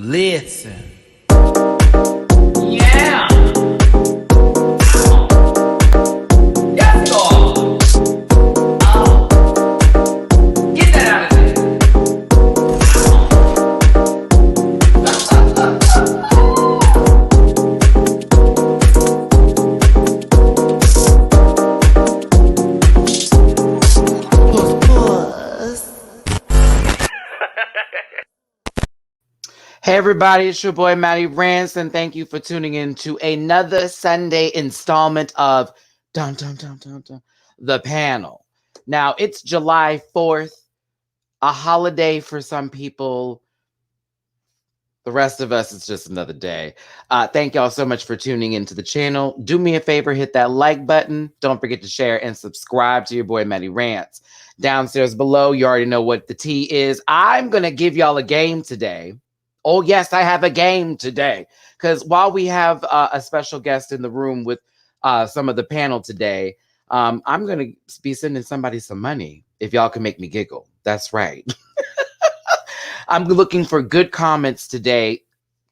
Listen. Yeah. Yes, Lord. Get that out of there. Hey everybody, it's your boy Matty Rants, and thank you for tuning in to another Sunday installment of Dun Dun Dun Dun Dun, The Panel. Now, it's July 4th, a holiday for some people. The rest of us, it's just another day. Thank y'all so much for tuning into the channel. Do me a favor, hit that like button. Don't forget to share and subscribe to your boy Matty Rants. Downstairs below, you already know what the tea is. I'm going to give y'all a game today. Oh, yes, I have a game today. Because while we have a special guest in the room with some of the panel today, I'm going to be sending somebody some money if y'all can make me giggle. That's right. I'm looking for good comments today.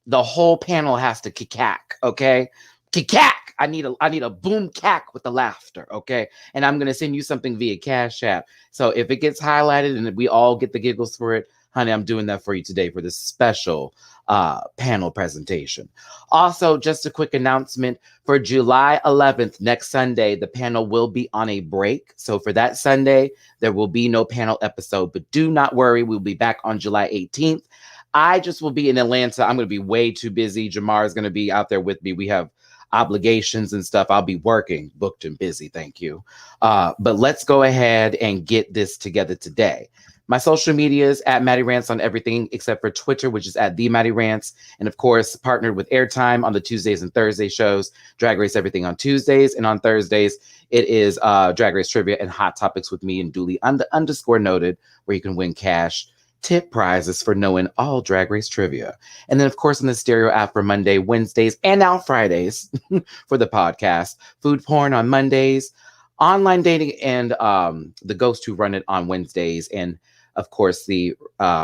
The whole panel has to kikack, okay? Kikack! I need a boom cack with the laughter, okay? And I'm going to send you something via Cash App. So if it gets highlighted and we all get the giggles for it, honey, I'm doing that for you today for this special panel presentation. Also, just a quick announcement. For July 11th, next Sunday, the panel will be on a break. So for that Sunday, there will be no panel episode. But do not worry, we'll be back on July 18th. I just will be in Atlanta. I'm going to be way too busy. Jamar is going to be out there with me. We have obligations and stuff. I'll be working, booked and busy. Thank you. But let's go ahead and get this together today. My social media is at MattyRants on everything except for Twitter, which is at the MattyRants. And of course, partnered with Airtime on the Tuesdays and Thursday shows. Drag Race Everything on Tuesdays. And on Thursdays, it is Drag Race Trivia and Hot Topics with me and duly underscore noted, where you can win cash tip prizes for knowing all Drag Race trivia. And then, of course, on the Stereo app for Monday, Wednesdays, and now Fridays for the podcast. Food porn on Mondays. Online dating and the ghost who run it on Wednesdays. And of course, the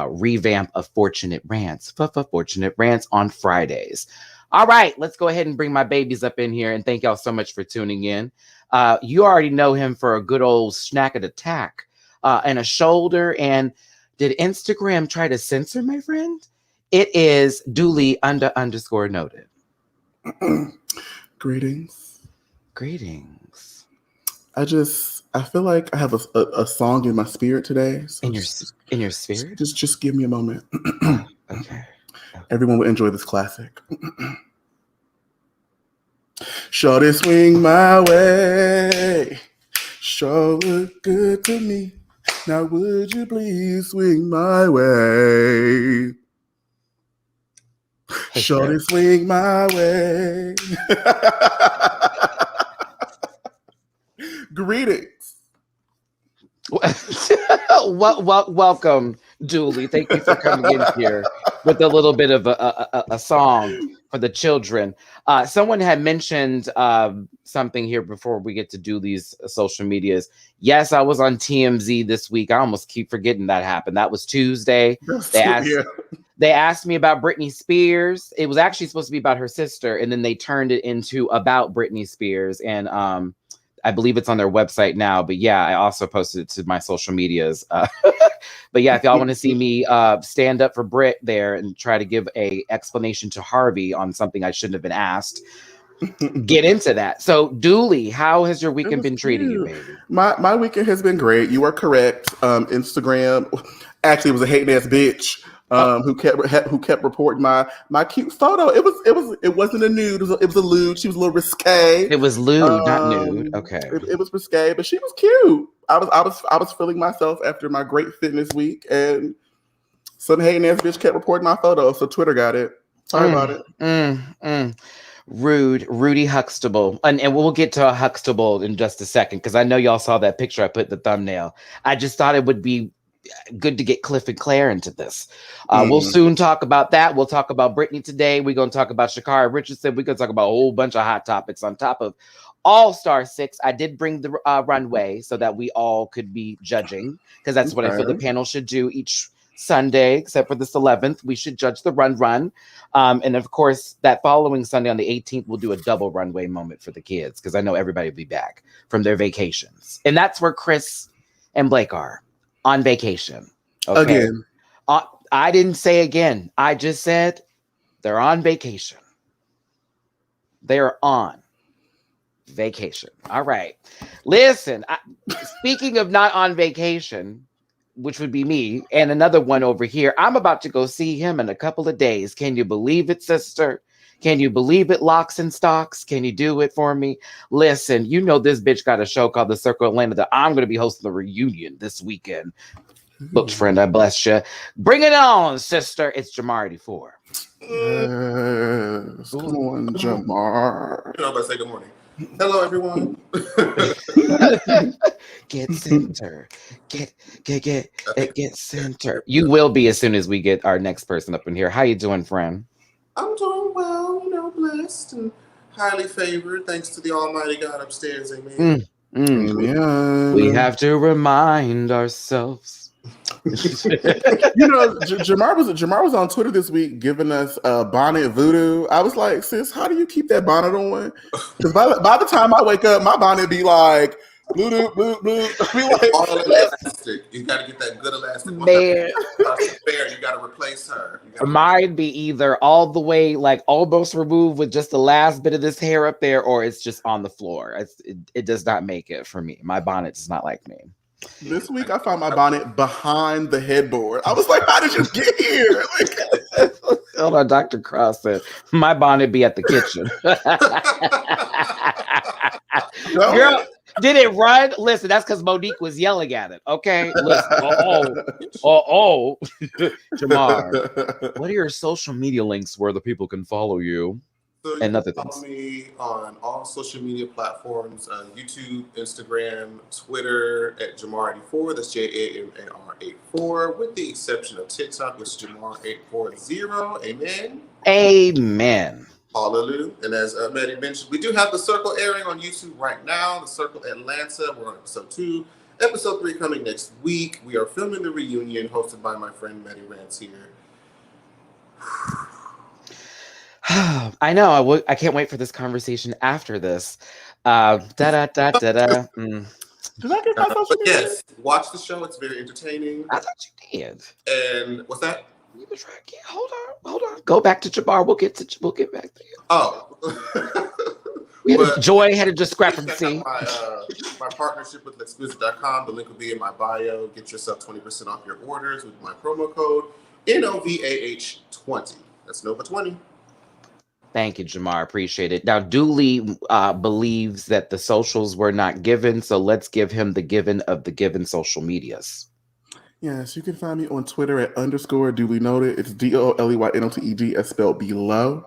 revamp of Fortunate Rants, Fortunate Rants on Fridays. All right, let's go ahead and bring my babies up in here. And thank y'all so much for tuning in. You already know him for a good old snack and attack and a shoulder. And did Instagram try to censor my friend? It is duly underscore noted. Greetings. I feel like I have a song in my spirit today. So in your spirit? Just give me a moment. Okay. Everyone will enjoy this classic. Shorty swing my way. Sure look good to me. Now would you please swing my way? Hey, Shorty swing my way. Greetings. Welcome, Julie. Thank you for coming in here with a little bit of a song for the children. Someone had mentioned something here before we get to do these social medias. Yes, I was on TMZ this week. I almost keep forgetting that happened. That was Tuesday. They asked me about Britney Spears. It was actually supposed to be about her sister, and then they turned it into about Britney Spears. And I believe it's on their website now, but yeah, I also posted it to my social medias. But yeah, if y'all want to see me stand up for Brit there and try to give a explanation to Harvey on something I shouldn't have been asked, get into that. So, Dooley, how has your weekend been treating you, baby? My weekend has been great. You are correct. Instagram actually was a hating ass bitch. Who kept reporting my cute photo. It wasn't a nude. It was a lewd. She was a little risque. It was lewd, not nude. Okay. It was risque, but she was cute. I was feeling myself after my great fitness week, and some hating ass bitch kept reporting my photo. So Twitter got it. Sorry about it. Rudy Huxtable. And we'll get to Huxtable in just a second, because I know y'all saw that picture I put in the thumbnail. I just thought it would be good to get Cliff and Claire into this. We'll soon talk about that. We'll talk about Britney today. We're going to talk about Sha'Carri Richardson. We're going to talk about a whole bunch of hot topics on top of All-Star 6. I did bring the runway so that we all could be judging, because that's what I feel the panel should do each Sunday, except for this 11th. We should judge the run. And of course, that following Sunday on the 18th, we'll do a double runway moment for the kids because I know everybody will be back from their vacations. And that's where Chris and Blake are on vacation. Okay. Again. I didn't say again. I just said they're on vacation. They're on vacation. All right. Listen, speaking of not on vacation, which would be me, and another one over here, I'm about to go see him in a couple of days. Can you believe it, sister? Can you believe it, Locks and Stocks? Can you do it for me? Listen, you know this bitch got a show called The Circle Atlanta that I'm going to be hosting the reunion this weekend. Books friend, I bless you. Bring it on, sister. It's Jamar 84. Yes. Come on, Jamar. You know, but say good morning. Hello, everyone. Get center. Get center. You will be as soon as we get our next person up in here. How you doing, friend? I'm doing well, you know, blessed and highly favored, thanks to the Almighty God upstairs. Amen. Amen. We have to remind ourselves. You know, Jamar was on Twitter this week giving us bonnet voodoo. I was like, sis, how do you keep that bonnet on? Because by the time I wake up, my bonnet be like blue, blue, blue. All elastic. You got to get that good elastic. Man. You got to replace her. Mine be either all the way, like almost removed with just the last bit of this hair up there, or it's just on the floor. It does not make it for me. My bonnet does not like me. This week, I found my bonnet behind the headboard. I was like, how did you get here? Hold on, Dr. Cross said, my bonnet be at the kitchen. Girl, did it run? Listen, that's because Monique was yelling at it. Okay, listen. Jamar, what are your social media links where the people can follow you? So you and other can follow me on all social media platforms, YouTube, Instagram, Twitter at Jamar84. That's JAMAR84, with the exception of TikTok, which is Jamar840. Amen. Amen. Hallelujah. And as Matty mentioned, we do have The Circle airing on YouTube right now. The Circle Atlanta. We're on episode 2. Episode 3 coming next week. We are filming the reunion hosted by my friend Matty Rants here. I know. I can't wait for this conversation after this. Did I get my social media? Yes, watch the show. It's very entertaining. I thought you did. And what's that? You were trying. Hold on. Go back to Jamar. We'll get back to you. Oh. Joy had a discrepancy. My partnership with Lexquisite.com. The link will be in my bio. Get yourself 20% off your orders with my promo code NOVAH20. That's Nova 20. Thank you, Jamar. Appreciate it. Now, Dooley believes that the socials were not given, so let's give him the given of the given social medias. Yes, you can find me on Twitter at _Dooley Noted. It's DOLEYNOTED as spelled below.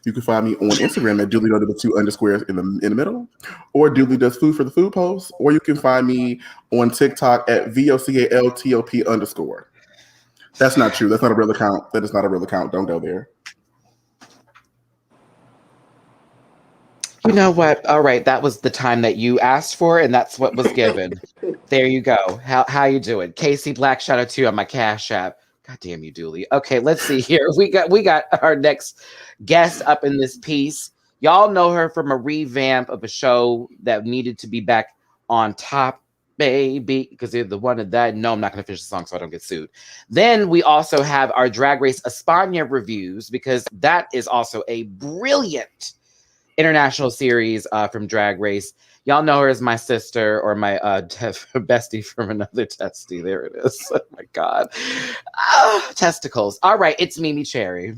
You can find me on Instagram at Dooley Noted with 2 underscores in the middle, or Dooley Does Food for the Food Post, or you can find me on TikTok at VOCALTOP_. That's not true. That's not a real account. That is not a real account. Don't go there. You know what? All right, that was the time that you asked for, and that's what was given. There you go. How you doing? Casey Black, shout out to you on my Cash App. God damn you, Dooley. Okay, let's see here. We got our next guest up in this piece. Y'all know her from a revamp of a show that needed to be back on top, baby, because they're the one that died. No, I'm not going to finish the song so I don't get sued. Then we also have our Drag Race España reviews, because that is also a brilliant international series from Drag Race. Y'all know her as my sister, or my bestie from another testy. There it is. Oh my God. Testicles. All right, it's Mimi Cherry.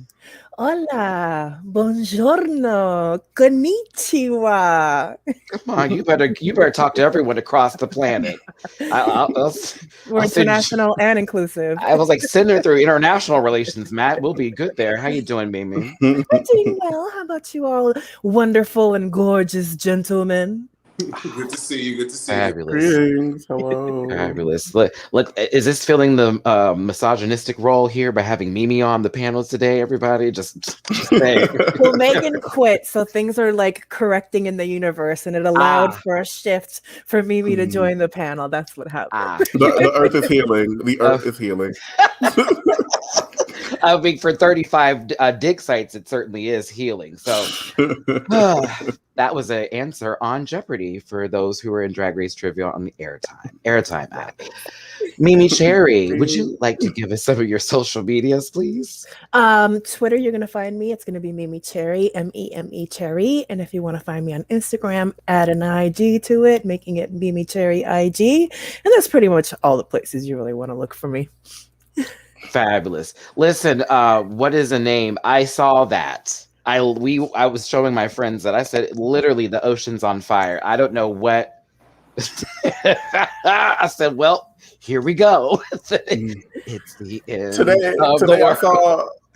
Hola, buongiorno, konnichiwa. Come on, you better talk to everyone across the planet. We're international and inclusive. I was like, send her through international relations, Matt. We'll be good there. How you doing, Mimi? I'm doing well. How about you all, wonderful and gorgeous gentlemen? Good to see you. Good to see you. Fabulous. Greetings. Hello. Fabulous. Look, is this filling the misogynistic role here by having Mimi on the panels today, everybody? Just saying. Well, Megan quit, so things are like correcting in the universe, and it allowed for a shift for Mimi to join the panel. That's what happened. The earth is healing. The earth is healing. I mean, for 35 dig sites, it certainly is healing. So that was an answer on Jeopardy for those who were in Drag Race Trivia on the Airtime app. Mimi Cherry, would you like to give us some of your social medias, please? Twitter, you're gonna find me. It's gonna be Mimi Cherry, Meme Cherry. And if you want to find me on Instagram, add an IG to it, making it Mimi Cherry IG. And that's pretty much all the places you really want to look for me. Fabulous. Listen, what is a name? I saw that. I was showing my friends that I said literally the ocean's on fire. I don't know what. I said, well, here we go. It's the end. Today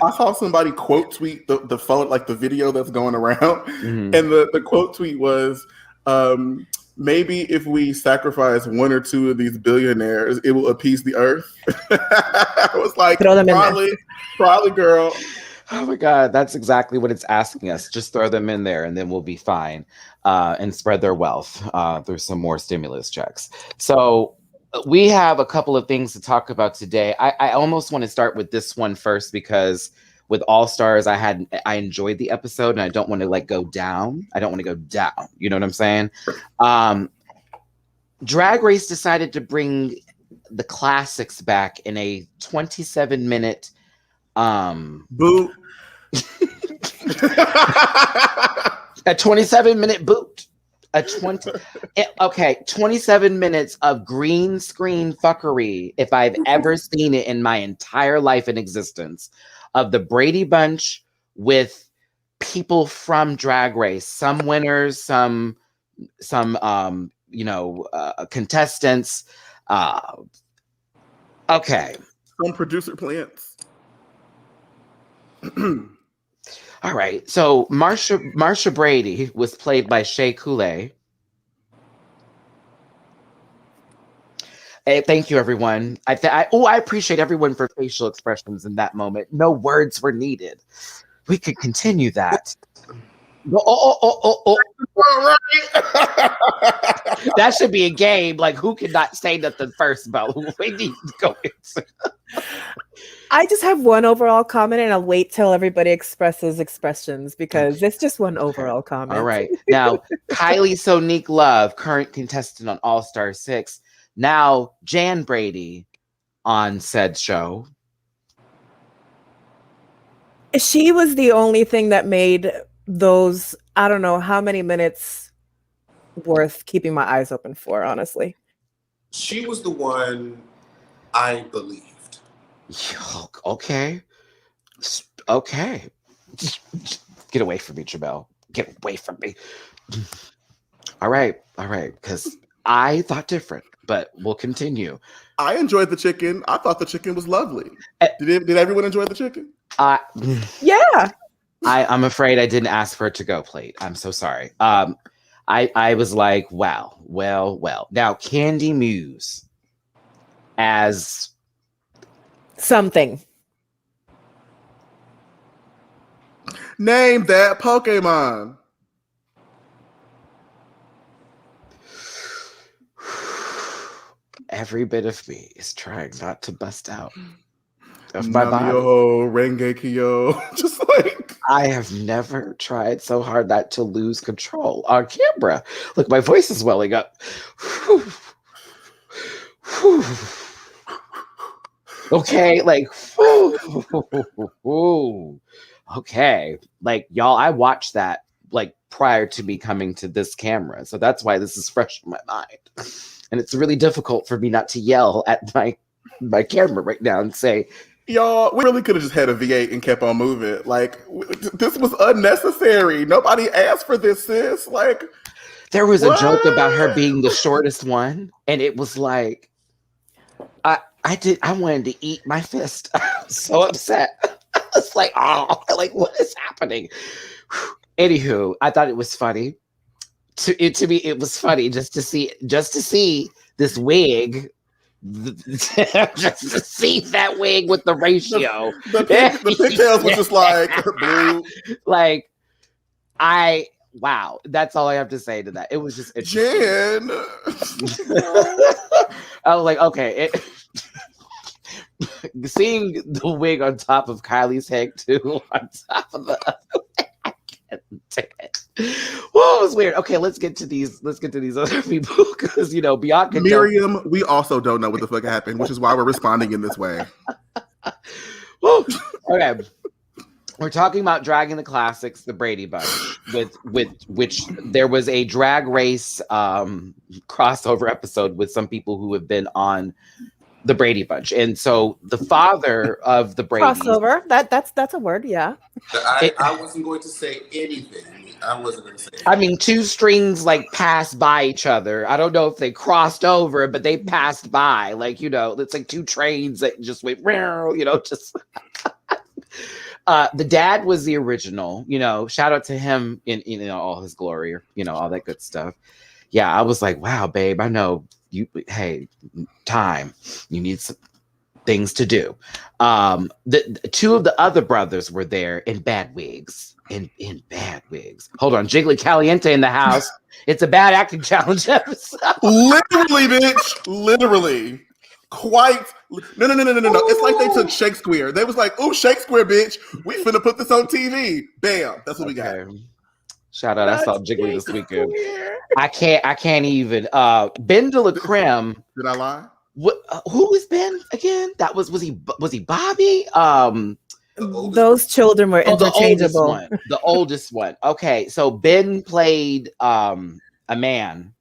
I saw somebody quote tweet the phone, like the video that's going around, and the quote tweet was, maybe if we sacrifice one or two of these billionaires, it will appease the earth. I was like, probably, girl. Oh my God, that's exactly what it's asking us. Just throw them in there and then we'll be fine, and spread their wealth through some more stimulus checks. So we have a couple of things to talk about today. I almost want to start with this one first because with All Stars, I enjoyed the episode and I don't want to go down. I don't want to go down. You know what I'm saying? Drag Race decided to bring the classics back in a 27-minute boot. A 27-minute boot. 27 minutes of green screen fuckery, if I've ever seen it in my entire life in existence, of the Brady Bunch with people from Drag Race, some winners, some contestants. Okay. Some producer plants. All right. So Marsha Brady was played by Shea Coulee. Hey, thank you, everyone. I appreciate everyone for facial expressions in that moment. No words were needed. We could continue that. That should be a game. Like, who could not say nothing first about who we need to go into? I just have one overall comment, and I'll wait till everybody expresses expressions because it's just one overall comment. All right. Now, Kylie Sonique Love, current contestant on All Star 6. Now, Jan Brady on said show. She was the only thing that made those, I don't know how many minutes worth keeping my eyes open for, honestly. She was the one I believed. Okay. Get away from me, Jamel. Get away from me. All right. Because I thought different, but we'll continue. I enjoyed the chicken. I thought the chicken was lovely. Did everyone enjoy the chicken? Yeah. I'm afraid I didn't ask for it to go plate. I'm so sorry. I was like, wow, well. Now, Candy Muse as something. Name that Pokemon. Every bit of me is trying not to bust out of my body. Rengekyo. Just like, I have never tried so hard not to lose control on camera. Look, my voice is welling up. Okay, like, okay. Like, y'all, I watched that like prior to me coming to this camera. So that's why this is fresh in my mind. And it's really difficult for me not to yell at my camera right now and say, y'all, we really could have just had a V8 and kept on moving. Like, this was unnecessary. Nobody asked for this, sis. Like, there was a joke about her being the shortest one, and it was like, I wanted to eat my fist. I was so upset. I was like, oh, like, what is happening? Anywho, I thought it was funny. to me, it was funny just to see this wig. Just to see that wig with the ratio. The pigtails was just like blue. Like, wow, that's all I have to say to that. It was just interesting. Jen. I was like, okay. Seeing the wig on top of Kylie's head too, on top of the other wig, I can't take it. Whoa, it was weird. Okay, let's get to these other people because Bianca. Miriam, we also don't know what the fuck happened, which is why we're responding in this way. Woo. Okay. We're talking about dragging the classics, the Brady Bunch, with which there was a drag race crossover episode with some people who have been on the Brady Bunch, and so the father of the Brady crossover. That's a word, yeah. I wasn't going to say anything. I wasn't going to say anything. I mean, two strings like passed by each other. I don't know if they crossed over, but they passed by. Like, it's like two trains that just went, just. The dad was the original, shout out to him in all his glory, all that good stuff. Yeah, I was like, wow, babe, I know you, hey, time, you need some things to do. The two of the other brothers were there in bad wigs. In bad wigs. Hold on, Jiggly Caliente in the house. It's a bad acting challenge episode. Literally, bitch. Literally. Quite. No. It's like they took Shakespeare. They was like, oh, Shakespeare, bitch. We finna put this on TV. Bam. That's what we got. Shout out. I saw Jiggly this weekend. I can't even. Ben de la Creme. Did I lie? Who was Ben again? Was he Bobby? Those children were interchangeable. The oldest one. Okay, so Ben played a man.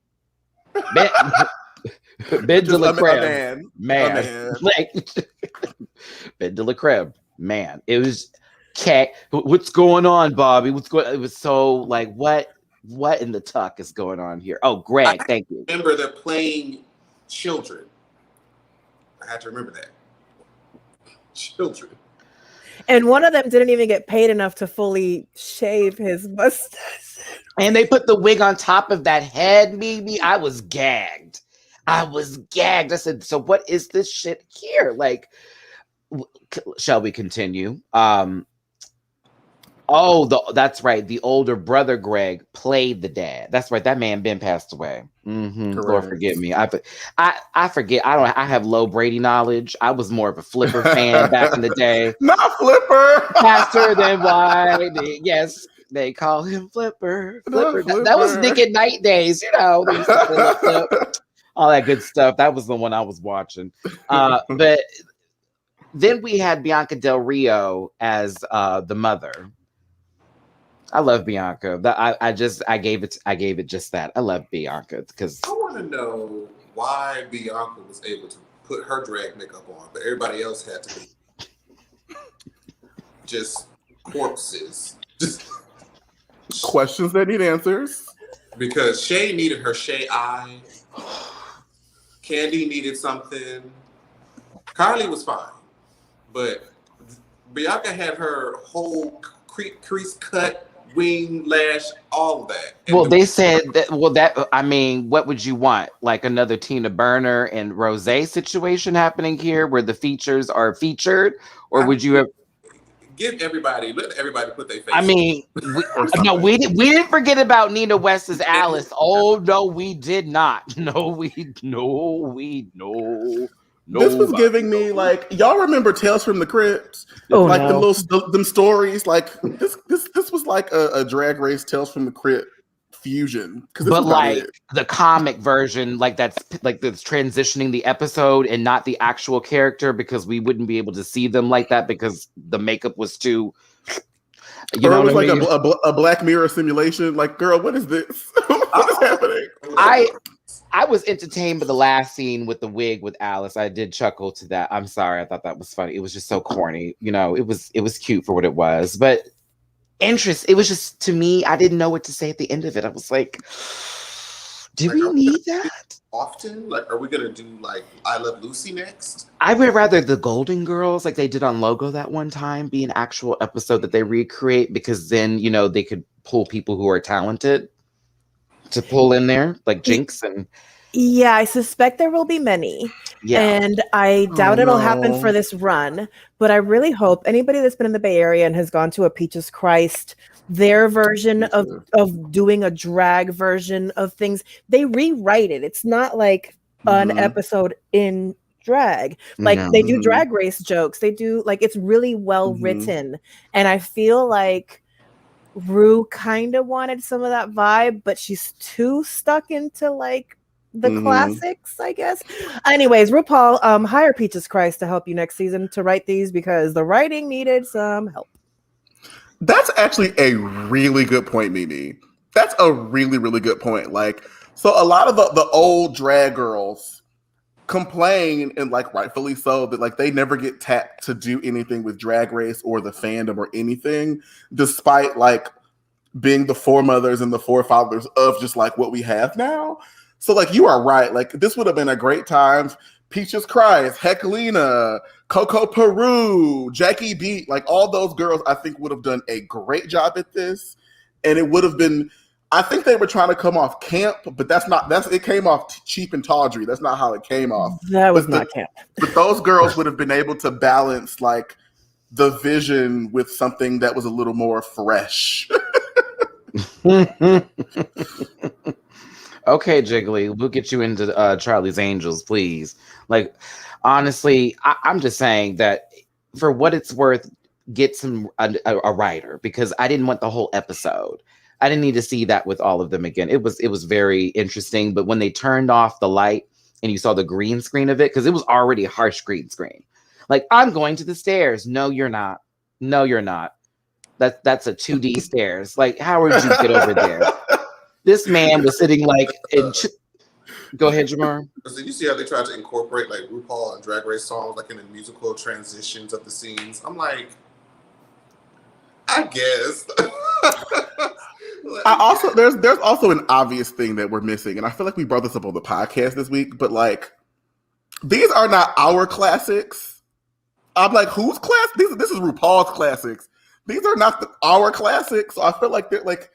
Ben de la Creme. Man. Like Ben de la Creme. Man. It was cat. What's going on, Bobby? It was so like what in the tuck is going on here? Oh, Greg, thank you. Remember they're playing children. I had to remember that. Children. And one of them didn't even get paid enough to fully shave his mustache. And they put the wig on top of that head, Mimi. I was gagged. I said, so what is this shit here? Like, shall we continue? That's right. The older brother, Greg, played the dad. That's right. That man Ben passed away. Lord forgive me. I forget. I have low Brady knowledge. I was more of a Flipper fan back in the day. Not Flipper. Faster than Whitey. Yes, they call him Flipper. Flipper. That was Nick at Night days. They used to flip. All that good stuff. That was the one I was watching. But then we had Bianca Del Rio as the mother. I love Bianca. I gave it just that. I love Bianca because I want to know why Bianca was able to put her drag makeup on, but everybody else had to be just corpses. Just questions that need answers. Because Shay needed her Shay eye. Candy needed something. Carly was fine, but Bianca had her whole crease cut, wing, lash, all of that. And they said that. Well, I mean, what would you want? Like another Tina Burner and Rosé situation happening here, where the features are featured, or would you have? Let everybody put their face. I mean, we didn't forget about Nina West's Alice. Oh no, we did not. No. This was giving me like, y'all remember Tales from the Crypt? Them stories. Like this was like a drag race Tales from the Crypt fusion. But like the comic version, that's transitioning the episode and not the actual character, because we wouldn't be able to see them like that because the makeup was too. It was like a Black Mirror simulation. Like, girl, what is this? What is happening? I was entertained by the last scene with the wig with Alice. I did chuckle to that. I'm sorry. I thought that was funny. It was just so corny. It was cute for what it was. But it was just, to me, I didn't know what to say at the end of it. I was like, do we need that? Often? Like, are we going to do like I Love Lucy next? I would rather the Golden Girls, like they did on Logo that one time, be an actual episode that they recreate, because then, they could pull people who are talented. to pull in there, like Jinx and Yeah, I suspect there will be many. yeah. And I doubt it'll happen for this run, but I really hope anybody that's been in the Bay Area and has gone to a Peaches Christ, their version of doing a drag version of things, they rewrite it. It's not like an episode in drag. Like they do drag race jokes. They do like it's really well written. And I feel like Rue kind of wanted some of that vibe, but she's too stuck into like the classics, I guess. Anyways, RuPaul, hire Peaches Christ to help you next season to write these because the writing needed some help. That's actually a really good point, Mimi. That's a really, really good point. Like, so a lot of the old drag girls complain, and like rightfully so, that like they never get tapped to do anything with Drag Race or the fandom or anything, despite like being the foremothers and the forefathers of just like what we have now. So like you are right. Like this would have been a great time. Peaches Christ, Heckelina, Coco Peru, Jackie Beat, like all those girls I think would have done a great job at this. And it would have been, I think they were trying to come off camp, but it came off cheap and tawdry. That's not how it came off. That was not camp. But those girls would have been able to balance like the vision with something that was a little more fresh. Okay, Jiggly, we'll get you into Charlie's Angels, please. Like, honestly, I'm just saying that for what it's worth, get a writer because I didn't want the whole episode. I didn't need to see that with all of them again. It was very interesting, but when they turned off the light and you saw the green screen of it, because it was already a harsh green screen. Like, I'm going to the stairs. No, you're not. No, you're not. That's a 2D stairs. Like, how would you get over there? This man was sitting like in. Go ahead, Jamar. So you see how they tried to incorporate like RuPaul and Drag Race songs like in the musical transitions of the scenes. I'm like, I guess. There's also an obvious thing that we're missing, and I feel like we brought this up on the podcast this week. But like, these are not our classics. I'm like, whose class? This is RuPaul's classics. These are not our classics. So I feel like they're like.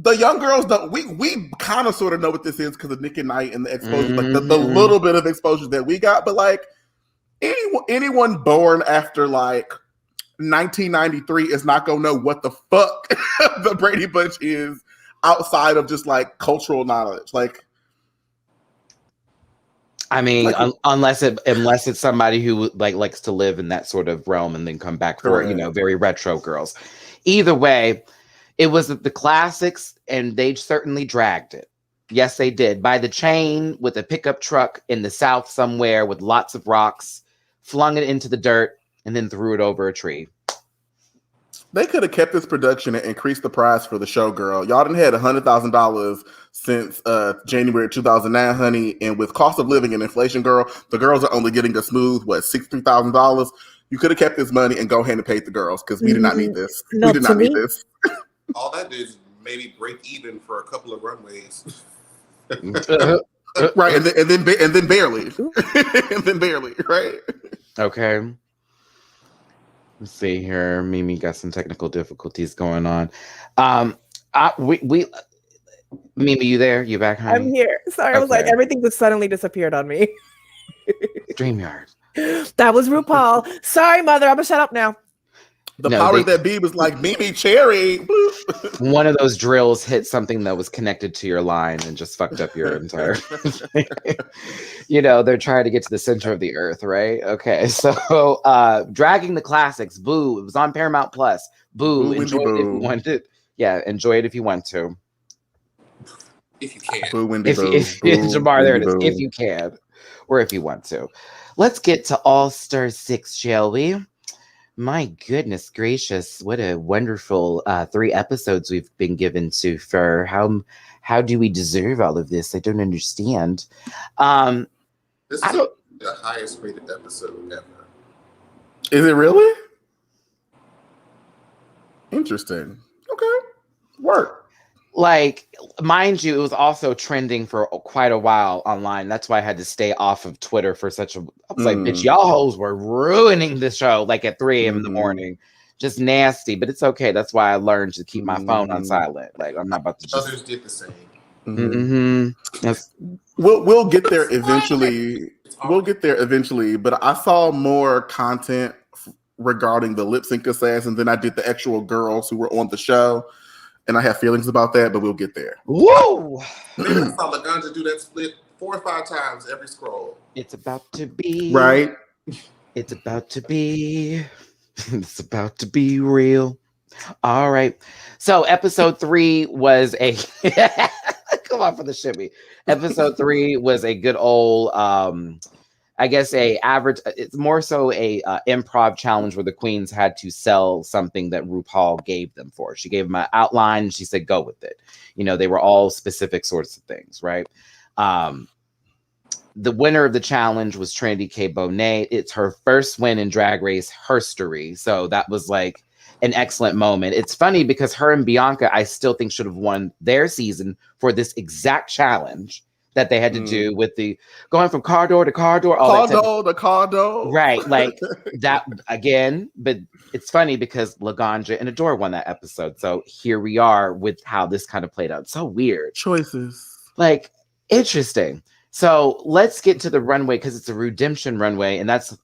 The young girls don't. We kind of sort of know what this is because of Nick and Knight and the exposure, like the little bit of exposure that we got. But like anyone born after like 1993 is not gonna know what the fuck the Brady Bunch is outside of just like cultural knowledge. Like, I mean, unless it's somebody who like likes to live in that sort of realm and then come back for very retro girls. Either way. It was the classics, and they certainly dragged it. Yes, they did. By the chain with a pickup truck in the South somewhere with lots of rocks, flung it into the dirt, and then threw it over a tree. They could have kept this production and increased the price for the show, girl. Y'all done had $100,000 since January 2009, honey. And with cost of living and inflation, girl, the girls are only getting a smooth, $63,000. You could have kept this money and go ahead and paid the girls because we did not need this. We did not need this. All that did is maybe break even for a couple of runways. Right, and then barely. And then barely, right? Okay. Let's see here. Mimi got some technical difficulties going on. Mimi, you there? You back home? I'm here. Sorry, I was like, everything just suddenly disappeared on me. StreamYard. That was RuPaul. Sorry, mother. I'm gonna shut up now. The powers that be was like, Mimi Cherry. One of those drills hit something that was connected to your line and just fucked up your entire. They're trying to get to the center of the earth, right? Okay, so dragging the classics. Boo! It was on Paramount Plus. Boo! Enjoy it if you want it. Yeah, enjoy it if you want to. If you can. Boo, Wendy, boo. Jamar, there it is. If you can, or if you want to. Let's get to All Star 6, shall we? My goodness gracious, what a wonderful 3 episodes we've been given to for how do we deserve all of this? I don't understand. This is the highest rated episode ever. Is it really? Interesting. Okay. Work. Like, mind you, it was also trending for quite a while online. That's why I had to stay off of Twitter for I was like, bitch, y'all hoes were ruining the show like at 3 a.m. in the morning. Just nasty, but it's okay. That's why I learned to keep my phone on silent. Like, I'm not about to Others did the same. Yes. We'll get there eventually. We'll get there eventually. But I saw more content regarding the lip sync assassins than I did the actual girls who were on the show, and I have feelings about that. But we'll get there. Whoa! Man, I saw Laganja do that split 4 or 5 times every scroll. It's about to be Right. It's about to be. It's about to be real. All right. So episode 3 was a come on for the shimmy. Episode 3 was a good old I guess a average, it's more so a improv challenge where the queens had to sell something that RuPaul gave them for. She gave them an outline and she said, go with it. You know, they were all specific sorts of things, right? The winner of the challenge was Trinity K. Bonet. It's her first win in Drag Race history. So that was like an excellent moment. It's funny because her and Bianca, I still think should have won their season for this exact challenge that they had to do with the going from car door to car door. Car door. Right. Like that again. But it's funny because Laganja and Adore won that episode. So here we are with how this kind of played out. So weird. Choices. Like interesting. So let's get to the runway because it's a redemption runway. And that's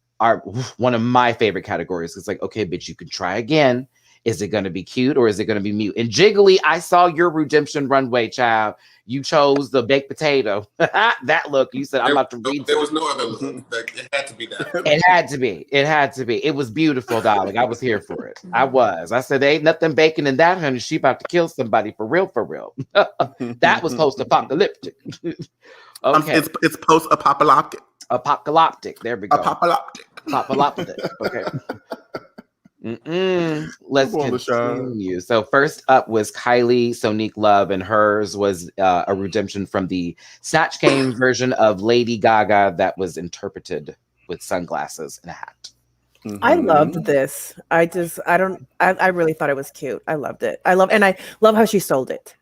one of my favorite categories. It's like, okay, bitch, you can try again. Is it going to be cute or is it going to be mute? And Jiggly, I saw your redemption runway, child. You chose the baked potato. That look, you said, I'm about to read. There was no other look. Like, it had to be that. It had to be. It had to be. It was beautiful, darling. I was here for it. I was. I said, there ain't nothing bacon in that, honey. She about to kill somebody for real, for real. That was post-apocalyptic. Okay. It's post-apocalyptic. Apocalyptic. There we go. Apocalyptic. Okay. Let's continue. So first up was Kylie Sonique Love, and hers was a redemption from the Snatch Game version of Lady Gaga that was interpreted with sunglasses and a hat. I loved this. I really thought it was cute. I loved it. I love how she sold it.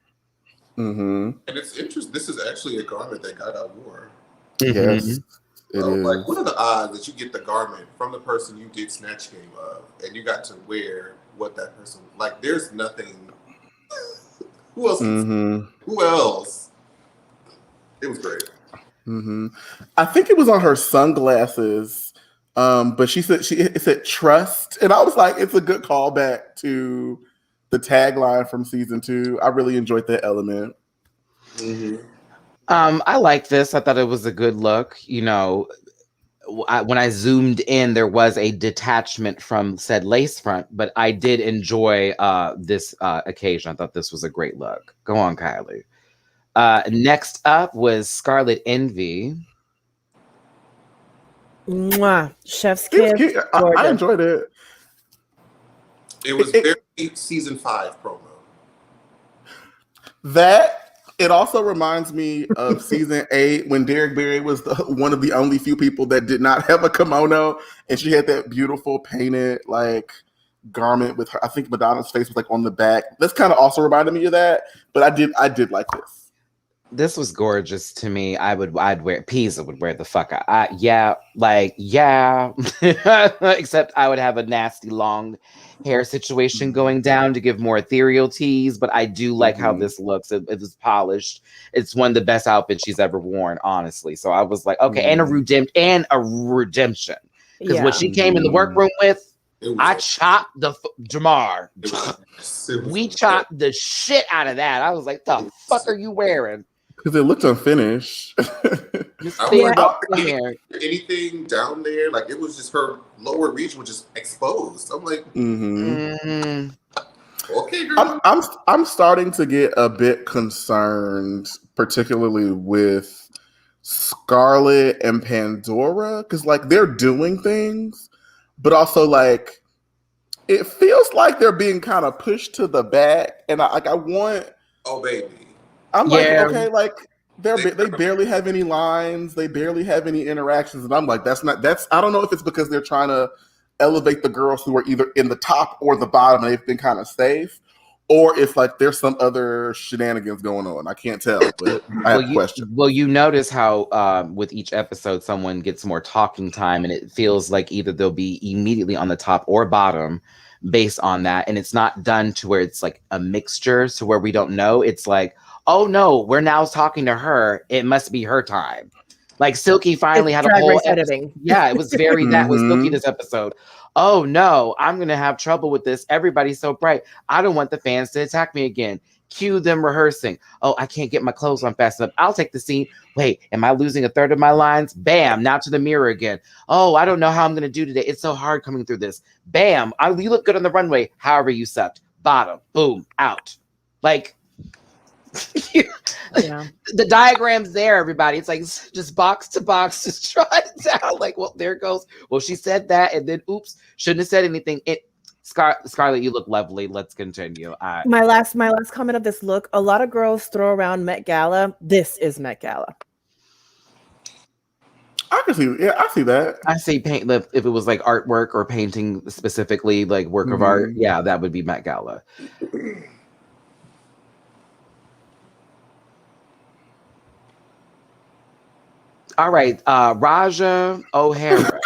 And it's interesting. This is actually a garment that Gaga wore. Yes. Like, what are the odds that you get the garment from the person you did Snatch Game of, and you got to wear what that person like? There's nothing. Who else? Who else? It was great. I think it was on her sunglasses, but it said trust, and I was like, it's a good callback to the tagline from season 2. I really enjoyed that element. I like this. I thought it was a good look. You know, when I zoomed in, there was a detachment from said lace front, but I did enjoy this occasion. I thought this was a great look. Go on, Kylie. Next up was Scarlet Envy. Mwah. Chef's kiss. I enjoyed it. It was very season 5 promo. It also reminds me of season 8 when Derek Barry was one of the only few people that did not have a kimono, and she had that beautiful painted like garment with her. I think Madonna's face was like on the back. This kind of also reminded me of that, but I did like this. This was gorgeous to me. I'd wear Pisa would wear the fuck out. Except I would have a nasty long hair situation going down to give more ethereal tease. But I do like how this looks. It was polished. It's one of the best outfits she's ever worn, honestly. So I was like, okay, and a redemption. Because what she came in the workroom with, I chopped the Jamar. We chopped the shit out of that. I was like, the fuck are you wearing? Because it looked unfinished. Anything down there, like it was just her lower region was just exposed. I'm like, okay, girl. I'm starting to get a bit concerned, particularly with Scarlet and Pandora, because like they're doing things, but also like it feels like they're being kind of pushed to the back, and I want. Oh baby. I'm like, okay, like they barely have any lines, they barely have any interactions, and I'm like, that's I don't know if it's because they're trying to elevate the girls who are either in the top or the bottom and they've been kind of safe, or if like there's some other shenanigans going on. I can't tell, but I have a question. Well, you notice how with each episode someone gets more talking time, and it feels like either they'll be immediately on the top or bottom based on that, and it's not done to where it's like a mixture, so where we don't know. It's like, oh no, we're now talking to her. It must be her time. Like Silky finally It's had a Drag whole Race editing. Yeah, it was very that with Silky Mhm. this episode. Oh no, I'm gonna have trouble with this. Everybody's so bright. I don't want the fans to attack me again. Cue them rehearsing. Oh, I can't get my clothes on fast enough. I'll take the scene. Wait, am I losing a third of my lines? Bam, now to the mirror again. Oh, I don't know how I'm gonna do today. It's so hard coming through this. Bam, you look good on the runway. However, you sucked. Bottom, boom, out. Like Yeah. the diagram's there, everybody. It's like just box to box, just try it down. Like, well, there it goes. Well, she said that, and then oops, shouldn't have said anything. Scarlett, you look lovely. Let's continue. My last comment of this look, a lot of girls throw around Met Gala. This is Met Gala. I can see. Yeah, I see that. I say paint. If it was like artwork or painting specifically, like work of art, yeah, that would be Met Gala. All right, Raja O'Hara.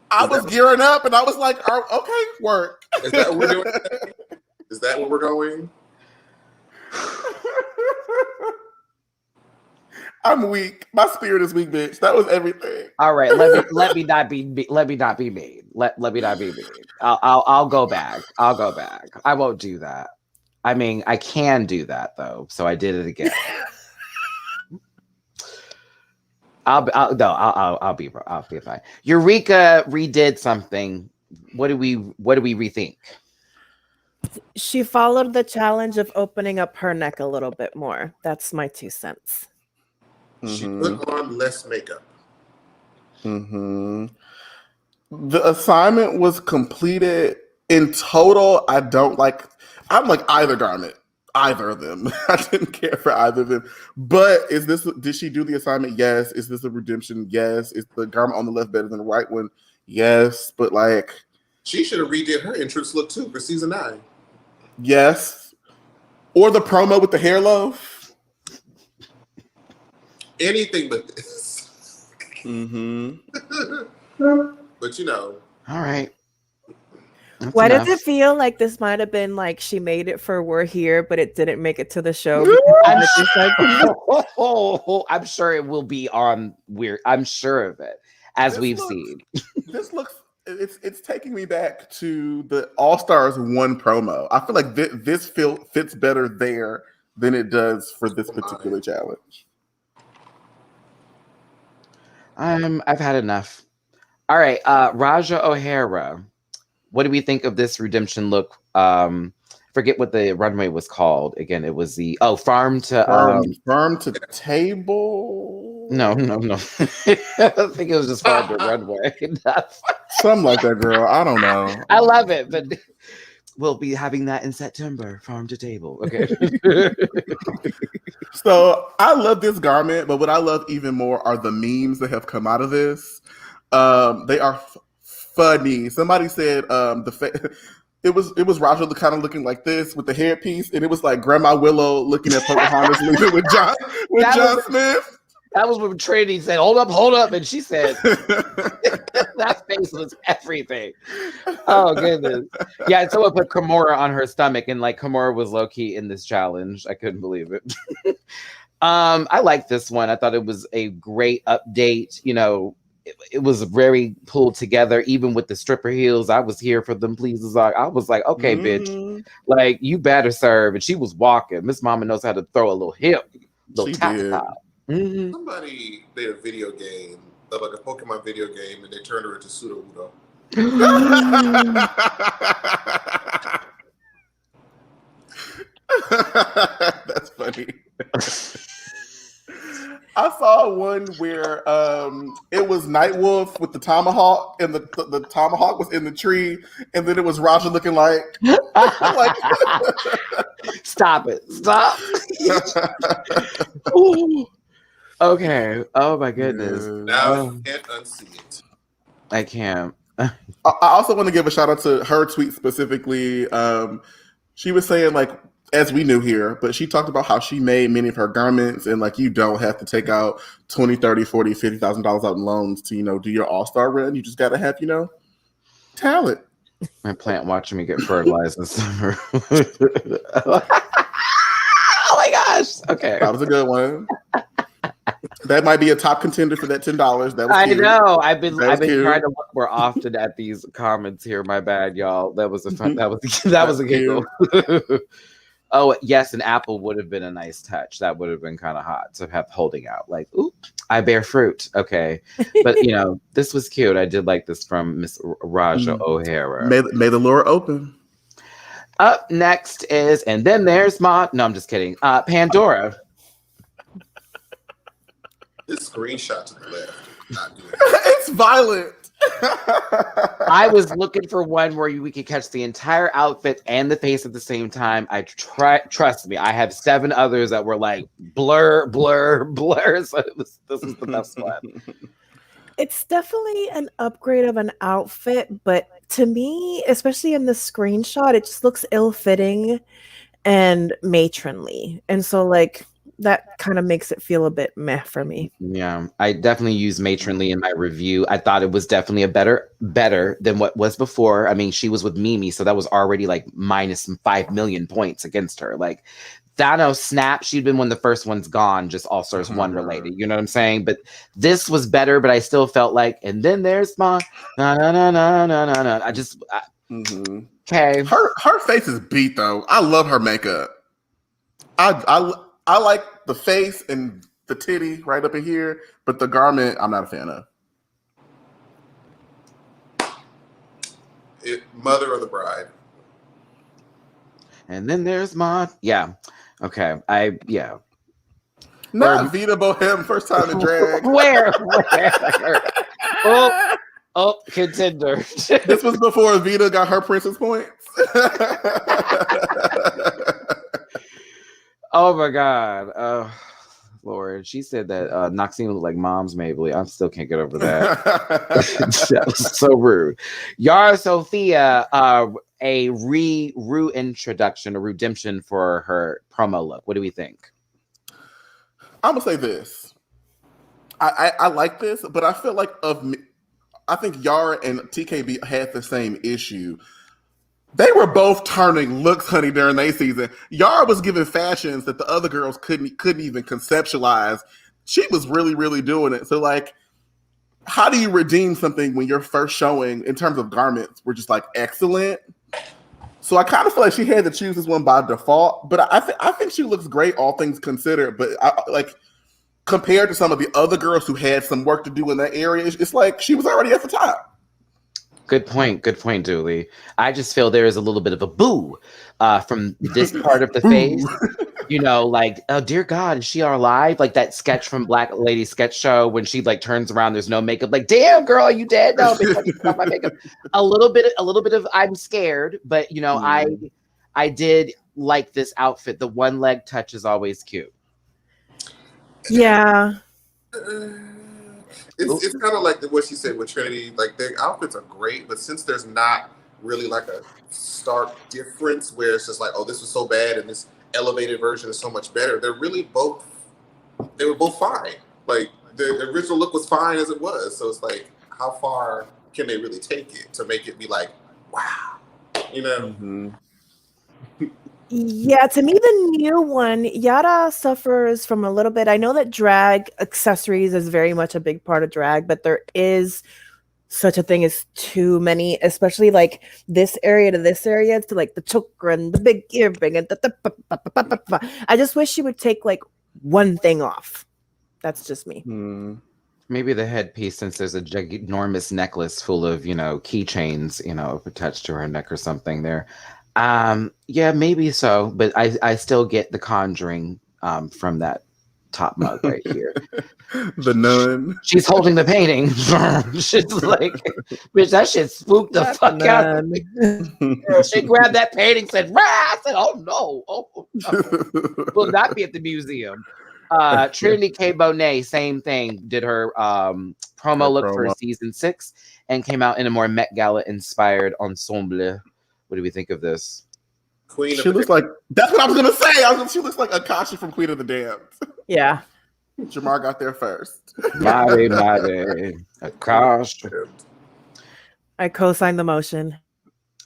I was gearing up and I was like, oh, okay, work. Is that what we're doing? Is that where we're going? I'm weak. My spirit is weak, bitch. That was everything. All right, let me not be mean. Let me not be mean. I'll go back. I'll go back. I won't do that. I mean, I can do that though, so I did it again. I'll be fine. Eureka redid something. What do we rethink? She followed the challenge of opening up her neck a little bit more. That's my 2 cents. She put on less makeup. The assignment was completed. In total, I don't like either garment. Either of them. I didn't care for either of them. But did she do the assignment? Yes. Is this a redemption? Yes. Is the garment on the left better than the right one? Yes. But like, she should have redid her entrance look too for season 9. Yes. Or the promo with the hair loaf. Anything but this. But you know. All right. That's Why enough. does it feel like this might have been like she made it for We're Here, but it didn't make it to the show? I'm sure it will be on Weird. I'm sure of it, as we've seen. This looks. It's taking me back to the All Stars 1 promo. I feel like this fits better there than it does for this particular challenge. I've had enough. All right, Raja O'Hara. What do we think of this redemption look? Forget what the runway was called. Again, it was the farm to table. No. I think it was just farm to runway. Something like that, girl. I don't know. I love it, but we'll be having that in September. Farm to table. Okay. So I love this garment, but what I love even more are the memes that have come out of this. They are funny. Somebody said it was Raja kind of looking like this with the hairpiece, and it was like Grandma Willow looking at Pocahontas leaving with John Smith. That was when Trinity said, hold up, and she said that face was everything. Oh goodness. Yeah, someone put Kimura on her stomach, and like Kimura was low-key in this challenge. I couldn't believe it. I like this one. I thought it was a great update. You know, it was very pulled together, even with the stripper heels. I was here for them, please. I was like, okay, bitch, like you better serve. And she was walking. Miss Mama knows how to throw a little hip, little tap. Somebody made a video game, like a Pokemon video game, and they turned her into Sudowoodo. That's funny. I saw one where it was Nightwolf with the tomahawk, and the tomahawk was in the tree, and then it was Raja looking like Stop it. Stop. Okay. Oh my goodness. Now you can't unsee it. I can't. I also want to give a shout out to her tweet specifically. She was saying like as we knew here, but she talked about how she made many of her garments, and like you don't have to take out $20, $30, $40, $50,000 out in loans to, do your all-star run. You just gotta have, talent. My plant watching me get fertilized in summer. Oh my gosh. Okay. That was a good one. That might be a top contender for that $10. That was cute. I know. I've been cute. trying to look more often at these comments here. My bad, y'all. That was a fun. That was a giggle. Oh yes, an apple would have been a nice touch. That would have been kind of hot to have holding out. Like, ooh, I bear fruit. Okay, but this was cute. I did like this from Miss Raja O'Hara. May the Lord open. Up next is, and then there's no, I'm just kidding. Pandora. This screenshot to the left. Not doing It's violent. I was looking for one where we could catch the entire outfit and the face at the same time. Trust me, I have 7 others that were like blur, blur, blur. So this was the best one. It's definitely an upgrade of an outfit, but to me, especially in the screenshot, it just looks ill-fitting and matronly. And so like that kind of makes it feel a bit meh for me. Yeah, I definitely used matronly in my review. I thought it was definitely a better than what was before. I mean, she was with Mimi, so that was already like minus 5 million points against her. Like Thanos snap, she'd been one of the first ones gone, just All Stars 1 related. You know what I'm saying? But this was better, but I still felt like, and then there's my no. Okay. Her face is beat though. I love her makeup. I like the face and the titty right up in here, but the garment I'm not a fan of. Mother of the Bride. And then there's okay. Not Vita Bohem, first time in drag. Where? Oh, contender. This was before Vita got her princess points. Oh my God. Oh, Lord. She said that Noxine looked like Mom's Mabley. I still can't get over that. That was so rude. Yara Sophia, a reintroduction, a redemption for her promo look. What do we think? I'm gonna say this. I like this, but I feel like I think Yara and TKB had the same issue. They were both turning looks, honey, during their season. Yara was giving fashions that the other girls couldn't even conceptualize. She was really, really doing it. So, like, how do you redeem something when your first showing in terms of garments were just like excellent? So I kind of feel like she had to choose this one by default. But I think she looks great, all things considered. But compared to some of the other girls who had some work to do in that area, it's like she was already at the top. Good point, Dooley. I just feel there is a little bit of a boo from this part of the face. Like, oh dear God, is she alive? Like that sketch from Black Lady Sketch Show when she like turns around, there's no makeup. Like, damn girl, are you dead? No, because my makeup. A little bit of I'm scared, but I did like this outfit. The one leg touch is always cute. Yeah. It's kind of like what she said with Trinity. Like, their outfits are great, but since there's not really like a stark difference where it's just like, oh, this was so bad and this elevated version is so much better, they were both fine. Like, the original look was fine as it was. So it's like, how far can they really take it to make it be like, wow, Mm-hmm. Yeah, to me, the new one, Yara suffers from a little bit. I know that drag accessories is very much a big part of drag, but there is such a thing as too many, especially like this area to this area, to like the chokra and the big earring and I just wish she would take like one thing off. That's just me. Maybe the headpiece, since there's a ginormous necklace full of, keychains, attached to her neck or something there. Yeah, maybe so, but I still get the Conjuring from that top mug right here. The nun. She's holding the painting. She's like, bitch, that shit spooked the fuck out of me. She grabbed that painting, said, rah! I said, oh no. Will not be at the museum. Trinity K. Bonet, same thing, did her promo look for season 6 and came out in a more Met Gala inspired ensemble. What do we think of this? Queen She of looks the like, that's what I was gonna say. She looks like Akasha from Queen of the Damned. Yeah. Jamar got there first. Mighty, gosh. I co-signed the motion.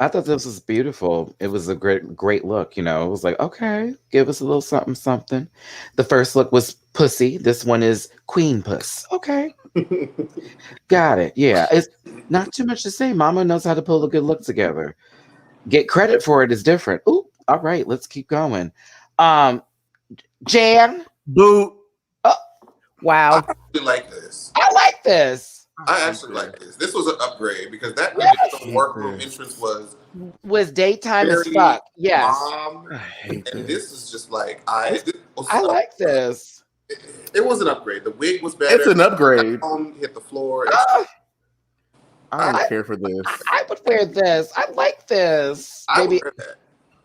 I thought this was beautiful. It was a great look. You know, it was like, okay, give us a little something, something. The first look was pussy. This one is queen puss. Okay. Got it. Yeah. It's not too much to say. Mama knows how to pull a good look together. Get credit for it is different. Ooh, all right, let's keep going. Jan. Boo. Wow. I actually like this. I like this. I actually like this. This was an upgrade because that Yes. initial workroom entrance was daytime as very fuck. Yes. I hate and this. this is just like I like this. It was an upgrade. The wig was better. It's an upgrade. The hit the floor. I don't care for this. I would wear this. I like this. I would Maybe wear that.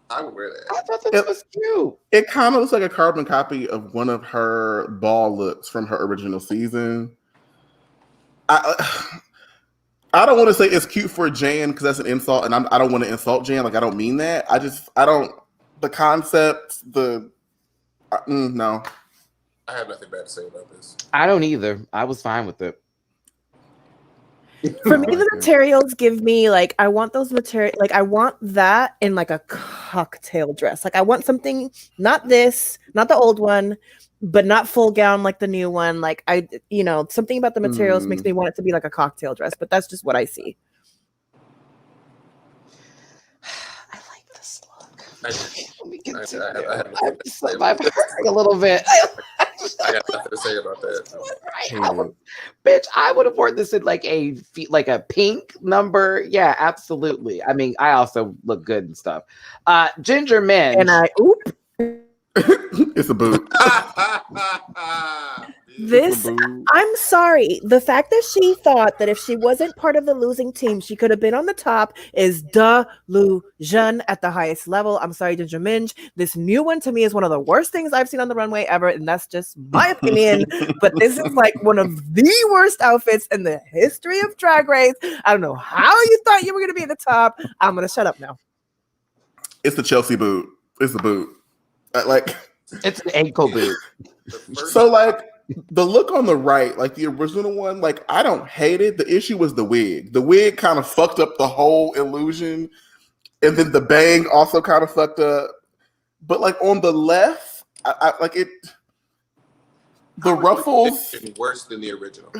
I would wear that. I thought this was cute. It kind of looks like a carbon copy of one of her ball looks from her original season. I don't want to say it's cute for Jan because that's an insult, and I don't want to insult Jan. Like, I don't mean that. The concept, no. I have nothing bad to say about this. I don't either. I was fine with it. For me, the materials give me like I want those material like I want that in like a cocktail dress. Like I want something, not this, not the old one, but not full gown like the new one. Like something about the materials makes me want it to be like a cocktail dress. But that's just what I see. I like this look. Let me get to it. I've heard a little bit. I got nothing to say about that. Bitch, I would have worn this in like a pink number. Yeah, absolutely. I mean, I also look good and stuff. Ginger Men. And it's a boot. I'm sorry. The fact that she thought that if she wasn't part of the losing team, she could have been on the top is delusion at the highest level. I'm sorry, Ginger Minge. This new one to me is one of the worst things I've seen on the runway ever, and that's just my opinion. But this is like one of the worst outfits in the history of Drag Race. I don't know how you thought you were going to be at the top. I'm going to shut up now. It's the Chelsea boot. It's the boot. It's an ankle boot. So the look on the right, like the original one, like I don't hate it. The issue was the wig. The wig kind of fucked up the whole illusion, and then the bang also kind of fucked up. But like on the left, I like it. The ruffles worse than the original.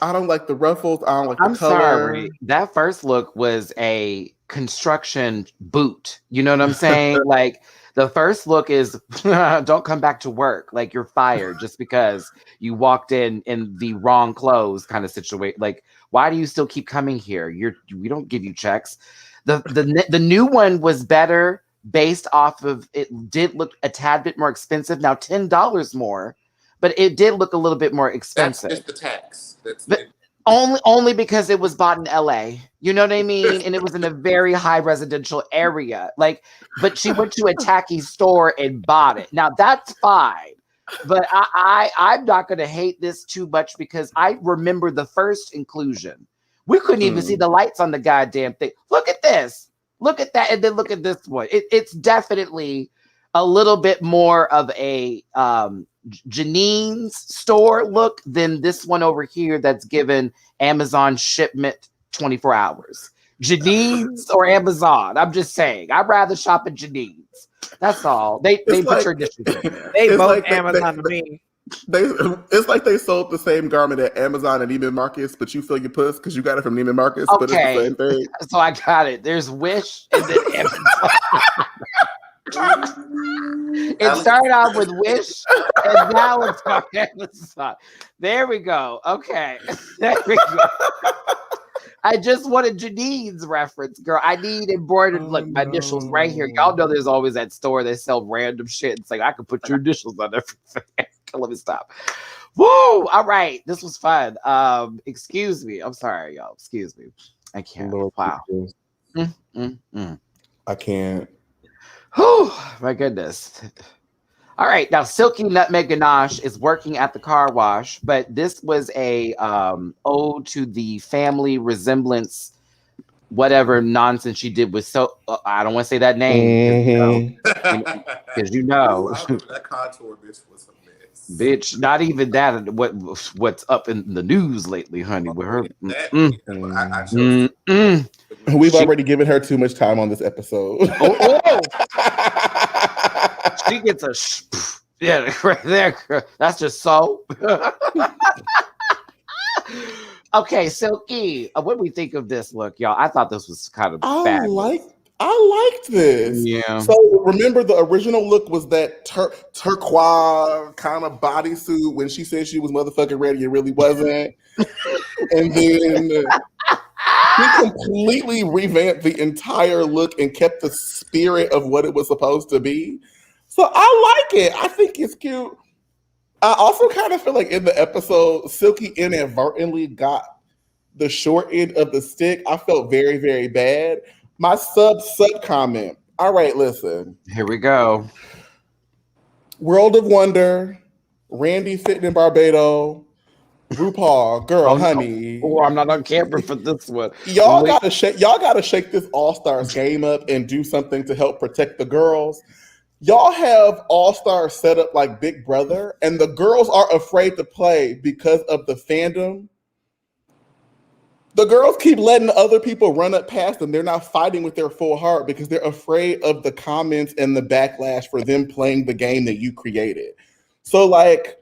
I don't like the ruffles. I don't like the color. I'm sorry. That first look was a construction boot. You know what I'm saying? Like. The first look is don't come back to work. Like you're fired just because you walked in the wrong clothes kind of situation. Like, why do you still keep coming here? We don't give you checks. The new one was better based off of it did look a tad bit more expensive. Now $10 more, but it did look a little bit more expensive. That's just the tax. Only because it was bought in LA. You know what I mean? And it was in a very high residential area. But she went to a tacky store and bought it. Now that's fine. But I'm not gonna hate this too much because I remember the first inclusion. We couldn't even see the lights on the goddamn thing. Look at this. Look at that. And then look at this one. It's definitely a little bit more of a Janine's store look than this one over here that's given Amazon shipment 24 hours. Janine's or Amazon. I'm just saying. I'd rather shop at Janine's. That's all. They put your dishes in there. They both Amazon to me. It's like they sold the same garment at Amazon and Neiman Marcus, but you feel your puss because you got it from Neiman Marcus, but it's the same thing. So I got it. There's Wish and then Amazon. It started out with Wish, and now it's on Amazon. There we go. Okay. There we go. I just wanted Janine's reference, girl. I need embroidered. Look, my initials right here. Y'all know there's always that store that sell random shit. It's like I could put your initials on everything. Let me stop. Woo! All right. This was fun. Excuse me. I'm sorry, y'all. Excuse me. I can't. Lord, wow. I can't. Whew, my goodness. All right, now Silky Nutmeg Ganache is working at the car wash, but this was a ode to the family resemblance whatever nonsense she did with I don't want to say that name because Ooh, I remember that contour bitch was a mess. bitch. Not even that. What's up in the news lately, honey? With her. I chose We've already given her too much time on this episode. She gets a yeah right there. That's just so. Okay, Silky, what do we think of this look, y'all? I thought this was kind of I liked this. Yeah. So remember, the original look was that turquoise kind of bodysuit. When she said she was motherfucking ready, it really wasn't. And then he completely revamped the entire look and kept the spirit of what it was supposed to be. So I like it. I think it's cute. I also kind of feel like in the episode, Silky inadvertently got the short end of the stick. I felt very, very bad. My sub comment. All right, listen. Here we go. World of Wonder, Randy sitting in Barbados, RuPaul, girl, honey. Oh, I'm not on camera for this one. Y'all gotta shake this All-Stars game up and do something to help protect the girls. Y'all have All-Stars set up like Big Brother, and the girls are afraid to play because of the fandom. The girls keep letting other people run up past them. They're not fighting with their full heart because they're afraid of the comments and the backlash for them playing the game that you created. So, like,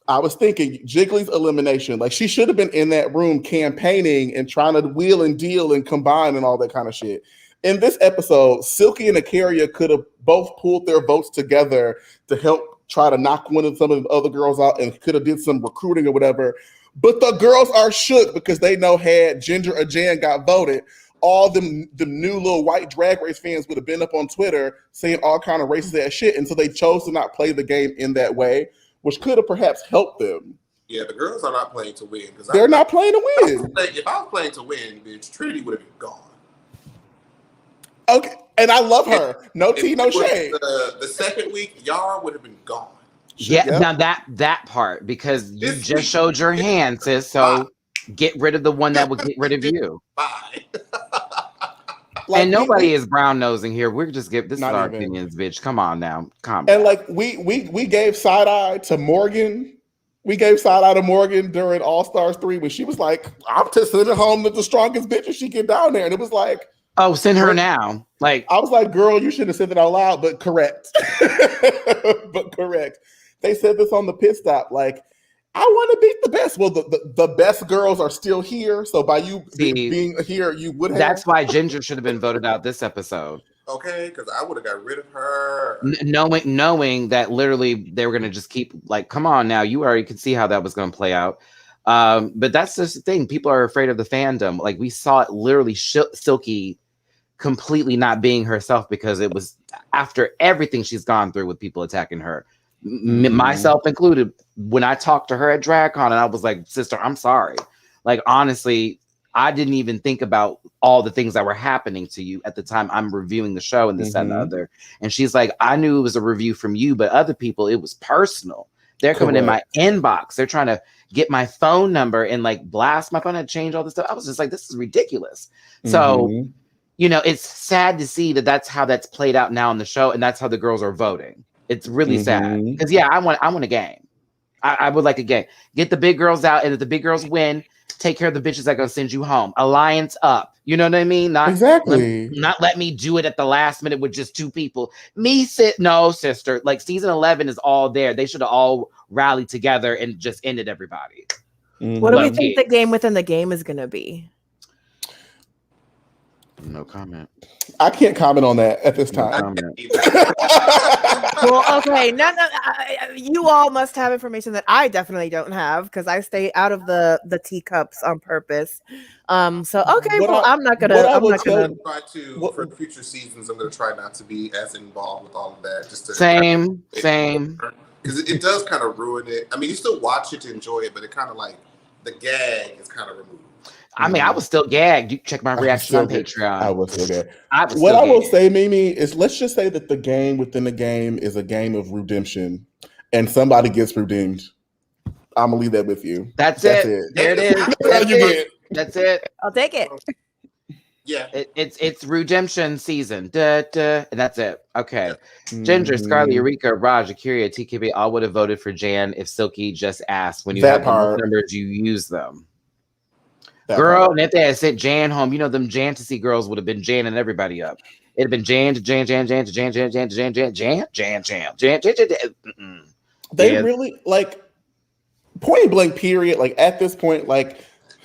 I was thinking Jiggly's elimination, like, she should have been in that room campaigning and trying to wheel and deal and combine and all that kind of shit. In this episode, Silky and Sha'Carri could have both pulled their votes together to help try to knock some of the other girls out and could have did some recruiting or whatever. But the girls are shook because they know had Ginger or Jan got voted, all the new little white Drag Race fans would have been up on Twitter saying all kind of racist ass shit. And so they chose to not play the game in that way, which could have perhaps helped them. Yeah, the girls are not playing to win. They're not playing to win. If I was playing to win, bitch, Trinity would have been gone. Okay, and I love her. No tea, no shade. The second week, Yara would have been gone. Yeah, now that part, because you just showed your hand, sis. So get rid of the one that would get rid of you. Bye. Like, and nobody is brown nosing here. We're just this is our even opinions, bitch. Come on now, And like we gave side eye to Morgan. We gave side eye to Morgan during All Stars 3 when she was like, "I'm just sitting at home with the strongest bitch if she get down there," and it was like, oh, send her now. Like, I was like, girl, you shouldn't have said that out loud, but correct. But correct. They said this on the pit stop. Like, I want to beat the best. Well, the best girls are still here. So by you being here, you would have. That's why Ginger should have been voted out this episode. Okay, because I would have got rid of her. Knowing that literally they were going to just keep like, come on now. You already could see how that was going to play out. But that's just the thing. People are afraid of the fandom. Like, we saw it literally Silky completely not being herself because it was after everything she's gone through with people attacking her, myself included. When I talked to her at DragCon and I was like, sister, I'm sorry. Like, honestly, I didn't even think about all the things that were happening to you at the time I'm reviewing the show and this, that, and the other. And she's like, I knew it was a review from you, but other people, it was personal. They're coming in my inbox. They're trying to get my phone number and like blast my phone and change all this stuff. I was just like, this is ridiculous. So, you know, it's sad to see that that's how that's played out now on the show. And that's how the girls are voting. It's really sad. Because, yeah, I want a game. I would like a game. Get the big girls out. And if the big girls win, take care of the bitches that are going to send you home. Alliance up. You know what I mean? Not let me do it at the last minute with just two people. No, sister. Like, season 11 is all there. They should have all rallied together and just ended everybody. What do we think the game within the game is going to be? No comment. I can't comment on that at this time. Well, okay. You all must have information that I definitely don't have because I stay out of the teacups on purpose. So okay, I'm not gonna. For future seasons, I'm gonna try not to be as involved with all of that. Just to same. Because it does kind of ruin it. I mean, you still watch it to enjoy it, but it kind of like the gag is kind of removed. I mean, I was still gagged. You can check my reaction on Patreon. I was still gagged. I will say, Mimi, is let's just say that the game within the game is a game of redemption, and somebody gets redeemed. I'm gonna leave that with you. That's it. There it is. That's it. I'll take it. Yeah. It's redemption season. Duh, duh, and that's it. Okay. Yeah. Ginger, Scarlett, Mhm. Eureka, Raj, Akira, TKB all would have voted for Jan if Silky just asked. When you That have the most part. numbers, you use them. That Girl, part. and if they had sent Jan home, you know them Jantasy girls would have been Janning everybody up. It'd have been Jan to Jan, Jan, Jan to Jan, Jan, Jan to Jan, Jan, Jan, Jan, Jan, Jan, Jan, Jan, Jan. They Jan. really like point blank period. Like at this point, like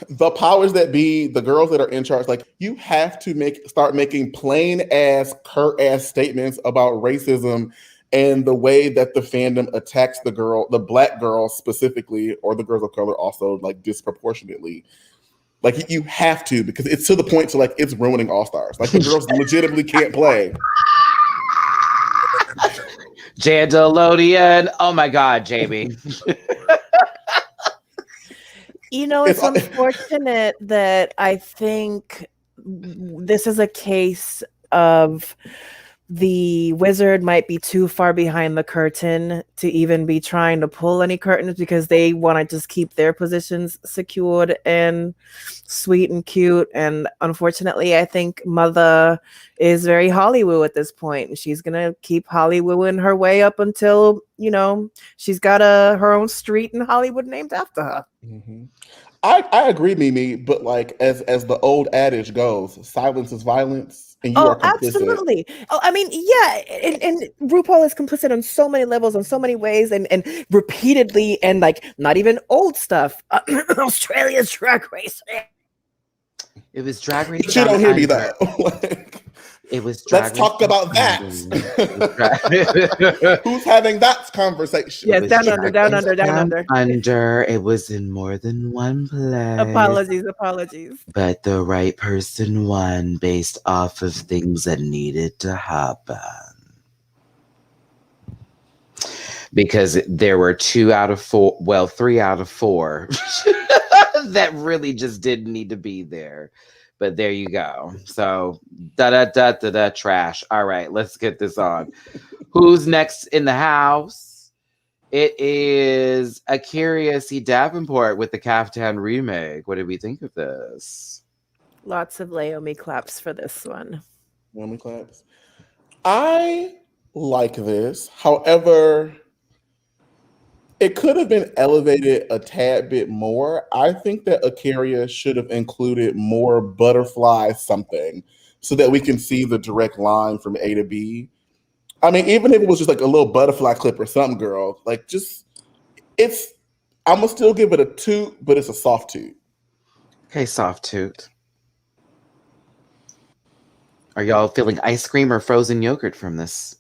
the powers that be, the girls that are in charge, like you have to start making plain ass, curt ass statements about racism and the way that the fandom attacks the black girls specifically, or the girls of color also, like disproportionately. Like you have to, because it's to the point to like it's ruining All Stars. Like the girls legitimately can't play. Jandelodian. Oh my God, Jamie. You know, it's unfortunate that I think this is a case of the wizard might be too far behind the curtain to even be trying to pull any curtains, because they want to just keep their positions secured and sweet and cute. And unfortunately, I think Mother is very Hollywood at this point, and she's gonna keep Hollywooding her way up until, you know, she's got her own street in Hollywood named after her. Mm-hmm. I agree, Mimi, but like as the old adage goes, silence is violence, and you are complicit. Absolutely. Oh, I mean, yeah, and RuPaul is complicit on so many levels, on so many ways, and repeatedly, and like not even old stuff. Australia's Drag Race. It was Drag Race. But you don't hear me Under. though. It was Drag Let's talk about that. Who's having that conversation? Yes, down under, down under, down under. Under. It was in more than one place. Apologies. But the right person won based off of things that needed to happen. Because there were 3 out of 4 that really just didn't need to be there. But there you go. So, trash. All right, let's get this on. Who's next in the house? It is Akira C. Davenport with the Kaftan remake. What did we think of this? Lots of Laomi claps for this one. Laomi claps. I like this. However, it could have been elevated a tad bit more. I think that Akira should have included more butterfly something so that we can see the direct line from A to B. I mean, even if it was just like a little butterfly clip or something, girl, like I'm gonna still give it a toot, but it's a soft toot. Okay, soft toot. Are y'all feeling ice cream or frozen yogurt from this?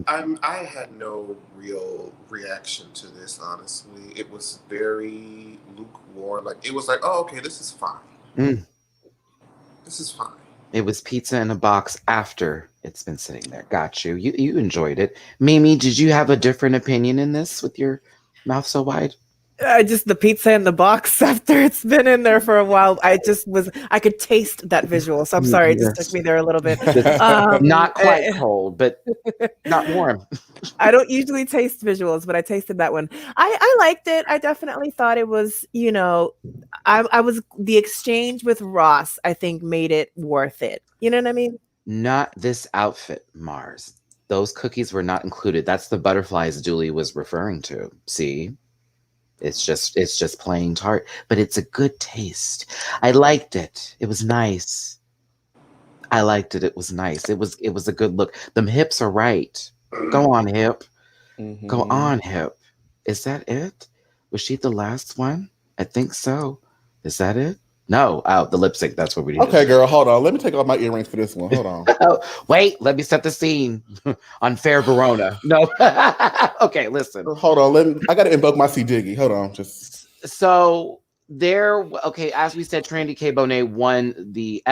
I had no real reaction to this, honestly. It was very lukewarm. Like it was like, oh, okay, this is fine. This is fine. It was pizza in a box after it's been sitting there. Got you. You enjoyed it. Mimi, did you have a different opinion in this with your mouth so wide? Just the pizza in the box after it's been in there for a while. I could taste that visual. So I'm sorry, it just took me there a little bit. Not quite cold, but not warm. I don't usually taste visuals, but I tasted that one. I liked it. I definitely thought it was, you know, the exchange with Ross, I think made it worth it. You know what I mean? Not this outfit, Mars. Those cookies were not included. That's the butterflies Julie was referring to. See? It's just plain tart, but it's a good taste. I liked it. It was nice. I liked it. It was nice. It was a good look. Them hips are right. Go on, hip. Mm-hmm. Go on, hip. Is that it? Was she the last one? I think so. Is that it? No. Oh, the lip sync. That's what we did. Okay, girl, hold on. Let me take off my earrings for this one. Hold on. Wait, let me set the scene. Unfair Verona. No. Okay, listen. Hold on. I got to invoke my C Diggy. Hold on. So okay, as we said, Trinity K. Bonet won the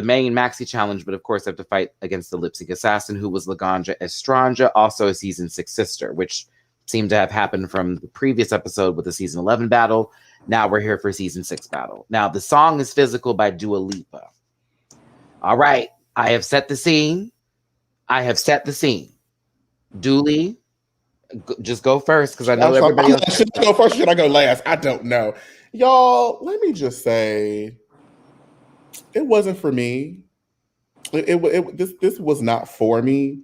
main maxi challenge, but of course have to fight against the lip sync assassin, who was Laganja Estranja, also a season 6 sister, which seemed to have happened from the previous episode with the season 11 battle. Now we're here for season 6 battle. Now the song is Physical by Dua Lipa. All right, I have set the scene. Dooley, just go first, because I know everybody else. Should I go first or should I go last? I don't know. Y'all, let me just say, It wasn't for me. This was not for me.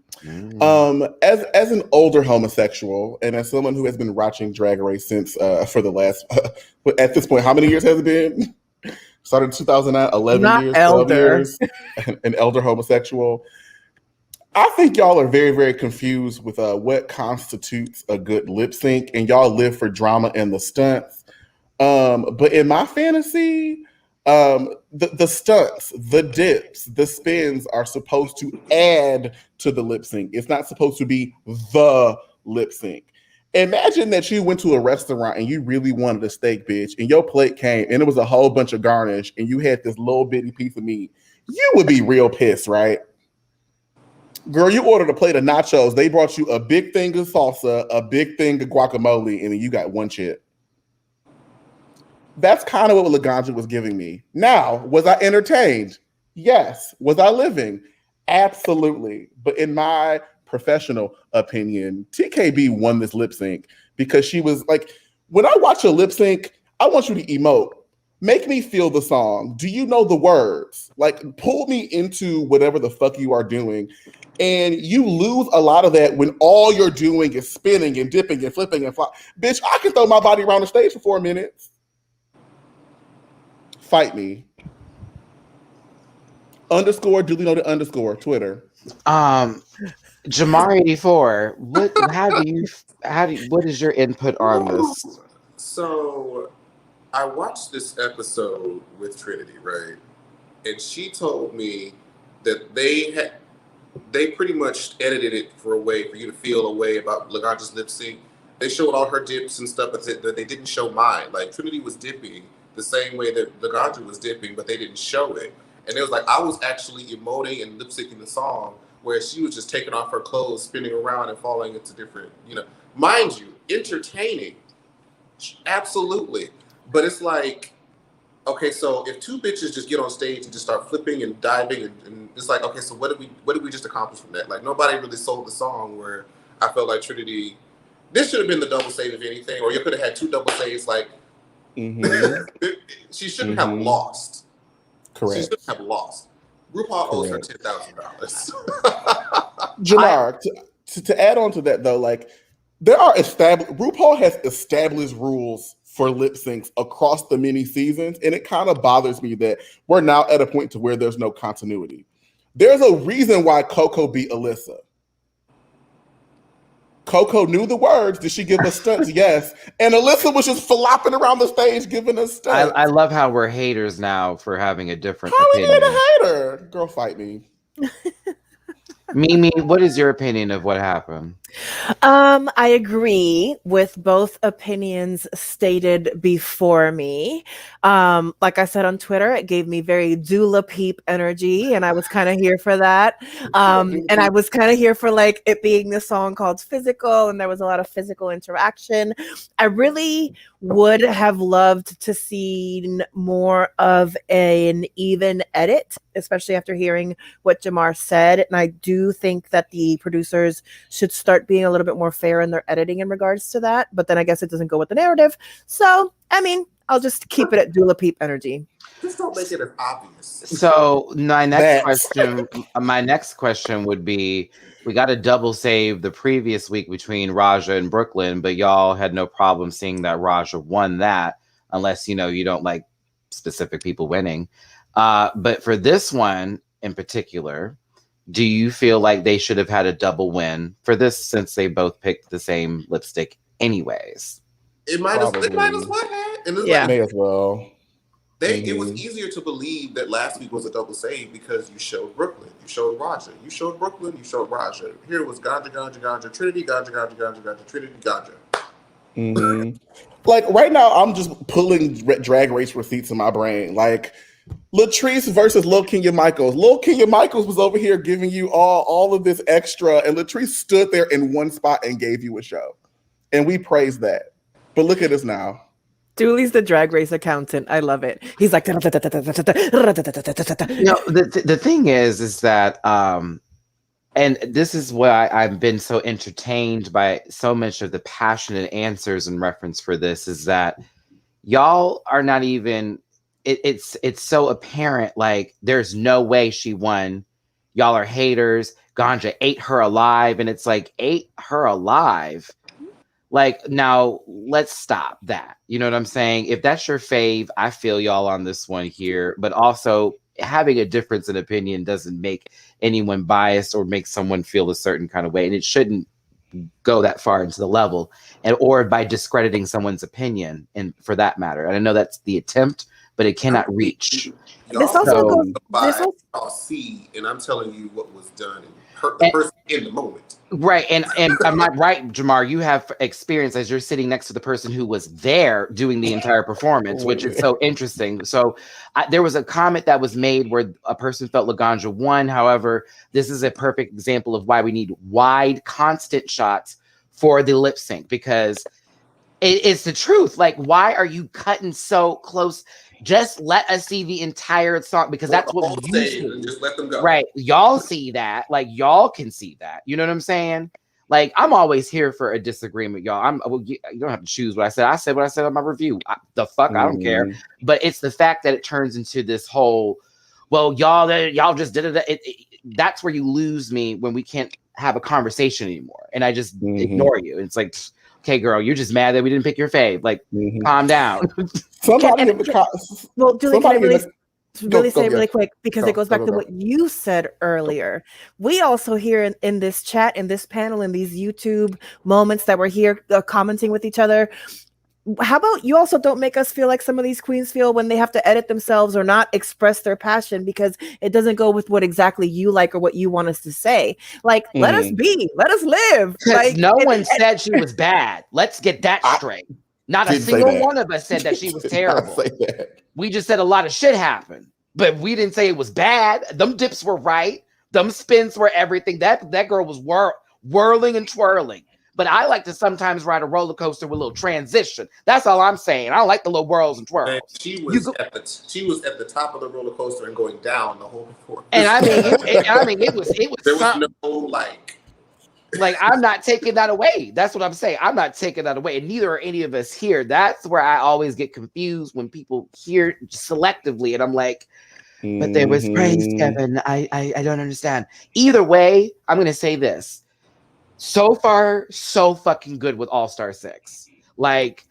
As an older homosexual and as someone who has been watching Drag Race since for the last at this point, how many years has it been? Started in 2009, 11 Not years, 12 elder. years, an elder homosexual. I think y'all are very, very confused with what constitutes a good lip sync, and y'all live for drama and the stunts. But in my fantasy, the stunts, the dips, the spins are supposed to add to the lip sync. It's not supposed to be the lip sync. Imagine that you went to a restaurant and you really wanted a steak, bitch, and your plate came and it was a whole bunch of garnish and you had this little bitty piece of meat. You would be real pissed, right? Girl, you ordered a plate of nachos. They brought you a big thing of salsa, a big thing of guacamole, and then you got one chip. That's kind of what Laganja was giving me. Now, was I entertained? Yes. Was I living? Absolutely. But in my professional opinion, TKB won this lip sync because she was like, when I watch a lip sync, I want you to emote. Make me feel the song. Do you know the words? Like, pull me into whatever the fuck you are doing. And you lose a lot of that when all you're doing is spinning and dipping and flipping and flying. Bitch, I can throw my body around the stage for 4 minutes. Fight me. _ duly noted _ Twitter. Jamar 84. What is your input on this? So I watched this episode with Trinity, right? And she told me that they pretty much edited it for a way for you to feel a way about Laganja's lip sync. They showed all her dips and stuff, but they didn't show mine. Like Trinity was dipping the same way that Laganja was dipping, but they didn't show it. And it was like I was actually emoting and lip syncing the song, where she was just taking off her clothes, spinning around and falling into different, mind you, entertaining, absolutely. But it's like, okay, so if two bitches just get on stage and just start flipping and diving, and it's like, okay, so what did we just accomplish from that? Like nobody really sold the song. Where I felt like Trinity, this should have been the double save if anything, or you could have had two double saves. Like she shouldn't have lost. Correct. She shouldn't have lost. RuPaul owes her $10,000. Jamar, to add on to that though, like RuPaul has established rules for lip syncs across the many seasons, and it kind of bothers me that we're now at a point to where there's no continuity. There's a reason why Coco beat Alyssa. Coco knew the words. Did she give us stunts? Yes. And Alyssa was just flopping around the stage giving us stunts. I love how we're haters now for having a different opinion. How are you a hater? Girl, fight me. Mimi, what is your opinion of what happened? I agree with both opinions stated before me. Like I said on Twitter, it gave me very Dula Peep energy, and I was kind of here for that. And I was kind of here for like it being this song called Physical, and there was a lot of physical interaction. I really would have loved to see more of an even edit, especially after hearing what Jamar said. And I do think that the producers should start being a little bit more fair in their editing in regards to that. But then I guess it doesn't go with the narrative. So, I mean, I'll just keep it at Dula Peep energy. Just don't make it as obvious. So my next question would be, we got a double save the previous week between Raja and Brooklyn, but y'all had no problem seeing that Raja won that, unless, you don't like specific people winning. But for this one in particular, do you feel like they should have had a double win for this, since they both picked the same lipstick anyways? It might as well have. And May as well. It was easier to believe that last week was a double save because you showed Brooklyn, you showed Raja, you showed Brooklyn, you showed Raja. Here it was Ganja, Trinity, Ganja, Trinity, Ganja. Like right now, I'm just pulling Drag Race receipts in my brain. Like Latrice versus Lil Kenya Michaels. Lil Kenya Michaels was over here giving you all of this extra, and Latrice stood there in one spot and gave you a show, and we praised that. But look at us now. Dooley's the Drag Race accountant. I love it. He's like, The thing is that, and this is why I've been so entertained by so much of the passionate answers and reference for this, is that y'all are not even it's so apparent. Like, there's no way she won. Y'all are haters. Ganja ate her alive, and it's like, ate her alive. Like, now let's stop that. You know what I'm saying? If that's your fave, I feel y'all on this one here. But also, having a difference in opinion doesn't make anyone biased or make someone feel a certain kind of way, and it shouldn't go that far into the level, or by discrediting someone's opinion, and for that matter. And I know that's the attempt, but it cannot reach. This also goes. Y'all see, and I'm telling you what was done and hurt the person in the moment. Right, and I'm not right, Jamar. You have experience as you're sitting next to the person who was there doing the entire performance, which is so interesting. So there was a comment that was made where a person felt Laganja won. However, this is a perfect example of why we need wide, constant shots for the lip sync, because it's the truth. Like, why are you cutting so close? Just let us see the entire song, because that's what you see. Just let them go. Right. Y'all see that. Like, y'all can see that. You know what I'm saying? Like, I'm always here for a disagreement, y'all. You don't have to choose what I said. I said what I said on my review. I don't care. But it's the fact that it turns into this whole, well, y'all just did it. That's where you lose me, when we can't have a conversation anymore. And I just ignore you. It's like, okay, girl, you're just mad that we didn't pick your fave. Like, calm down. Julie, can I really say really quick, because it goes back to what you said earlier. We also here in this chat, in this panel, in these YouTube moments that we're here commenting with each other, how about you also don't make us feel like some of these queens feel when they have to edit themselves or not express their passion because it doesn't go with what exactly you like or what you want us to say. Like, let us be, let us live. Like, no one said she was bad. Let's get that straight. Not a single one of us said that she was terrible. We just said a lot of shit happened, but we didn't say it was bad. Them dips were right. Them spins were everything. That girl was whirling and twirling. But I like to sometimes ride a roller coaster with a little transition. That's all I'm saying. I don't like the little whirls and twirls. Man, she was at the top of the roller coaster and going down the whole performance. And it was there was something. No like I'm not taking that away. That's what I'm saying. I'm not taking that away, and neither are any of us here. That's where I always get confused when people hear selectively, and I'm like, but there was praise, Kevin. I don't understand. Either way, I'm gonna say this. So far, so fucking good with All-Star 6. Like,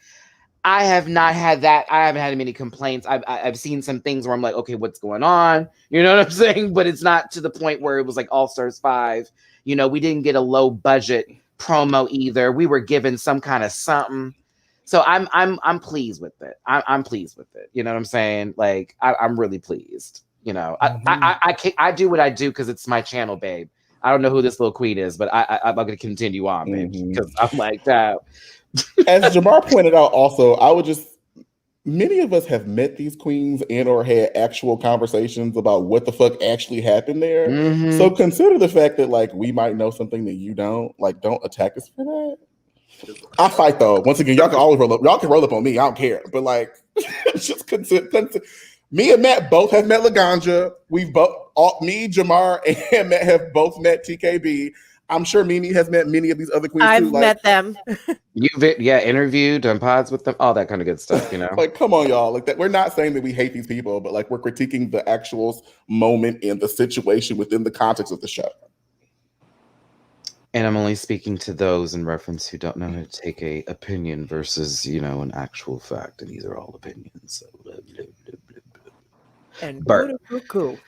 I have not had that. I haven't had many complaints. I've seen some things where I'm like, okay, what's going on? You know what I'm saying? But it's not to the point where it was like All-Stars 5. You know, we didn't get a low budget promo either. We were given some kind of something. So I'm pleased with it. I'm pleased with it. You know what I'm saying? Like, I'm really pleased. You know, I do what I do because it's my channel, babe. I don't know who this little queen is, but I'm going to continue on, baby, because I'm like that. As Jamar pointed out, also, many of us have met these queens and or had actual conversations about what the fuck actually happened there. So consider the fact that, like, we might know something that you don't. Like, don't attack us for that. I fight, though. Once again, y'all can always roll up. Y'all can roll up on me. I don't care. But, like, just consider. Me and Matt both have met Laganja. We've me, Jamar, and Matt have both met TKB. I'm sure Mimi has met many of these other queens I've too. Like, met them. You've interviewed, done pods with them, all that kind of good stuff, you know. Like, come on, y'all. Like, that, we're not saying that we hate these people, but like, we're critiquing the actual moment and the situation within the context of the show. And I'm only speaking to those in reference who don't know how to take a opinion versus, you know, an actual fact. And these are all opinions. So blah, blah, blah, blah, blah. And cool.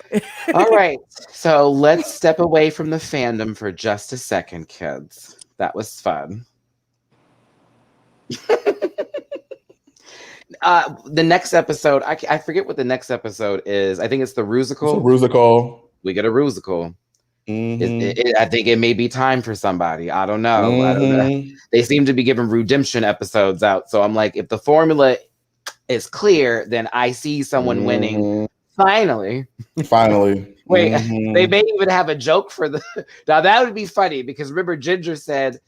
All right. So let's step away from the fandom for just a second, kids. That was fun. The next episode, I forget what the next episode is. I think it's the Rusical. It's a Rusical. We get a Rusical. I think it may be time for somebody. I don't know. I don't know. They seem to be giving redemption episodes out. So I'm like, if the formula is clear, then I see someone winning. Finally. Wait, they may even have a joke for the. Now that would be funny because remember, Ginger said,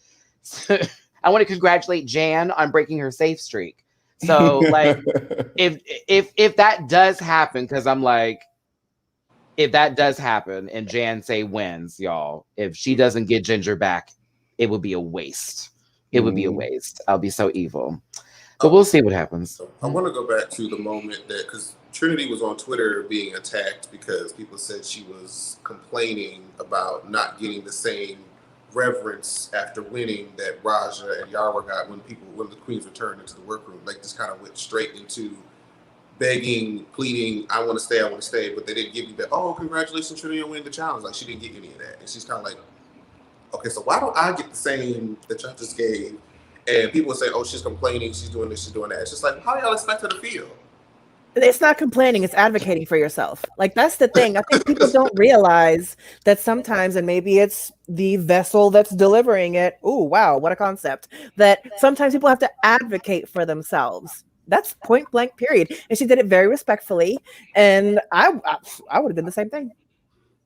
"I want to congratulate Jan on breaking her safe streak." So like, if that does happen, because I'm like. If that does happen and Jan say wins, y'all, if she doesn't get Ginger back, it would be a waste. It would be a waste. I'll be so evil. But we'll see what happens. I want to go back to the moment that, because Trinity was on Twitter being attacked because people said she was complaining about not getting the same reverence after winning that Raja and Yara got when the queens returned into the workroom. Like, just kind of went straight into begging, pleading, I want to stay, but they didn't give you that, oh, congratulations, Trinity, on winning the challenge. Like, she didn't get any of that. And she's kind of like, okay, so why don't I get the same that y'all just gave? And people say, oh, she's complaining, she's doing this, she's doing that. It's just like, how y'all expect her to feel? It's not complaining, it's advocating for yourself. Like, that's the thing. I think people don't realize that sometimes, and maybe it's the vessel that's delivering it. Oh, wow, what a concept. That sometimes people have to advocate for themselves. That's point blank, period. And she did it very respectfully. And I would have done the same thing.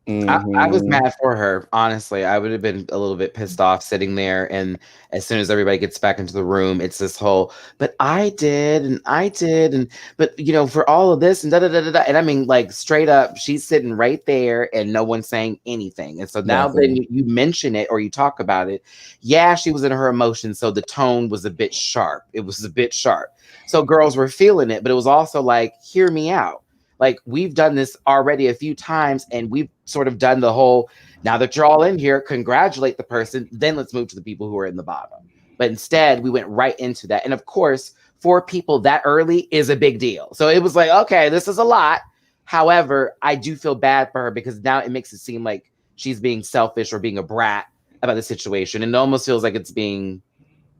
I was mad for her, honestly. I would have been a little bit pissed off sitting there, and as soon as everybody gets back into the room, it's this whole, but I did, and but you know, for all of this, and and I mean, like, straight up, she's sitting right there, and no one's saying anything. And so now then you mention it or you talk about it, yeah, she was in her emotions, so the tone was a bit sharp. It was a bit sharp. So girls were feeling it, but it was also like, hear me out. Like, we've done this already a few times, and we've sort of done the whole, now that you're all in here, congratulate the person, then let's move to the people who are in the bottom. But instead, we went right into that. And of course, for people that early is a big deal. So it was like, okay, this is a lot. However, I do feel bad for her because now it makes it seem like she's being selfish or being a brat about the situation. And it almost feels like it's being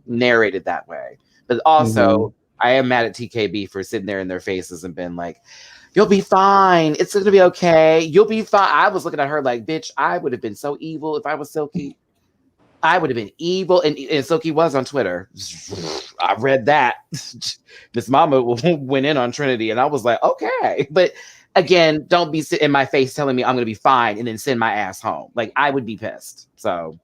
narrated that way. But also, I am mad at TKB for sitting there in their faces and being like, you'll be fine. It's going to be okay. You'll be fine. I was looking at her like, bitch, I would have been so evil if I was Silky. I would have been evil. And Silky was on Twitter. I read that. Miss Mama went in on Trinity, and I was like, okay. But again, don't be sitting in my face telling me I'm going to be fine and then send my ass home. Like, I would be pissed. So,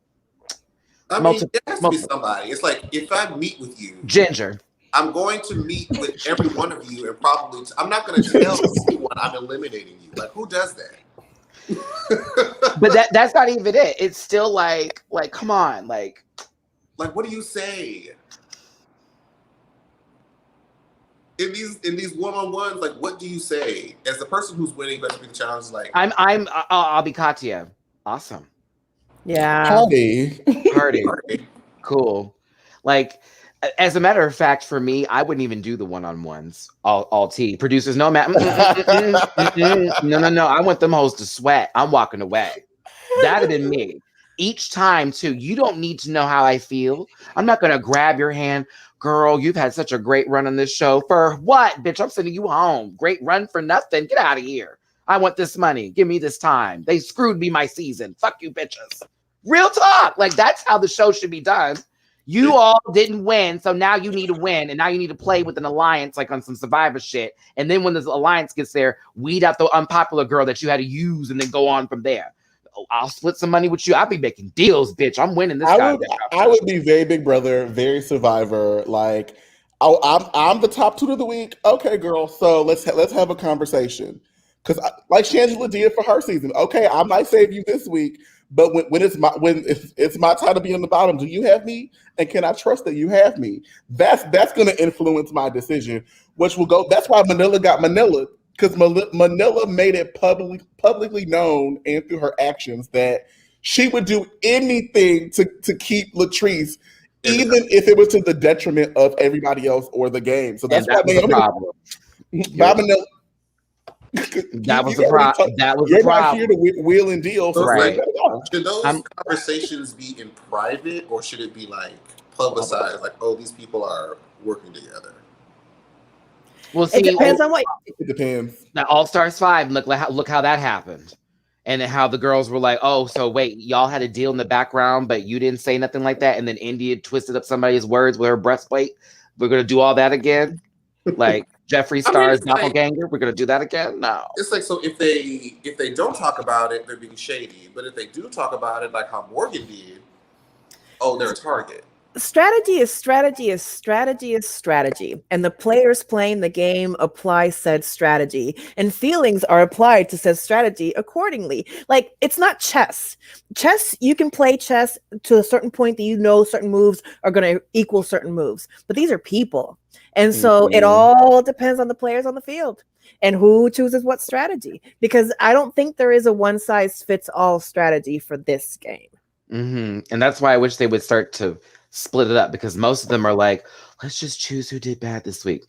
I mean, it has to be somebody. It's like, if I meet with you, Ginger, I'm going to meet with every one of you, and probably I'm not going to tell anyone I'm eliminating you. Like, who does that? But that's not even it. It's still like, come on, like what do you say in these one-on-ones? Like, what do you say as the person who's winning Let's Be the Challenge? Like, I'll be Katya. Awesome. Yeah. Party. Cool. Like, as a matter of fact, for me, I wouldn't even do the one-on-ones. All T. Producers, no, Matt. No. I want them hoes to sweat. I'm walking away. That'd have been me. Each time, too. You don't need to know how I feel. I'm not going to grab your hand. Girl, you've had such a great run on this show. For what, bitch? I'm sending you home. Great run for nothing. Get out of here. I want this money. Give me this time. They screwed me my season. Fuck you, bitches. Real talk. Like, that's how the show should be done. You all didn't win, so now you need to win, and now you need to play with an alliance, like on some Survivor shit. And then when the alliance gets there, weed out the unpopular girl that you had to use, and then go on from there. Oh, I'll split some money with you. I'll be making deals, bitch. I'm winning this guy. I would be very Big Brother, very Survivor. Like, I'm the top 2 of the week. Okay, girl. So let's have a conversation. Because like Shangela did for her season. Okay, I might save you this week. But when it's my time to be on the bottom, do you have me? And can I trust that you have me? That's going to influence my decision, which will go. That's why Manila got Manila, because Manila made it publicly known and through her actions that she would do anything to keep Latrice, even if it was to the detriment of everybody else or the game. So that's why the problem. Manila. That was the problem. You're not here to wheel and deal. So right. Should those conversations be in private, or should it be like publicized? Like, oh, these people are working together. Well, see, it depends on what. It depends. Now, All Stars 5. Look how that happened, and how the girls were like, "Oh, so wait, y'all had a deal in the background, but you didn't say nothing like that." And then India twisted up somebody's words with her breastplate. We're gonna do all that again, like. Jeffree Star's doppelganger. We're gonna do that again? No. It's like, so if they don't talk about it, they're being shady. But if they do talk about it, like how Morgan did, oh, they're a target. Strategy is strategy is strategy is strategy, and the players playing the game apply said strategy, and feelings are applied to said strategy accordingly. Like, it's not chess. Chess, you can play chess to a certain point that you know certain moves are going to equal certain moves, but these are people, and so it all depends on the players on the field and who chooses what strategy. Because I don't think there is a one size fits all strategy for this game. And that's why I wish they would start to split it up, because most of them are like, let's just choose who did bad this week.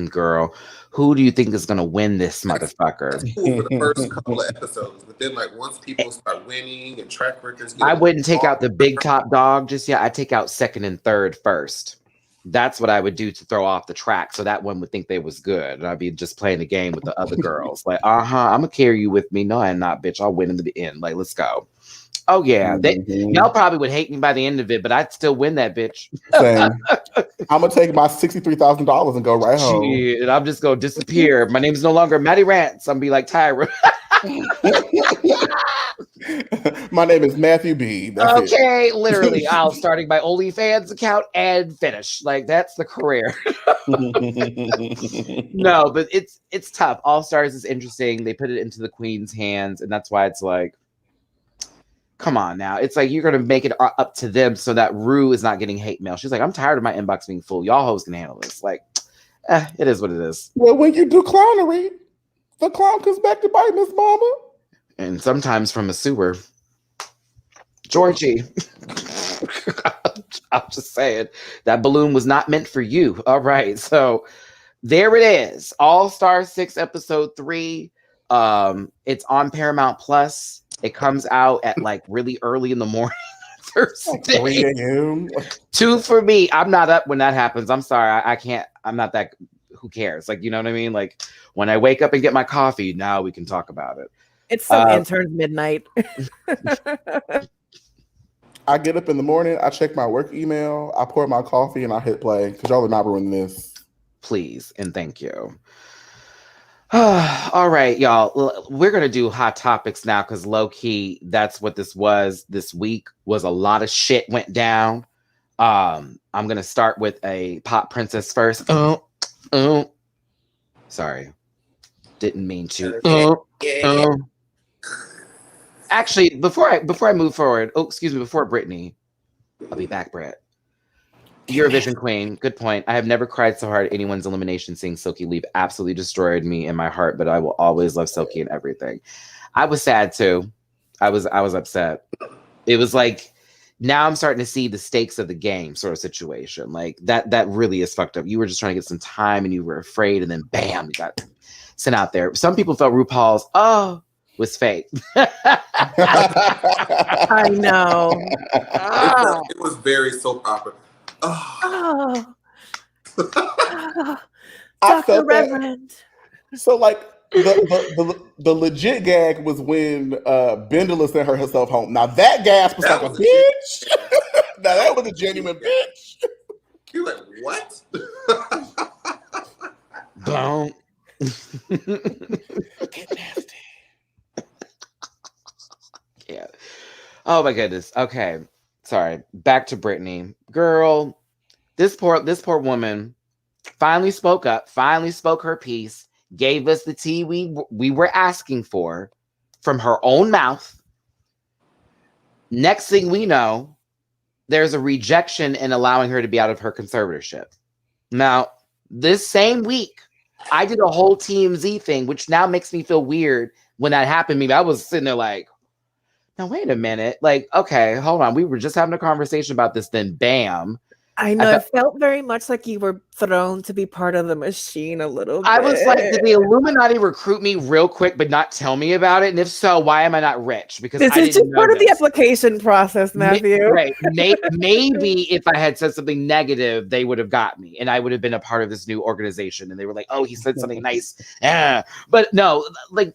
Girl, who do you think is gonna win this motherfucker? That's cool for the first couple of episodes, but then like once people start winning and track records, I wouldn't take out the big top dog just yet. I'd take out second and third first. That's what I would do to throw off the track, so that one would think they was good, and I'd be just playing the game with the other girls. Like, I'm gonna carry you with me. No, I'm not, bitch. I'll win in the end. Like, let's go. Oh yeah, y'all probably would hate me by the end of it, but I'd still win that bitch. Same. I'm gonna take my $63,000 and go right home. And I'm just gonna disappear. My name's no longer Matty Rants. I'm gonna be like Tyra. My name is Matthew B. That's okay, literally, I'll starting my OnlyFans account and finish. Like, that's the career. No, but it's tough. All Stars is interesting. They put it into the Queen's hands, and that's why it's like, come on now. It's like you're going to make it up to them so that Rue is not getting hate mail. She's like, I'm tired of my inbox being full. Y'all hoes can handle this. Like, it is what it is. Well, when you do clownery, the clown comes back to bite Miss Mama. And sometimes from a sewer. Georgie. I'm just saying. That balloon was not meant for you. All right. So there it is. All Star 6 episode 3. It's on Paramount Plus. It comes out at like really early in the morning. Thursday. 3 a.m. 2 for me. I'm not up when that happens. I'm sorry. I can't. I'm not that. Who cares? Like, you know what I mean? Like, when I wake up and get my coffee, now we can talk about it. It's some intern's midnight. I get up in the morning. I check my work email. I pour my coffee and I hit play because y'all are not ruining this. Please and thank you. All right, y'all. We're gonna do hot topics now because low key, that's what this was. This week was a lot of shit went down. I'm gonna start with a pop princess first. Sorry, didn't mean to. Actually, before I move forward, before Brittany, I'll be back, Brett. Eurovision Queen, good point. I have never cried so hard at anyone's elimination seeing Silky leave. Absolutely destroyed me in my heart, but I will always love Silky and everything. I was sad too. I was upset. It was like, now I'm starting to see the stakes of the game sort of situation. Like that really is fucked up. You were just trying to get some time and you were afraid, and then bam, you got sent out there. Some people felt RuPaul's was fake. I know. It was very soap opera. Dr. Reverend. So like the legit gag was when Bendela sent herself home. Now that gasp was like a bitch. Now that was a genuine bitch. You're like, what? Don't. Get nasty. Yeah. Oh my goodness. Okay. Sorry. Back to Brittany. Girl, this poor woman finally spoke up, finally spoke her piece, gave us the tea we were asking for from her own mouth. Next thing we know, there's a rejection in allowing her to be out of her conservatorship. Now, this same week, I did a whole TMZ thing, which now makes me feel weird when that happened to me. I was sitting there like, now, wait a minute. Like, okay, hold on. We were just having a conversation about this, then bam. I know. It felt very much like you were thrown to be part of the machine a little bit. I was like, did the Illuminati recruit me real quick but not tell me about it? And if so, why am I not rich? Because this is just part of the application process, Matthew. Right. Maybe if I had said something negative, they would have got me and I would have been a part of this new organization. And they were like, oh, he said something nice. Yeah. But no, like,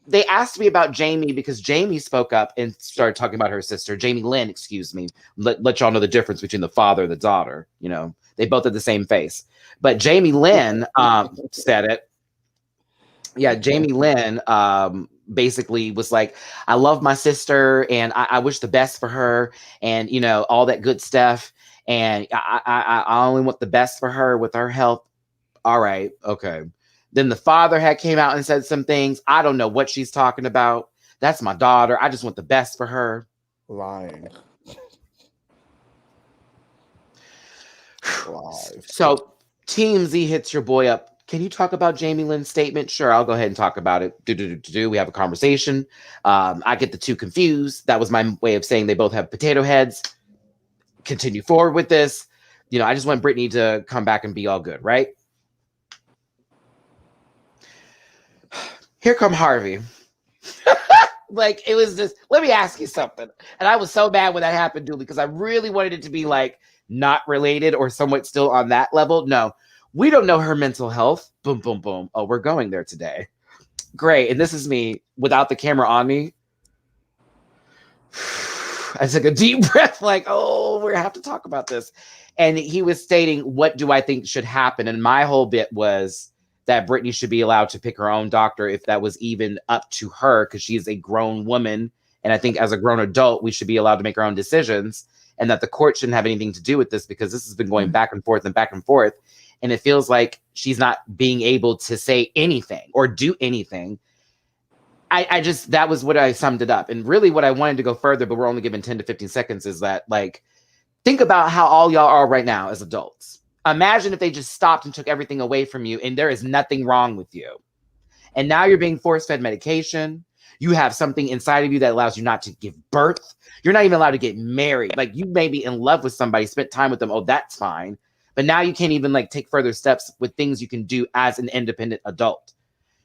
they asked me about Jamie because Jamie spoke up and started talking about her sister, Jamie Lynn, excuse me. Let y'all know the difference between the father and the daughter. You know, they both had the same face. But Jamie Lynn said it. Yeah, Jamie Lynn basically was like, I love my sister and I wish the best for her and, you know, all that good stuff. and I only want the best for her with her health. All right, okay. Then the father had came out and said some things. I don't know what she's talking about. That's my daughter. I just want the best for her. Lying. Lies. So Team Z hits your boy up. Can you talk about Jamie Lynn's statement? Sure, I'll go ahead and talk about it. We have a conversation. I get the two confused. That was my way of saying they both have potato heads. Continue forward with this. I just want Britney to come back and be all good, right? Here come Harvey. Like, it was just, let me ask you something. And I was so mad when that happened, Dooley, because I really wanted it to be like not related or somewhat still on that level. No, we don't know her mental health. Boom, boom, boom. Oh, we're going there today. Great. And this is me without the camera on me. I took a deep breath, like, oh, we're gonna have to talk about this. And he was stating, what do I think should happen? And my whole bit was that Britney should be allowed to pick her own doctor if that was even up to her, because she's a grown woman. And I think as a grown adult, we should be allowed to make our own decisions, and that the court shouldn't have anything to do with this, because this has been going back and forth and back and forth. And it feels like she's not being able to say anything or do anything. I just, that was what I summed it up. And really what I wanted to go further, but we're only given 10 to 15 seconds, is that, like, think about how all y'all are right now as adults. Imagine if they just stopped and took everything away from you and there is nothing wrong with you. And now you're being force-fed medication. You have something inside of you that allows you not to give birth. You're not even allowed to get married. Like, you may be in love with somebody, spent time with them. Oh, that's fine. But now you can't even, like, take further steps with things you can do as an independent adult.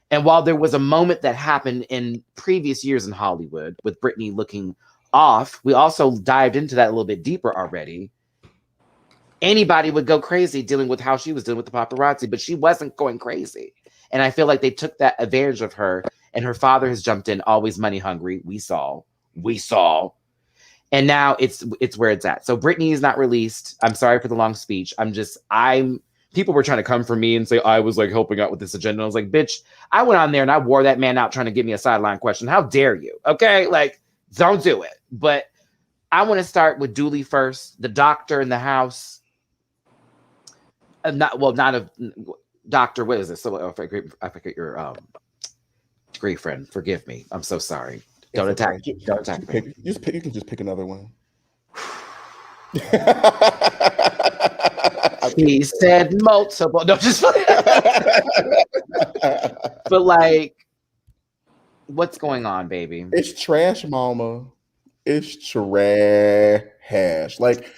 And while there was a moment that happened in previous years in Hollywood with Britney looking off, we also dived into that a little bit deeper already. Anybody would go crazy dealing with how she was dealing with the paparazzi, but she wasn't going crazy. And I feel like they took that advantage of her, and her father has jumped in, always money hungry. We saw. And now it's where it's at. So Britney is not released. I'm sorry for the long speech. People were trying to come for me and say I was like helping out with this agenda. I was like, bitch, I went on there and I wore that man out trying to give me a sideline question. How dare you? Okay, like, don't do it. But I want to start with Dooley first, the doctor in the house. Not a doctor. What is this? So I forget your great friend. Forgive me. I'm so sorry. Don't attack me. Don't attack me. You can just pick another one. He said multiple. No, just but like, what's going on, baby? It's trash, mama. It's trash. Like,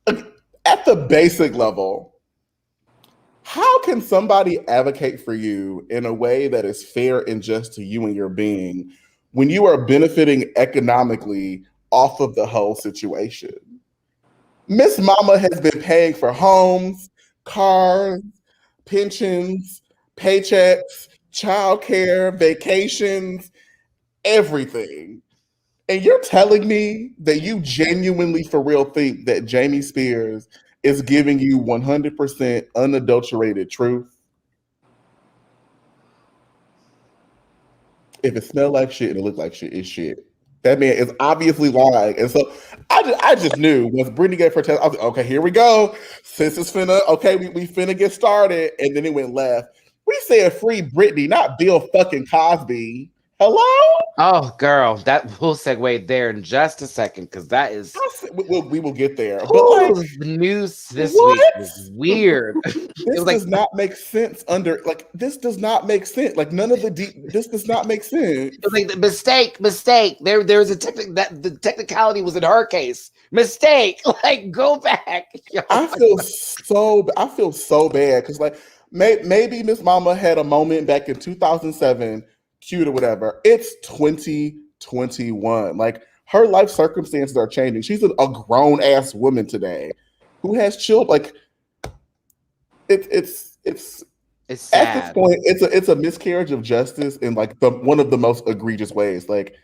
at the basic level, how can somebody advocate for you in a way that is fair and just to you and your being when you are benefiting economically off of the whole situation? Miss Mama has been paying for homes, cars, pensions, paychecks, childcare, vacations, everything. And you're telling me that you genuinely for real think that Jamie Spears is giving you 100% unadulterated truth? If it smelled like shit and it looked like shit, it's shit. That man is obviously lying. And so I just knew once Britney gave her test, I was like, okay, here we go. Sis is finna, okay, we finna get started. And then it went left. We said free Britney, not Bill fucking Cosby. Hello? Oh, girl, we'll segue there in just a second, because that is... We will get there. But like, the news this week was weird. This does not make sense this does not make sense. Like, none of this does not make sense. It was like, mistake. There was a the technicality was in her case. Mistake. Like, go back. I feel so bad, because like maybe Miss Mama had a moment back in 2007, cute or whatever. It's 2021. Like, her life circumstances are changing. She's a grown ass woman today who has children. Like, it's sad. At this point, it's a miscarriage of justice in like one of the most egregious ways. Like,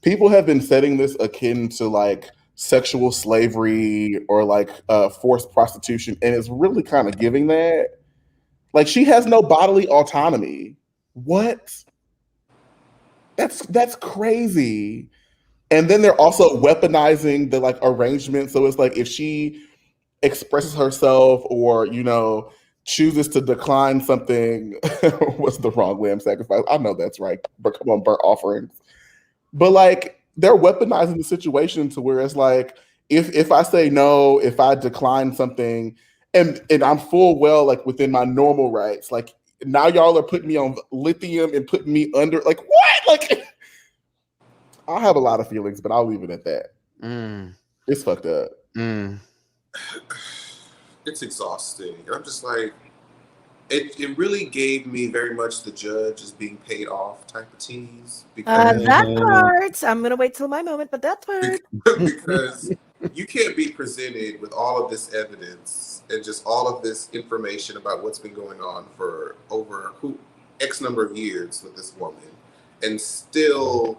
people have been setting this akin to like sexual slavery or like forced prostitution, and it's really kind of giving that. Like, she has no bodily autonomy. What? That's crazy. And then they're also weaponizing the like arrangement. So it's like, if she expresses herself or, you know, chooses to decline something. What's the wrong lamb sacrifice? I know that's right, but come on, burnt offerings. But like they're weaponizing the situation to where it's like if I say no, if I decline something, and I'm full well like within my normal rights, like now y'all are putting me on lithium and putting me under like what? Like I have a lot of feelings, but I'll leave it at that. It's fucked up. It's exhausting. I'm just like, it really gave me very much the judge is being paid off type of tease. Because that part, I'm gonna wait till my moment, but that part. because you can't be presented with all of this evidence and just all of this information about what's been going on for over X number of years with this woman and still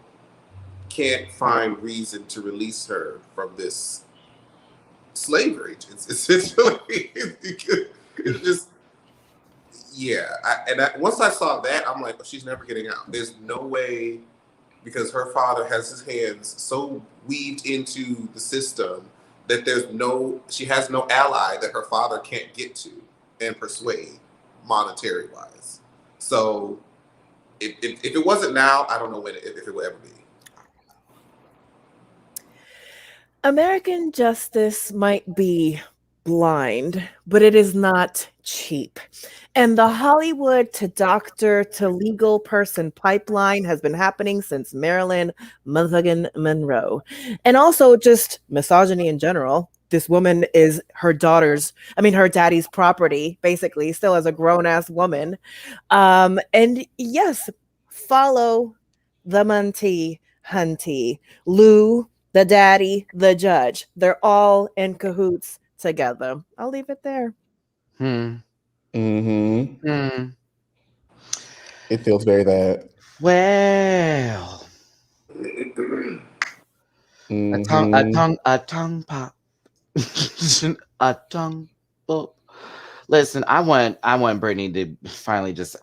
can't find reason to release her from this slavery. It's essentially, it's just, yeah. Once I saw that, I'm like, oh, she's never getting out. There's no way, because her father has his hands so weaved into the system that she has no ally that her father can't get to and persuade monetary wise. So if it wasn't now, I don't know if it will ever be. American justice might be blind, but it is not cheap. And the Hollywood to doctor to legal person pipeline has been happening since Marilyn Monroe. And also just misogyny in general. This woman is her daddy's property, basically, still as a grown-ass woman. And yes, follow the Munty Hunty, Lou, the daddy, the judge. They're all in cahoots together. I'll leave it there. It feels very that. Well, a tongue pop, a tongue pop. Listen, I want Britney to finally just.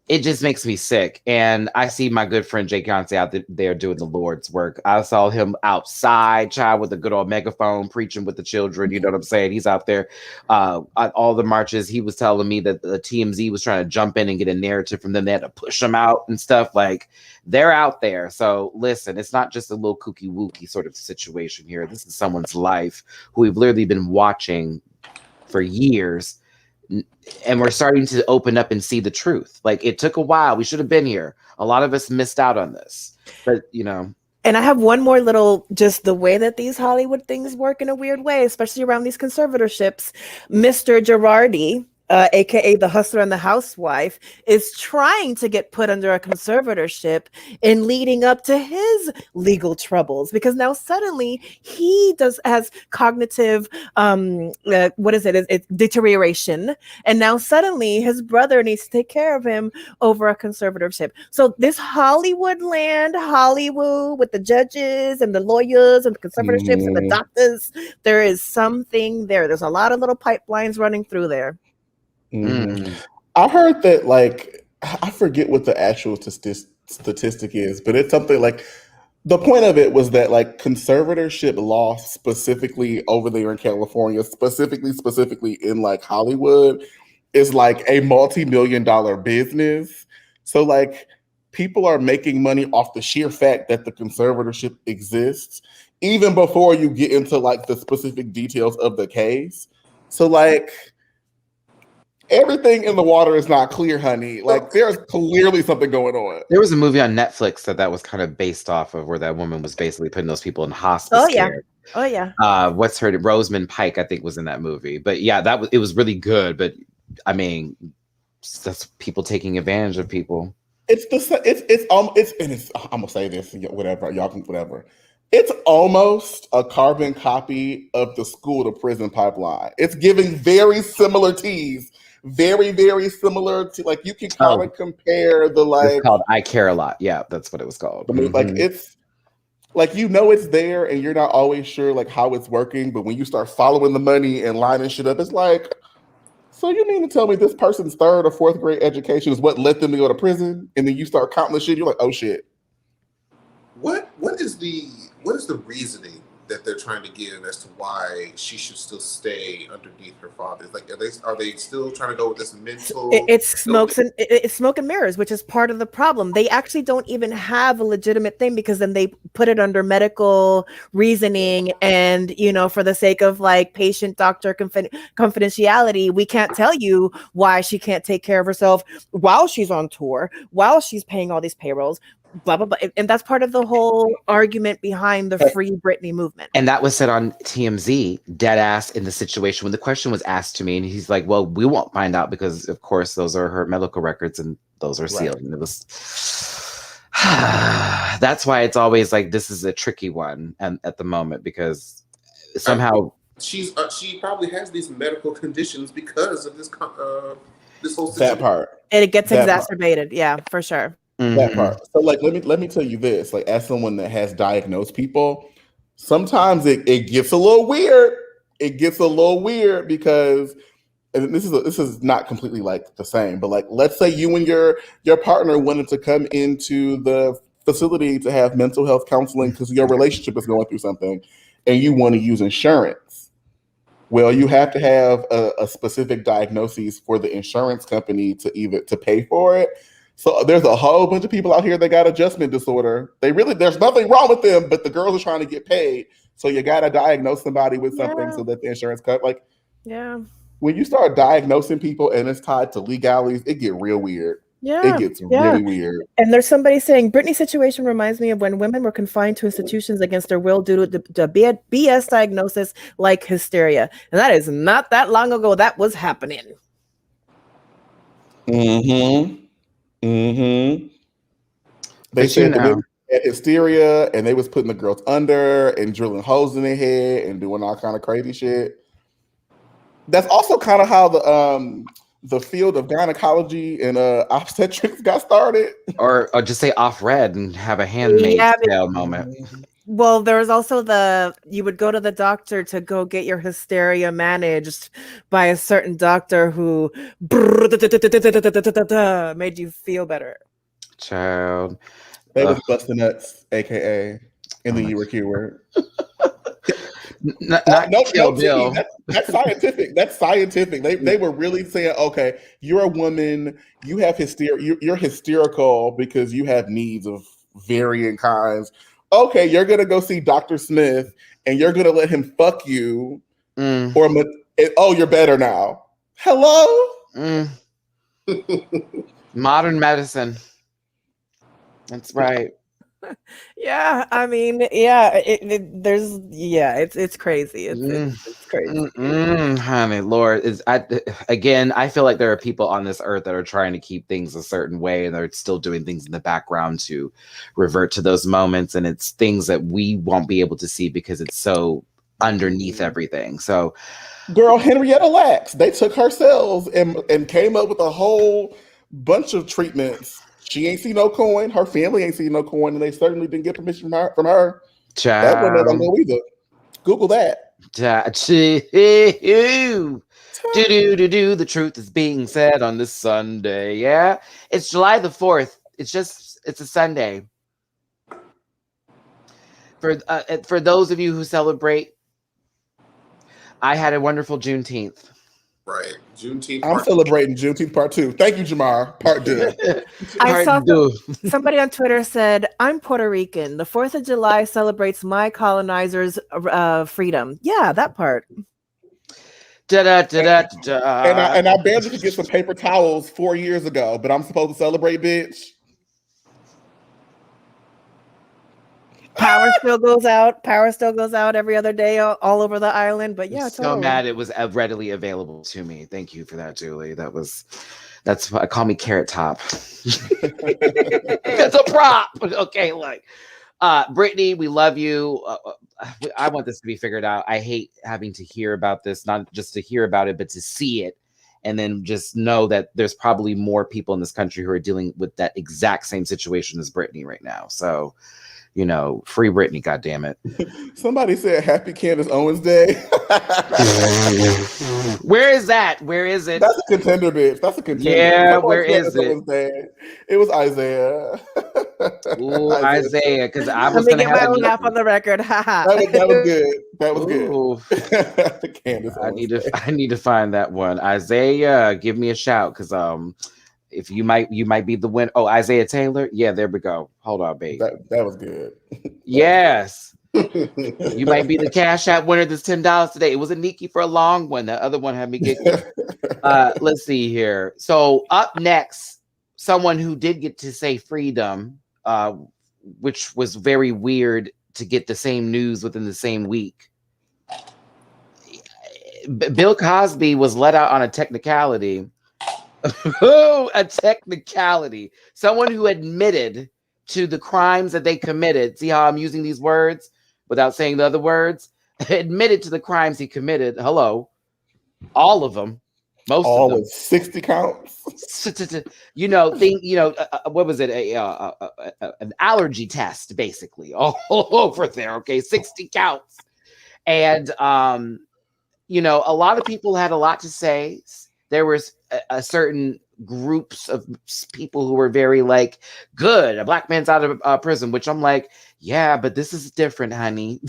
It just makes me sick. And I see my good friend Jay Conce out there doing the Lord's work. I saw him outside, child, with a good old megaphone, preaching with the children. You know what I'm saying? He's out there at all the marches. He was telling me that the TMZ was trying to jump in and get a narrative from them. They had to push them out and stuff. Like, they're out there. So listen, it's not just a little kooky wookie sort of situation here. This is someone's life who we've literally been watching for years. And we're starting to open up and see the truth. Like, it took a while. We should have been here. A lot of us missed out on this. But, you know. And I have one more little, just the way that these Hollywood things work in a weird way, especially around these conservatorships. Mr. Girardi, aka the hustler and the housewife, is trying to get put under a conservatorship in leading up to his legal troubles, because now suddenly he has cognitive it's deterioration, and now suddenly his brother needs to take care of him over a conservatorship. So this Hollywood with the judges and the lawyers and the conservatorships and the doctors, there is something there. There's a lot of little pipelines running through there. I heard that, like, I forget what the actual statistic is, but it's something like the point of it was that, like, conservatorship law specifically over there in California, specifically in like Hollywood, is like a multi-million-dollar business. So like people are making money off the sheer fact that the conservatorship exists, even before you get into like the specific details of the case. So like, everything in the water is not clear, honey. Like, there's clearly something going on. There was a movie on Netflix that was kind of based off of, where that woman was basically putting those people in hospice care. Oh yeah. What's her Rosamund Pike, I think, was in that movie. But yeah, it was really good. But I mean, that's people taking advantage of people. I'm gonna say this, whatever y'all can, whatever. It's almost a carbon copy of the school to prison pipeline. It's giving very similar teas. Very, very similar to, like, you can kind of compare the, like, it's called I Care a Lot. Yeah, that's what it was called. Like, it's like, you know, it's there and you're not always sure like how it's working, but when you start following the money and lining shit up, it's like, so you mean to tell me this person's 3rd or 4th grade education is what led them to go to prison? And then you start counting the shit, you're like, oh shit. What is the reasoning that they're trying to give as to why she should still stay underneath her father? Like, are they still trying to go with this mental? It's smoke and mirrors, which is part of the problem. They actually don't even have a legitimate thing, because then they put it under medical reasoning, and for the sake of like patient doctor confidentiality, we can't tell you why she can't take care of herself while she's on tour, while she's paying all these payrolls, blah blah blah. And that's part of the whole argument behind the Free Britney movement. And that was said on TMZ, dead ass, in the situation when the question was asked to me, and he's like, well, we won't find out because of course those are her medical records and those are sealed. Right. And it was that's why it's always like this is a tricky one at the moment, because somehow she probably has these medical conditions because of this whole situation. That part. And it gets exacerbated. Yeah, for sure. Mm-hmm. That part. So like let me tell you this, like as someone that has diagnosed people, sometimes it gets a little weird. It gets a little weird because, and this is not completely like the same, but like let's say you and your partner wanted to come into the facility to have mental health counseling because your relationship is going through something and you want to use insurance. Well, you have to have a specific diagnosis for the insurance company to pay for it. So there's a whole bunch of people out here that got adjustment disorder. There's nothing wrong with them, but the girls are trying to get paid. So you got to diaghnose somebody with something so that the insurance cut. Like, when you start diagnosing people and it's tied to legalities, it get real weird. Yeah, it gets really weird. And there's somebody saying Britney's situation reminds me of when women were confined to institutions against their will due to the BS diagnosis like hysteria. And that is not that long ago that was happening. Mm-hmm. Mm-hmm. They said the women had hysteria and they was putting the girls under and drilling holes in their head and doing all kind of crazy shit. That's also kind of how the field of gynecology and obstetrics got started. Or just say off red and have a Handmaid's Tale moment. Well, there was also you would go to the doctor to go get your hysteria managed by a certain doctor who made you feel better. Child. They was busting nuts, aka in the you were keyword. Not Kill Bill. That's scientific. That's scientific. They were really saying, okay, you're a woman, you have hysteria, you're hysterical because you have needs of varying kinds. Okay, you're gonna go see Dr. Smith and you're gonna let him fuck you, or you're better now. Hello? Modern medicine. That's right. Yeah, I mean, it's crazy. It's crazy. Honey, Lord, I feel like there are people on this earth that are trying to keep things a certain way, and they're still doing things in the background to revert to those moments, and it's things that we won't be able to see because it's so underneath everything. So, girl, Henrietta Lacks, they took her cells and came up with a whole bunch of treatments. She ain't seen no coin. Her family ain't seen no coin, and they certainly didn't get permission from her. Child. That wasn't that long either. Google that. The truth is being said on this Sunday. Yeah, it's July the 4th. It's a Sunday. For those of you who celebrate, I had a wonderful Juneteenth. Right. Juneteenth. I'm celebrating Juneteenth part 2. Thank you, Jamar. Part 2. I saw somebody on Twitter said, I'm Puerto Rican. The 4th of July celebrates my colonizers' freedom. Yeah, that part. And I barely could get some paper towels 4 years ago, but I'm supposed to celebrate, bitch. Power still goes out every other day all over the island. But yeah, I'm so mad it was readily available to me. Thank you for that, Julie. That's why call me Carrot Top. That's a prop. Okay, like Brittany, we love you. I want this to be figured out. I hate having to hear about this, not just to hear about it, but to see it. And then just know that there's probably more people in this country who are dealing with that exact same situation as Brittany right now. So, free Britney, goddammit. Somebody said Happy Candace Owens Day. Where is that? Where is it? That's a contender, bitch. That's a contender. Yeah, where is it? It was Isaiah. Ooh, Isaiah, because I Let was me gonna get have my another laugh one. on the record. Haha. That was good. That was Ooh, good. Candace I on need to stage. I need to find that one. Isaiah, give me a shout because if you might be the winner. Oh, Isaiah Taylor. Yeah, there we go. Hold on, babe. That was good. Yes. You might be the Cash App winner this $10 today. It was a Nikki for a long one. The other one had me giggling. Let's see here. So up next, someone who did get to say freedom, which was very weird to get the same news within the same week. Bill Cosby was let out on a technicality. Oh, a technicality. Someone who admitted to the crimes that they committed. See how I'm using these words without saying the other words? Admitted to the crimes he committed. Hello. All of them. Most All of them. with 60 counts. What was it? An allergy test, basically, all over there. Okay, 60 counts. And a lot of people had a lot to say. There was a certain groups of people who were very like, good, a black man's out of prison, which I'm like, yeah, but this is different, honey.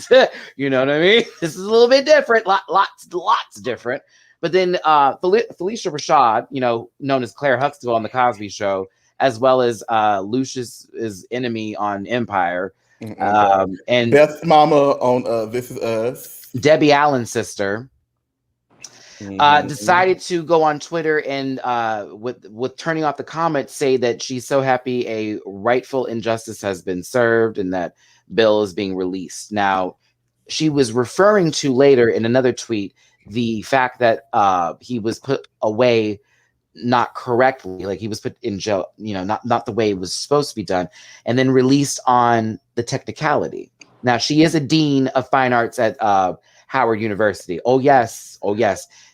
You know what I mean? This is a little bit different, lots different. But then Phylicia Rashad, known as Claire Huxtable on the Cosby Show, as well as Lucius's enemy on Empire, and Beth's mama on This Is Us, Debbie Allen's sister, decided to go on Twitter and with turning off the comments, say that she's so happy a rightful injustice has been served and that Bill is being released. Now, she was referring to later in another tweet the fact that he was put away not correctly, like he was put in jail, not the way it was supposed to be done, and then released on the technicality. Now, she is a dean of fine arts at Howard University. Oh yes.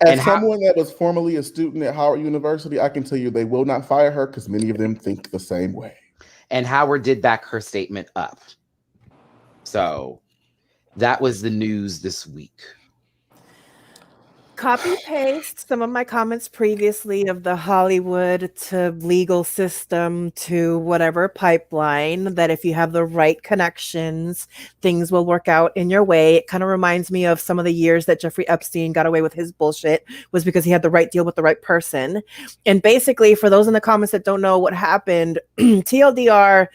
As someone that was formerly a student at Howard University, I can tell you they will not fire her because many of them think the same way. And Howard did back her statement up. So that was the news this week. Copy paste some of my comments previously of the Hollywood to legal system to whatever pipeline, that if you have the right connections, things will work out in your way. It kind of reminds me of some of the years that Jeffrey Epstein got away with his bullshit was because he had the right deal with the right person. And basically, for those in the comments that don't know what happened, TLDR,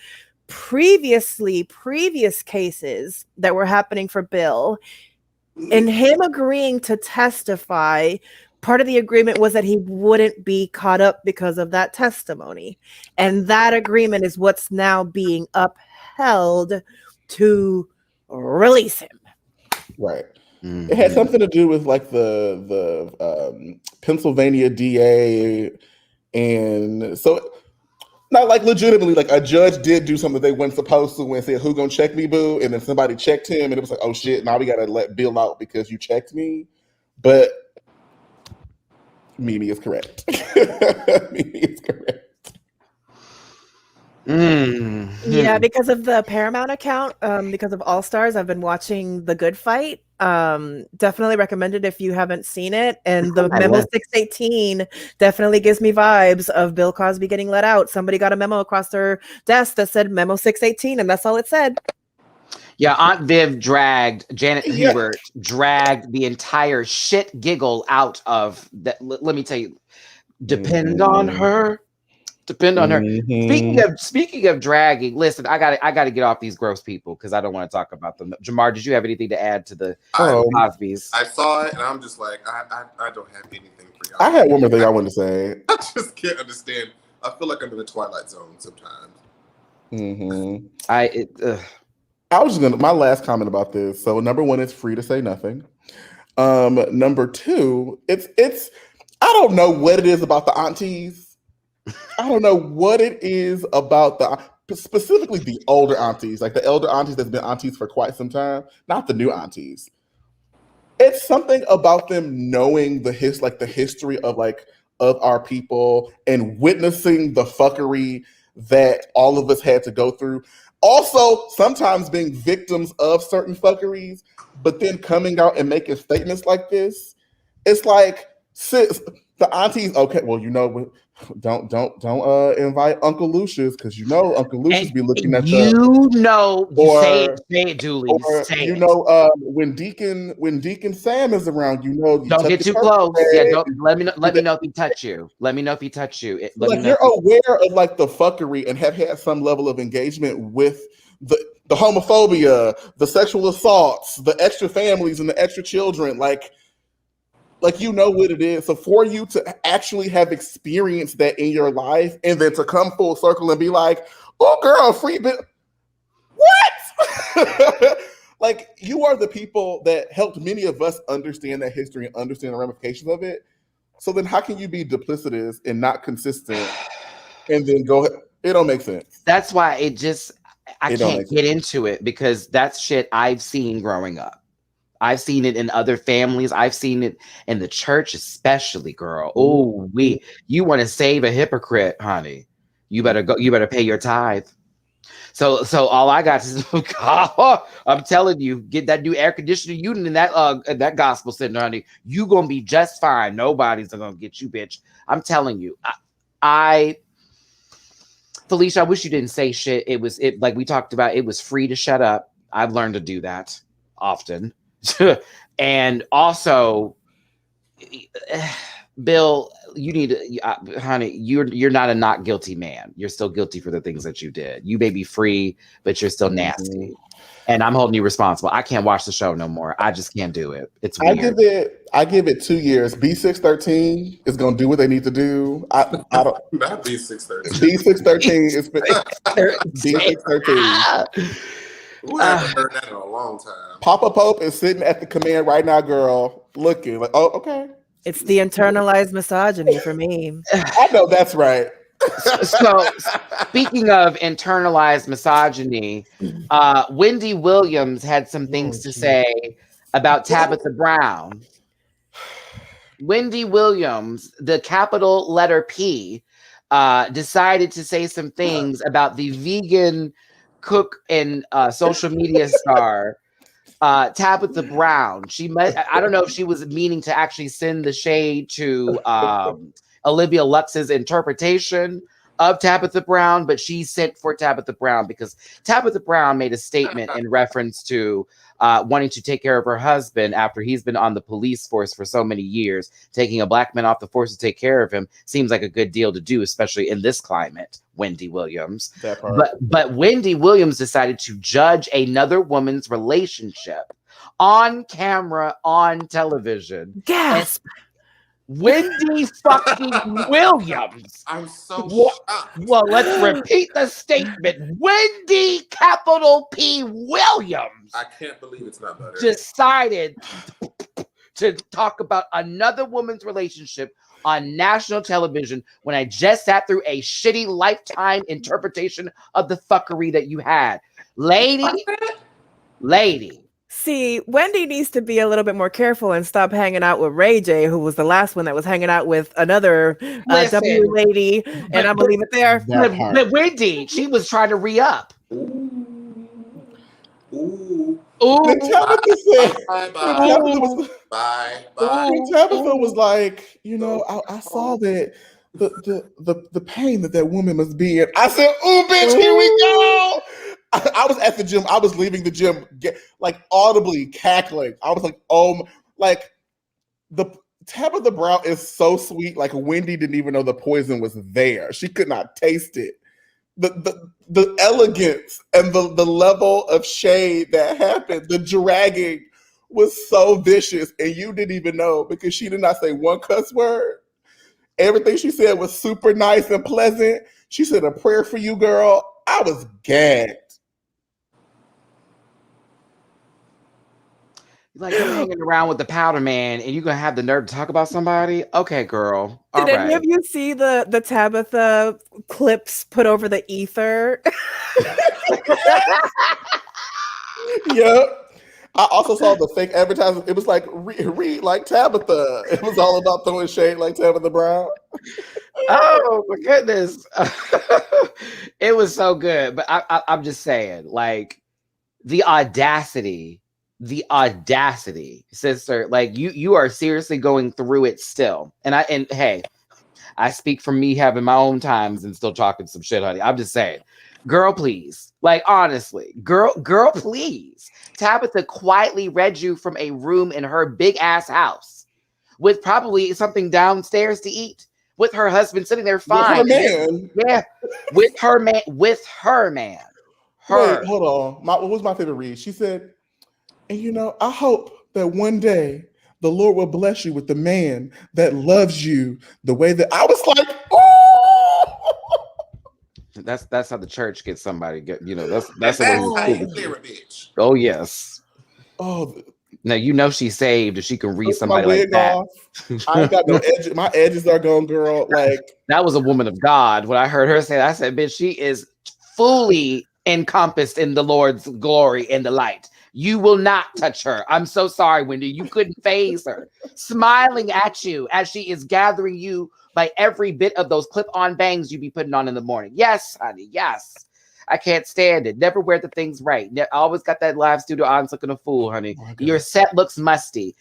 previous cases that were happening for Bill, and him agreeing to testify, part of the agreement was that he wouldn't be caught up because of that testimony. And that agreement is what's now being upheld to release him. Right. Mm-hmm. It had something to do with like the Pennsylvania DA. And so not like legitimately, like a judge did do something they weren't supposed to and said, who gonna check me, boo? And then somebody checked him and it was like, oh shit, now we gotta let Bill out because you checked me. But Mimi is correct. Mimi is correct. Yeah, because of the Paramount account, because of All Stars, I've been watching The Good Fight. Definitely recommended if you haven't seen it. And the memo 618 definitely gives me vibes of Bill Cosby getting let out. Somebody got a memo across their desk that said memo 618, and that's all it said. Yeah, Aunt Viv dragged Janet Hubert, dragged the entire shit giggle out of that. Let me tell you, depend on her. Depend on her. Speaking of dragging, listen, I gotta get off these gross people because I don't want to talk about them. Jamar, did you have anything to add to the Cosbys? I saw it and I'm just like, I don't have anything for y'all. I had one more thing I wanted to say. I just can't understand. I feel like I'm in the Twilight Zone sometimes. I was just gonna my last comment about this. So number one, it's free to say nothing. Number two, it's I don't know what it is about the aunties. I don't know what it is about specifically the older aunties, like the elder aunties that's been aunties for quite some time, not the new aunties. It's something about them knowing the history of our people and witnessing the fuckery that all of us had to go through. Also, sometimes being victims of certain fuckeries, but then coming out and making statements like this. It's like, sis, The aunties, okay. Well, don't invite Uncle Lucius because Uncle Lucius And be looking at you or say it, Julie, say it. when Deacon Sam is around, you Don't touch get your too close. Yeah, birthday. don't let me know. Let me know if he touch you. Let me know if he touch you. Let me Like know. you're aware of like the fuckery and have had some level of engagement with the homophobia, the sexual assaults, the extra families and the extra children, like you know what it is. So for you to actually have experienced that in your life and then to come full circle and be like, oh girl, free bit, what? Like you are the people that helped many of us understand that history and understand the ramifications of it. So then how can you be duplicitous and not consistent and then go ahead? It don't make sense. That's why I It don't can't make get sense. into it because that's shit I've seen growing up. I've seen it in other families. I've seen it in the church, especially, girl. Oh, you want to save a hypocrite, honey. You better go, you better pay your tithe. So all I got is I'm telling you, get that new air conditioning unit in that gospel center, honey. You gonna be just fine. Nobody's gonna get you, bitch. I'm telling you. I Phylicia, I wish you didn't say shit. It like we talked about, it was free to shut up. I've learned to do that often. And also, Bill, you need to, honey, you're not a not guilty man. You're still guilty for the things that you did. You may be free, but you're still nasty. And I'm holding you responsible. I can't watch the show no more. I just can't do it. It's weird. I give it 2 years. B613 is gonna do what they need to do. I don't. Not B613. B613 is B613. We haven't heard that in a long time. Papa Pope is sitting at the command right now, girl, looking like, oh, okay. It's the internalized misogyny for me. I know that's right. So speaking of internalized misogyny, Wendy Williams had some things to say about Tabitha Brown. Wendy Williams, the capital letter P, decided to say some things about the vegan cook and social media star Tabitha Brown. I don't know if she was meaning to actually send the shade to Olivia Lux's interpretation of Tabitha Brown, but she sent for Tabitha Brown because Tabitha Brown made a statement in reference to wanting to take care of her husband after he's been on the police force for so many years. Taking a black man off the force to take care of him seems like a good deal to do, especially in this climate. Wendy Williams. But Wendy Williams decided to judge another woman's relationship on camera, on television. Gasp! Wendy fucking Williams. I'm so shocked. Well, let's repeat the statement. Wendy capital P Williams. I can't believe it's not better. Decided to talk about another woman's relationship on national television when I just sat through a shitty Lifetime interpretation of the fuckery that you had. Lady. See, Wendy needs to be a little bit more careful and stop hanging out with Ray J, who was the last one that was hanging out with another W lady, and I'm gonna leave it there. But Wendy, she was trying to re-up. Ooh. Tabitha was like, I saw that the pain that woman must be in. I said, "Ooh, bitch, here we go." I was at the gym. I was leaving the gym, like audibly cackling. I was like, "Oh, like the Tabitha Brown is so sweet." Like Wendy didn't even know the poison was there. She could not taste it. The elegance and the level of shade that happened, the dragging was so vicious, and you didn't even know because she did not say one cuss word. Everything she said was super nice and pleasant. She said a prayer for you, girl. I was gagged. Like you're hanging around with the powder man and you're gonna have the nerve to talk about somebody? Okay, girl. Did any of you see the Tabitha clips put over the ether? Yep. I also saw the fake advertisement. It was like read like Tabitha. It was all about throwing shade like Tabitha Brown. Oh my goodness. It was so good. But I'm just saying, like, the audacity the audacity, sister. Like you are seriously going through it still. And hey, I speak from me having my own times and still talking some shit, honey. I'm just saying, girl, please. Like, honestly, girl, please. Tabitha quietly read you from a room in her big ass house with probably something downstairs to eat, with her husband sitting there fine. With her man. Yeah. With her man. With her man. Her. Wait, hold on. What was my favorite read? She said, and you know, I hope that one day the Lord will bless you with the man that loves you the way that I was like, oh. That's how the church gets somebody. That's That's the how way. you clear a bitch. Oh yes. Oh, now you know she's saved if she can read took somebody my like wig that. off. I ain't got no edges. My edges are gone, girl. Like that was a woman of God. When I heard her say that, I said, bitch, she is fully encompassed in the Lord's glory and the light. You will not touch her. I'm so sorry, Wendy. You couldn't phase her. Smiling at you as she is gathering you by every bit of those clip-on bangs you be putting on in the morning. Yes, honey, yes. I can't stand it. Never wear the things right. Always got that live studio on looking a fool, honey. Oh, your set looks musty.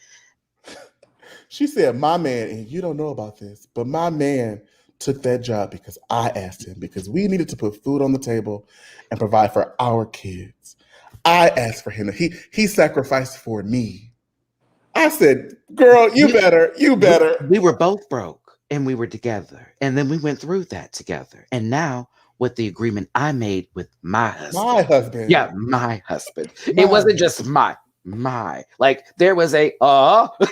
She said, my man, and you don't know about this, but my man took that job because I asked him, because we needed to put food on the table and provide for our kids. I asked for him. He sacrificed for me. I said, girl, you better. We were both broke and we were together. And then we went through that together. And now with the agreement I made with my husband. My husband. Yeah, my husband. It wasn't just my. Like there was a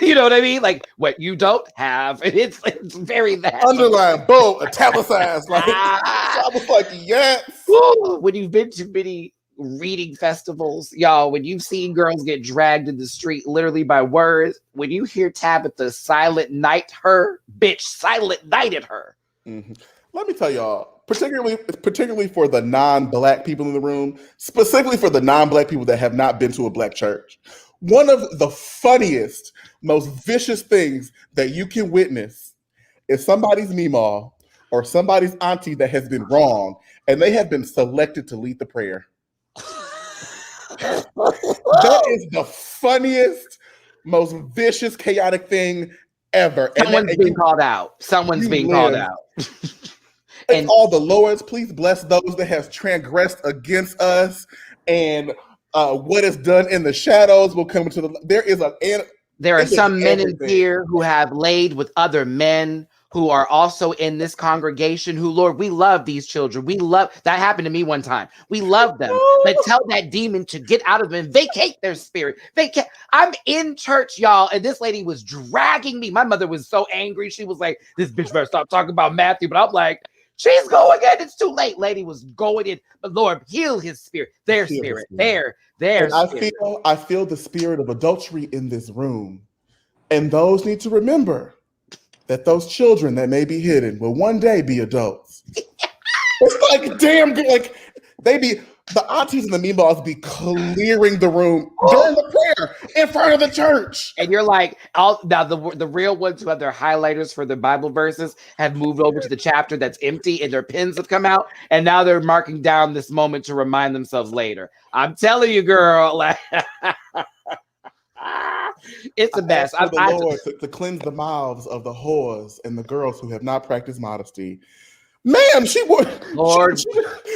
you know what I mean? Like what you don't have. It's very that underline, bold, italicized. Like I was like, yes. Woo! When you've been to many reading festivals, y'all, when you've seen girls get dragged in the street literally by words, when you hear Tabitha silent night her, bitch, silent nighted her. Mm-hmm. Let me tell y'all, particularly for the non-Black people in the room, specifically for the non-Black people that have not been to a Black church, one of the funniest, most vicious things that you can witness is somebody's meemaw or somebody's auntie that has been wrong and they have been selected to lead the prayer. That is the funniest, most vicious, chaotic thing ever. Someone's being called out. Someone's being called out. And all the Lords, please bless those that have transgressed against us, and what is done in the shadows will come into the. There are some men in here who have laid with other men who are also in this congregation. Who, Lord, we love these children. We love that happened to me one time. We love them, but tell that demon to get out of them and vacate their spirit. Vacate. I'm in church, y'all, and this lady was dragging me. My mother was so angry. She was like, "This bitch better stop talking about Matthew." But I'm like, she's going in. It's too late. Lady was going in. But Lord, heal his spirit. Their spirit. Their spirit. I feel the spirit of adultery in this room. And those need to remember that those children that may be hidden will one day be adults. It's like, damn good. Like the aunties and the meatballs be clearing the room during the prayer in front of the church. And you're like, now the real ones who have their highlighters for the Bible verses have moved over to the chapter that's empty and their pens have come out. And now they're marking down this moment to remind themselves later. I'm telling you, girl, like, it's the best. I the Lord to cleanse the mouths of the whores and the girls who have not practiced modesty. Ma'am, she would. Lord,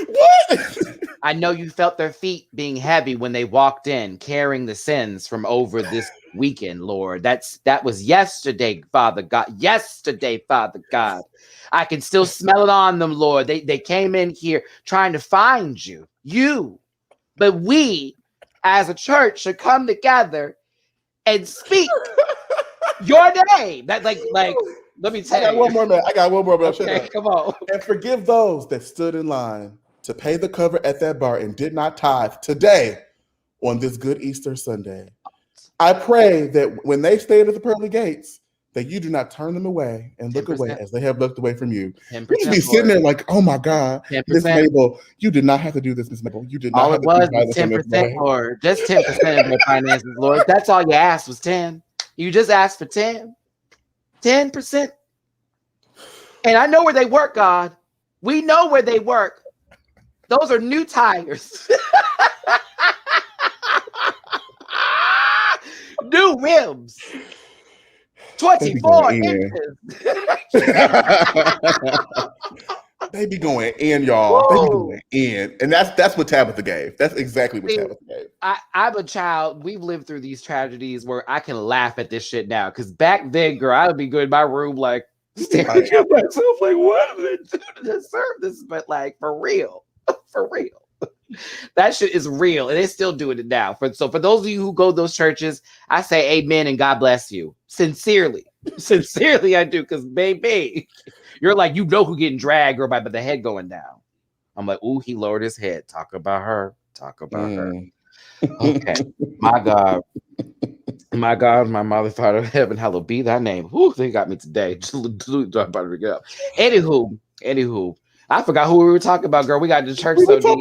what? I know you felt their feet being heavy when they walked in, carrying the sins from over this weekend, Lord. That was yesterday, Father God. Yesterday, Father God. I can still smell it on them, Lord. They came in here trying to find you. But we, as a church, should come together and speak your name. That like. Let me tell you. I got one more, man. Okay, come on. And forgive those that stood in line to pay the cover at that bar and did not tithe today on this good Easter Sunday. I pray that when they stand at the pearly gates, that you do not turn them away and look 10%. away as they have looked away from you. 10%, You just be sitting there like, oh my God, 10%. Miss Mabel, you did not have to do this, Miss Mabel. You did not All have it was to do 10%, Lord. Just 10% of their finances, Lord. That's all you asked was 10. You just asked for 10. 10%. And I know where they work, God. We know where they work. Those are new tires. New rims. 24 inches. They be going in, y'all. They be going in. And that's what Tabitha gave. That's exactly what Tabitha gave. I'm a child. We've lived through these tragedies where I can laugh at this shit now. Because back then, girl, I would be good in my room, like, staring at myself, like, what did they do to deserve this? But, like, for real. For real. That shit is real. And they're still doing it now. So for those of you who go to those churches, I say amen and God bless you. Sincerely. Sincerely, I do. Because, baby, you're like, you know who getting dragged or by the head going down. I'm like, ooh, he lowered his head. Talk about her. Talk about her. Okay. My God. My God, my mother, Father of heaven, hallowed be thy name. Whew, they got me today. Anywho. I forgot who we were talking about, girl. We got to church so deep.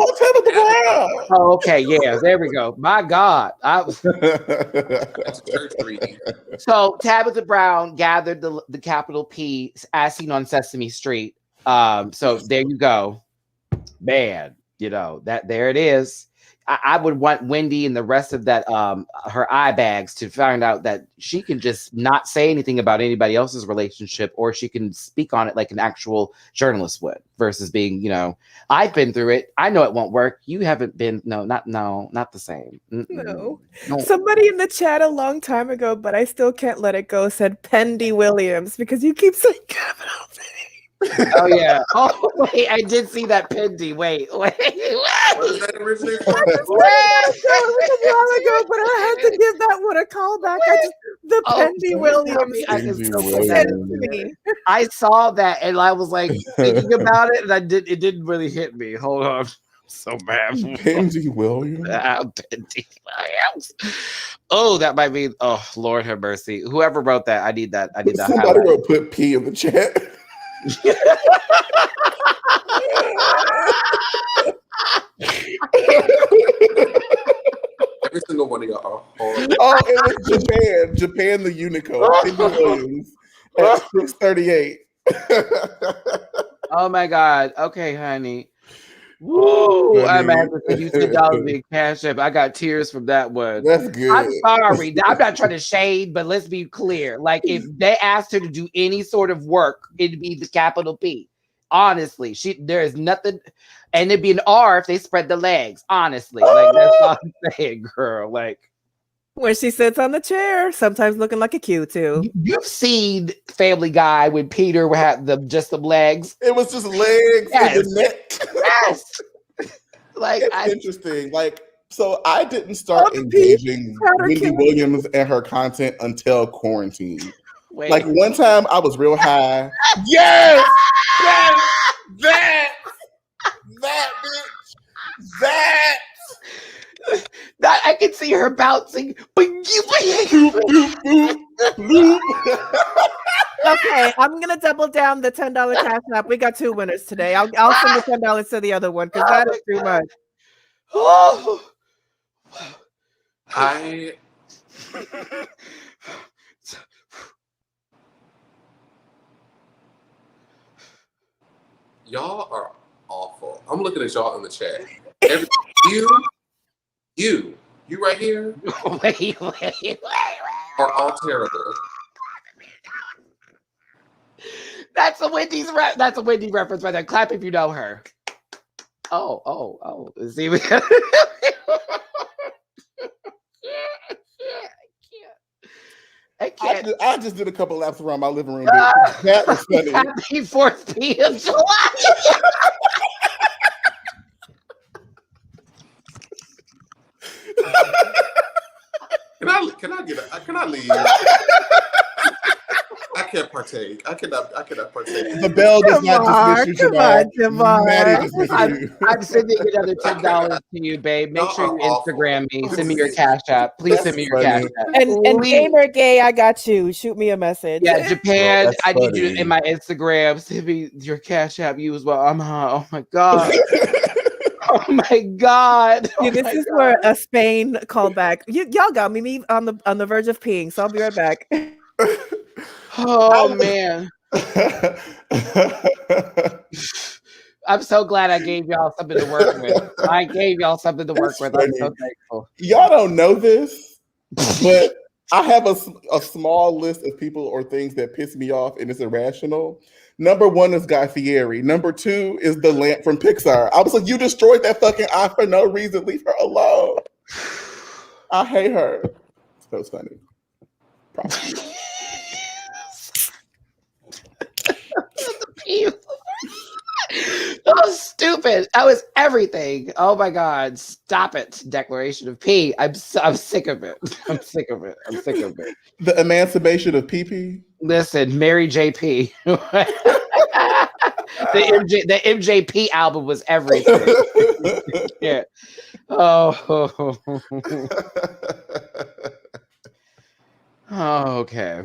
Oh, okay, yeah, there we go. My God. That's church reading. So Tabitha Brown gathered the capital P as seen on Sesame Street. So there you go. Man, you know, that there it is. I would want Wendy and the rest of that her eye bags to find out that she can just not say anything about anybody else's relationship, or she can speak on it like an actual journalist would, versus being, you know, I've been through it. I know it won't work. You haven't been. Not the same. No. Somebody in the chat a long time ago, but I still can't let it go, said Pendy Williams, because you keep saying capital P. Oh yeah. Oh wait, I did see that Pendy. Wait. What is that originally? But I had to give that one a call back. The Pendy Williams. I saw that and I was like thinking about it, and it didn't really hit me. Hold on. I'm so mad. Pendy Williams. Pendy Williams. Oh, that might be. Oh, Lord have mercy. Whoever wrote that, I need that. Somebody wrote put P in the chat. Every single one of y'all are horrible. Oh, it was Japan the Unicorn. Pendy Williams at 6:38. Oh my God. Okay, honey. Woo! I'm asking for you $10 in Cash App. I got tears from that one. That's good. I'm sorry. I'm not trying to shade, but let's be clear. Like, if they asked her to do any sort of work, it'd be the capital P. Honestly, there is nothing, and it'd be an R if they spread the legs. Honestly, like that's all I'm saying, girl. Like when she sits on the chair, sometimes looking like a Q too. You've seen Family Guy when Peter had just some legs. It was just legs and the neck. Yes. Like it's interesting. Like, so I didn't start engaging Wendy Williams and her content until quarantine. Wait. Like one time I was real high. Yes! That bitch. That I can see her bouncing. Okay, I'm gonna double down the $10 Cash App. We got 2 winners today. I'll send the $10 to the other one because that is too much. Oh, Y'all are awful. I'm looking at y'all in the chat. You right here wait. are all terrible. That's a Wendy reference right there. Clap if you know her. Oh. See, I can't. I just did a couple laps around my living room. That was funny. Happy 4th p.m. July. Can I leave? I can't partake. I cannot partake. The bell does not dismiss you, Jamar. Matty dismisses you. I'm sending another $10 to you, babe. Make sure you Instagram me. Send me your Cash App. Please send me your Cash App. And Gamer Gay, I got you. Shoot me a message. Yeah, Japan. I need you funny. in my Instagram. Send me your Cash App. You as well. I'm high. Oh my God. Oh my God. Yeah, this is where a Spain callback. Y'all got me on the verge of peeing, so I'll be right back. Oh man. I'm so glad I gave y'all something to work with. I'm so thankful. Y'all don't know this, but I have a small list of people or things that piss me off and it's irrational. Number 1 is Guy Fieri. Number 2 is the lamp from Pixar. I was like, you destroyed that fucking eye for no reason. Leave her alone. I hate her. That was funny. Probably. That was stupid. That was everything. Oh my God. Stop it. Declaration of P. I'm sick of it. I'm sick of it. I'm sick of it. The emancipation of PP. Listen, Mary JP. The MJP album was everything. Yeah. Oh. Oh, okay.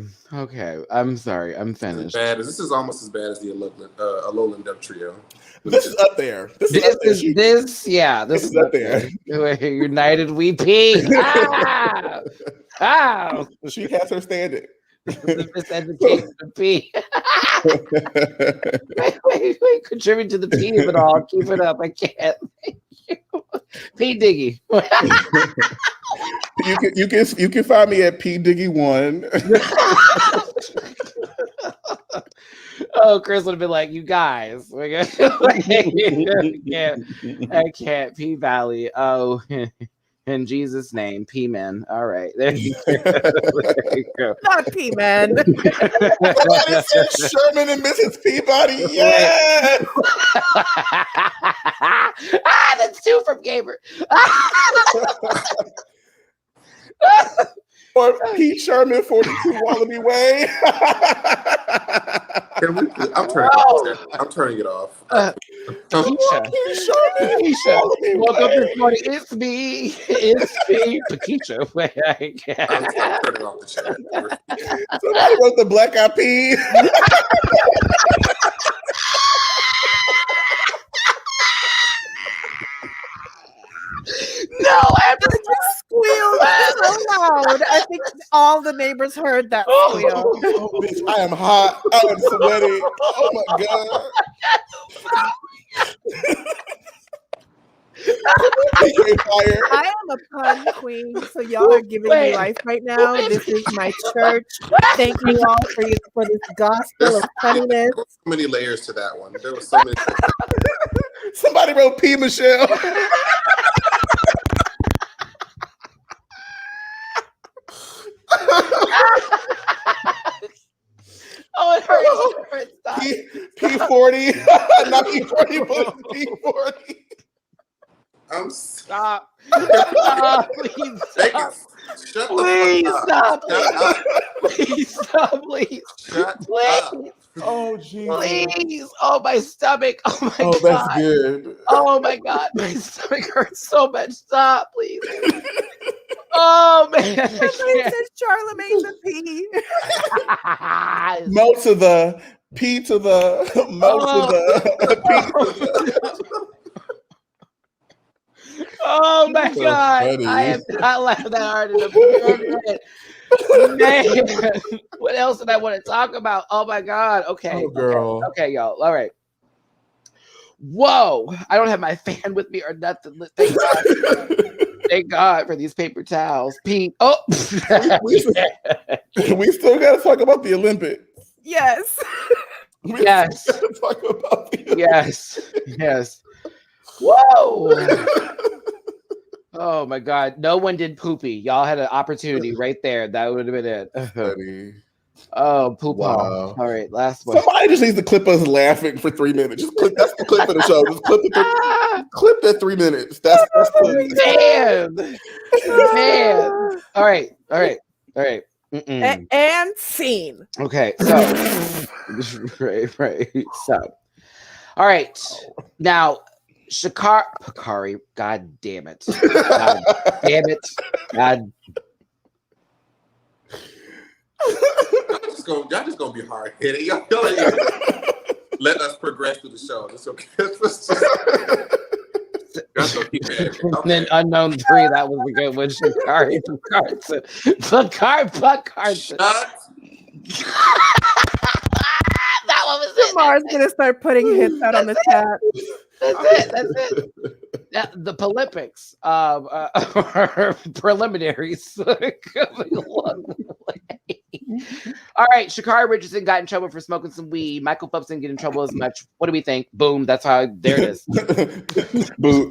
I'm sorry. I'm finished. This is almost as bad as the Alolan Dub Trio. This is up there. This is up there. United we pee. She has her standing. The miseducation of pee. wait. Contribute to the pee of it all. Keep it up. I can't. Thank you. P Diggy. You can find me at P Diggy 1. Oh, Chris would have been like, you guys. I can't. P Valley. Oh, in Jesus' name, P Men. All right. There you go. Not P Men. Sherman and Mrs. Peabody. Yeah. That's 2 from Gamer. Or Pete Sherman, 42 Wallaby Way. I'm turning it off. Keisha. Welcome to morning. It's me, Pakeisha. Wait, I can't. I'm turning off the chat. Somebody wrote the Black Eyed Peas. No, I just squealed so loud. I think all the neighbors heard that squeal. Oh, bitch, I am hot. I am sweaty. Oh my God. I am a pun queen, so y'all are giving me life right now. This is my church. Thank you all for this gospel of punniness. So many layers to that one. There was so many. Somebody wrote P. Michelle. Oh, it hurts. Stop. P40. Not P40, but P40. I'm Stop. Please stop. Please stop. Please stop. Please. Please. Oh, Jesus. Please. Oh, my stomach. Oh, my God. Oh, that's good. Oh, my God. My stomach hurts so much. Stop, please. Oh, man. Somebody says Charlemagne the P. Mo to the P to the Mo to the P to the. Oh my God! Funny. I have not laughed that hard in a minute. Man, what else did I want to talk about? Oh my God! Okay, girl. Okay, y'all. All right. Whoa! I don't have my fan with me or nothing. Thank God. Thank God for these paper towels. Pete. Oh, we still got to talk about the Olympics. Yes. Yes. Talk about the Olympics. Yes. Whoa! Oh my God! No one did poopy. Y'all had an opportunity right there. That would have been it. Oh, poop! Wow. All right, last one. Somebody just needs to clip us laughing for 3 minutes. Just clip. That's the clip of the show. Just clip that 3 minutes. That's man. All right. And scene. Okay, so right. So, all right, now. Shacarri, God damn it. God damn it. God. Y'all just gonna be hard hitting. Y'all let us progress through the show. It's okay. That's okay. And then unknown 3, that was a good one. Shacarri. That one was it. Jamar's gonna start putting hits out on the chat. That's it. the Olympics preliminaries. All right, Sha'Carri Richardson got in trouble for smoking some weed. Michael Phelps didn't get in trouble as much. What do we think? Boom. That's how. There it is. Boo.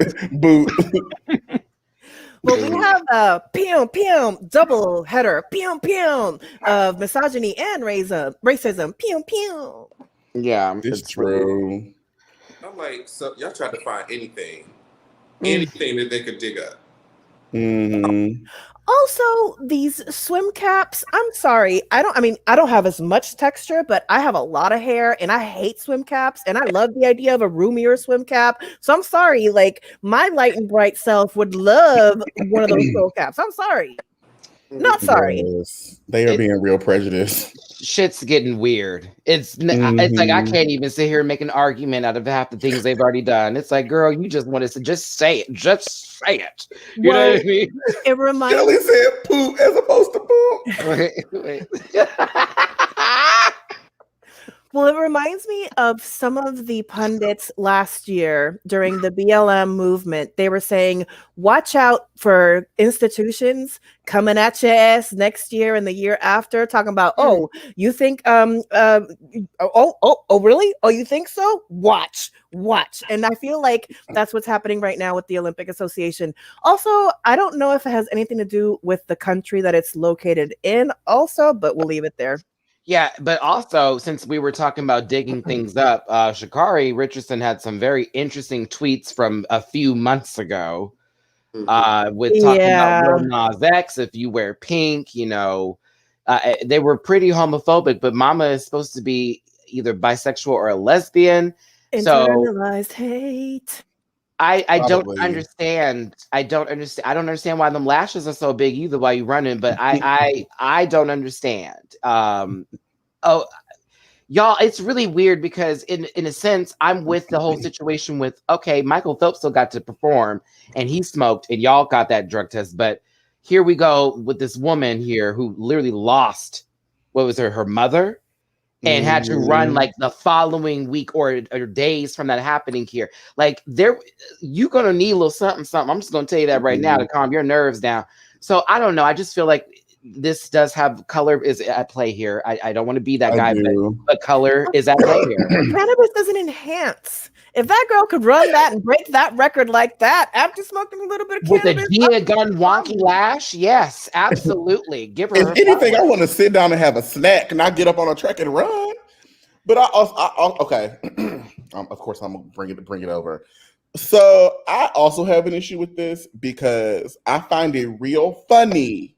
Well, we have a double header of misogyny and racism. Yeah, It's true. I'm like, so y'all tried to find anything that they could dig up. Mm-hmm. Also, these swim caps, I'm sorry. I don't have as much texture, but I have a lot of hair and I hate swim caps. And I love the idea of a roomier swim cap. So I'm sorry. Like, my light and bright self would love one of those swim caps. I'm sorry. Not sorry. Yes. They are being real prejudiced. Shit's getting weird. It's like I can't even sit here and make an argument out of half the things they've already done. It's like, girl, you just wanted to just say it. Just say it. You know what I mean? It reminds Kelly said poop as opposed to poop. Wait. Well, it reminds me of some of the pundits last year during the BLM movement. They were saying, watch out for institutions coming at your ass next year and the year after, talking about, oh, you think, really? Oh, you think so? Watch. And I feel like that's what's happening right now with the Olympic Association. Also, I don't know if it has anything to do with the country that it's located in also, but we'll leave it there. Yeah, but also, since we were talking about digging things up, Sha'Carri Richardson had some very interesting tweets from a few months ago with talking about Lil Nas X, if you wear pink, you know, they were pretty homophobic, but Mama is supposed to be either bisexual or a lesbian. Internalized hate. I don't understand. I don't understand why them lashes are so big either while you running, but I don't understand. Y'all, it's really weird because in a sense, I'm with the whole situation with, okay, Michael Phelps still got to perform and he smoked and y'all got that drug test, but here we go with this woman here who literally lost, what was her mother? And had to run like the following week or days from that happening here. Like you're gonna need a little something. I'm just gonna tell you that right now to calm your nerves down. So I don't know. I just feel like this does have color is at play here. I don't want to be that guy, but color is at play here. Cannabis doesn't enhance. If that girl could run that and break that record like that after smoking a little bit of cannabis, with a gun wonky lash, yes, absolutely. Give her. If anything, I want to sit down and have a snack, and I get up on a track and run. But I okay. Of course, I'm gonna bring it over. So I also have an issue with this because I find it real funny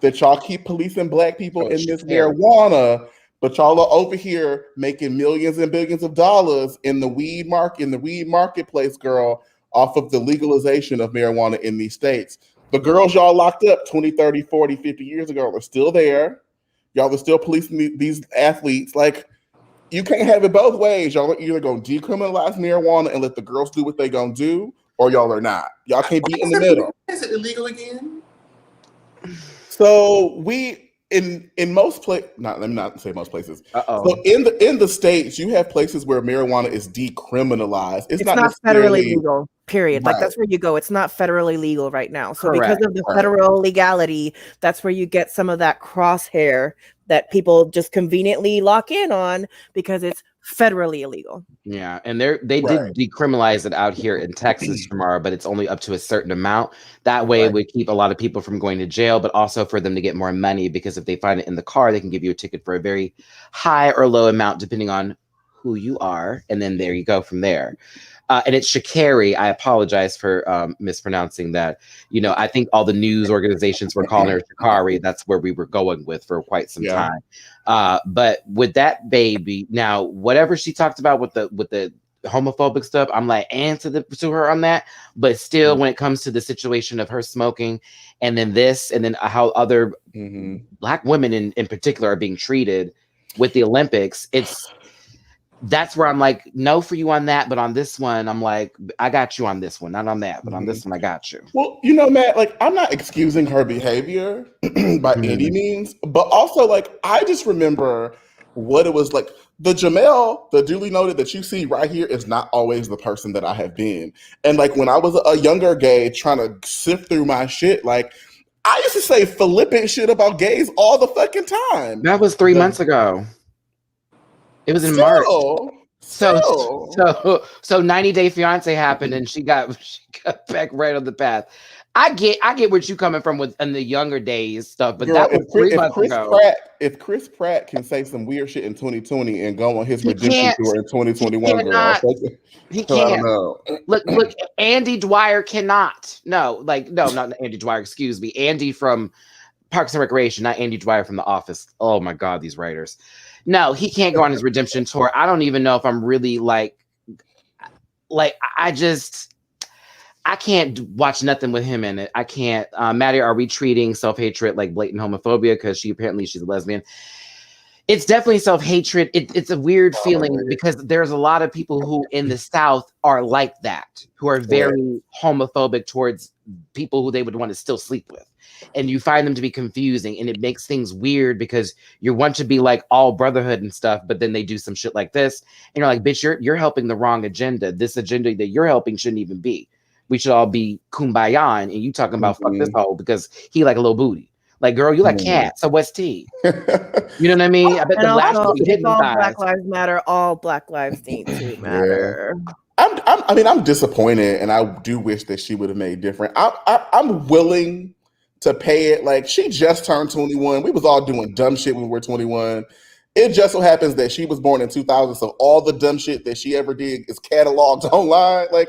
that y'all keep policing Black people in this marijuana. But y'all are over here making millions and billions of dollars in the weed marketplace, girl, off of the legalization of marijuana in these states. The girls y'all locked up 20, 30, 40, 50 years ago are still there. Y'all are still policing these athletes. Like, you can't have it both ways. Y'all are either going to decriminalize marijuana and let the girls do what they going to do, or y'all are not. Y'all can't be in the middle. Is it illegal again? So in most places, let me not say most places. So in the states, you have places where marijuana is decriminalized. It's not federally legal. Period. Right. Like, that's where you go. It's not federally legal right now. So Correct. because of the federal legality, that's where you get some of that crosshair that people just conveniently lock in on because it's federally illegal. Yeah, and they did decriminalize it out here in Texas tomorrow, but it's only up to a certain amount. That way it would keep a lot of people from going to jail, but also for them to get more money, because if they find it in the car, they can give you a ticket for a very high or low amount depending on who you are, and then there you go from there. And it's Shacarri. I apologize for mispronouncing that. You know, I think all the news organizations were calling her Shacarri. That's where we were going with for quite some time. But with that baby, now whatever she talked about with the homophobic stuff, I'm like to her on that. But still, when it comes to the situation of her smoking, and then this, and then how other Black women in particular are being treated with the Olympics, that's where I'm like, no for you on that, but on this one, I'm like, I got you on this one, not on that, but on this one, I got you. Well, you know, Matt, like, I'm not excusing her behavior by any means, but also, like, I just remember what it was like. The Jamel, the duly noted that you see right here is not always the person that I have been. And like when I was a younger gay trying to sift through my shit, like I used to say flippant shit about gays all the fucking time. That was 3 months ago. It was in March. So 90 Day Fiance happened and she got back right on the path. I get where you coming from with in the younger days stuff, but Girl, that was 3 months ago. If Chris Pratt can say some weird shit in 2020 and go on his redemption tour in 2021, He I can't. don't know. Look, Andy Dwyer cannot. No, not Andy Dwyer, excuse me. Andy from Parks and Recreation, not Andy Dwyer from The Office. Oh my God, these writers. No, he can't go on his redemption tour. I don't even know if I'm really I can't watch nothing with him in it. I can't. Matty, are we treating self-hatred like blatant homophobia? Because she's a lesbian. It's definitely self-hatred. It's a weird feeling because there's a lot of people who in the South are like that, who are very homophobic towards people who they would want to still sleep with. And you find them to be confusing, and it makes things weird because you want to be like all brotherhood and stuff, but then they do some shit like this. And you're like, bitch, you're helping the wrong agenda. This agenda that you're helping shouldn't even be. We should all be kumbaya, and you talking about fuck this hoe because he like a little booty. Like, girl, you like cat, so what's tea? You know what I mean? I bet And the black also, people if all Black Lives Matter, all Black lives need to matter. I'm disappointed, and I do wish that she would have made different. I'm willing to pay it. Like, she just turned 21. We was all doing dumb shit when we were 21. It just so happens that she was born in 2000, so all the dumb shit that she ever did is cataloged online. Like,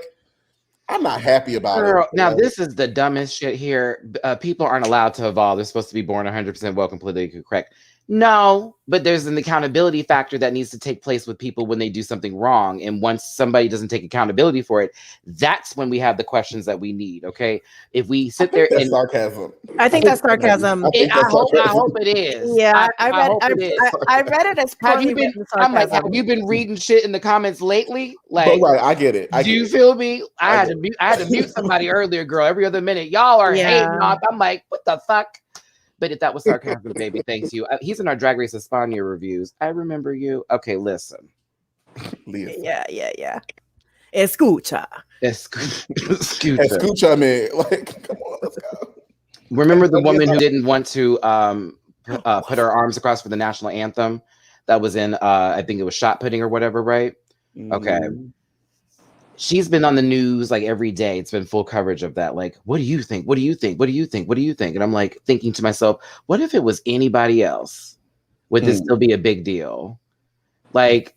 I'm not happy about it. Now, this is the dumbest shit here. People aren't allowed to evolve. They're supposed to be born 100% welcome, politically correct. No, but there's an accountability factor that needs to take place with people when they do something wrong. And once somebody doesn't take accountability for it, that's when we have the questions that we need. Okay. If we sit there and sarcasm. I think that's sarcasm. I hope it is. Yeah, I read it as have you been reading shit in the comments lately? Like, right, I get it. Do you feel me? I had to mute somebody earlier, girl. Every other minute, y'all are hating off. I'm like, what the fuck? But if that was sarcasm, baby, thanks you. He's in our Drag Race España reviews. I remember you. Okay, listen. Yeah. Escucha. Escucha me. Like, come on, let's go. Remember the woman who didn't want to put her arms across for the national anthem? That was in, I think it was shot putting or whatever, right? Mm-hmm. Okay. She's been on the news like every day. It's been full coverage of that. Like, what do you think? What do you think? What do you think? What do you think? And I'm like thinking to myself, what if it was anybody else? Would this still be a big deal? Like,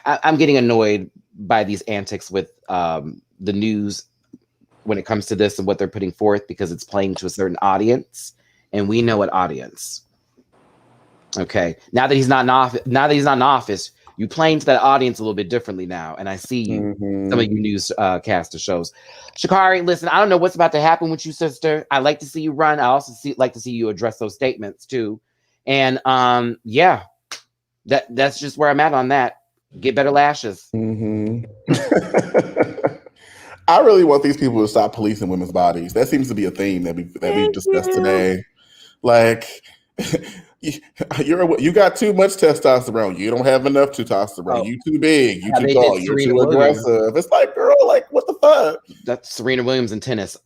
I'm getting annoyed by these antics with the news when it comes to this and what they're putting forth because it's playing to a certain audience, and we know what audience. Okay, now that he's not in office, you playing to that audience a little bit differently now, and I see you, some of you newscaster shows. Shacarri, listen, I don't know what's about to happen with you, sister. I like to see you run. I also like to see you address those statements too. And yeah, that's just where I'm at on that. Get better lashes. I really want these people to stop policing women's bodies. That seems to be a theme that we've discussed today. Like, you got too much testosterone. You don't have enough testosterone. You too big. You too tall. You're too aggressive. It's like, girl, like, what the fuck? That's Serena Williams in tennis.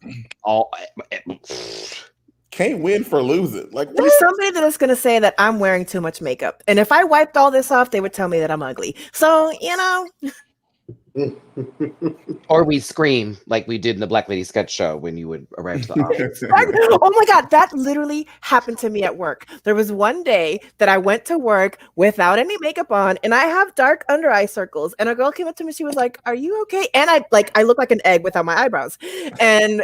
Can't win for losing. Like, what? There's somebody that is going to say that I'm wearing too much makeup, and if I wiped all this off, they would tell me that I'm ugly. So, you know. Or we scream like we did in the Black Lady sketch show when you would arrive to the office. Oh my God, that literally happened to me at work. There was one day that I went to work without any makeup on, and I have dark under eye circles. And a girl came up to me, she was like, "Are you okay?" And I look like an egg without my eyebrows. And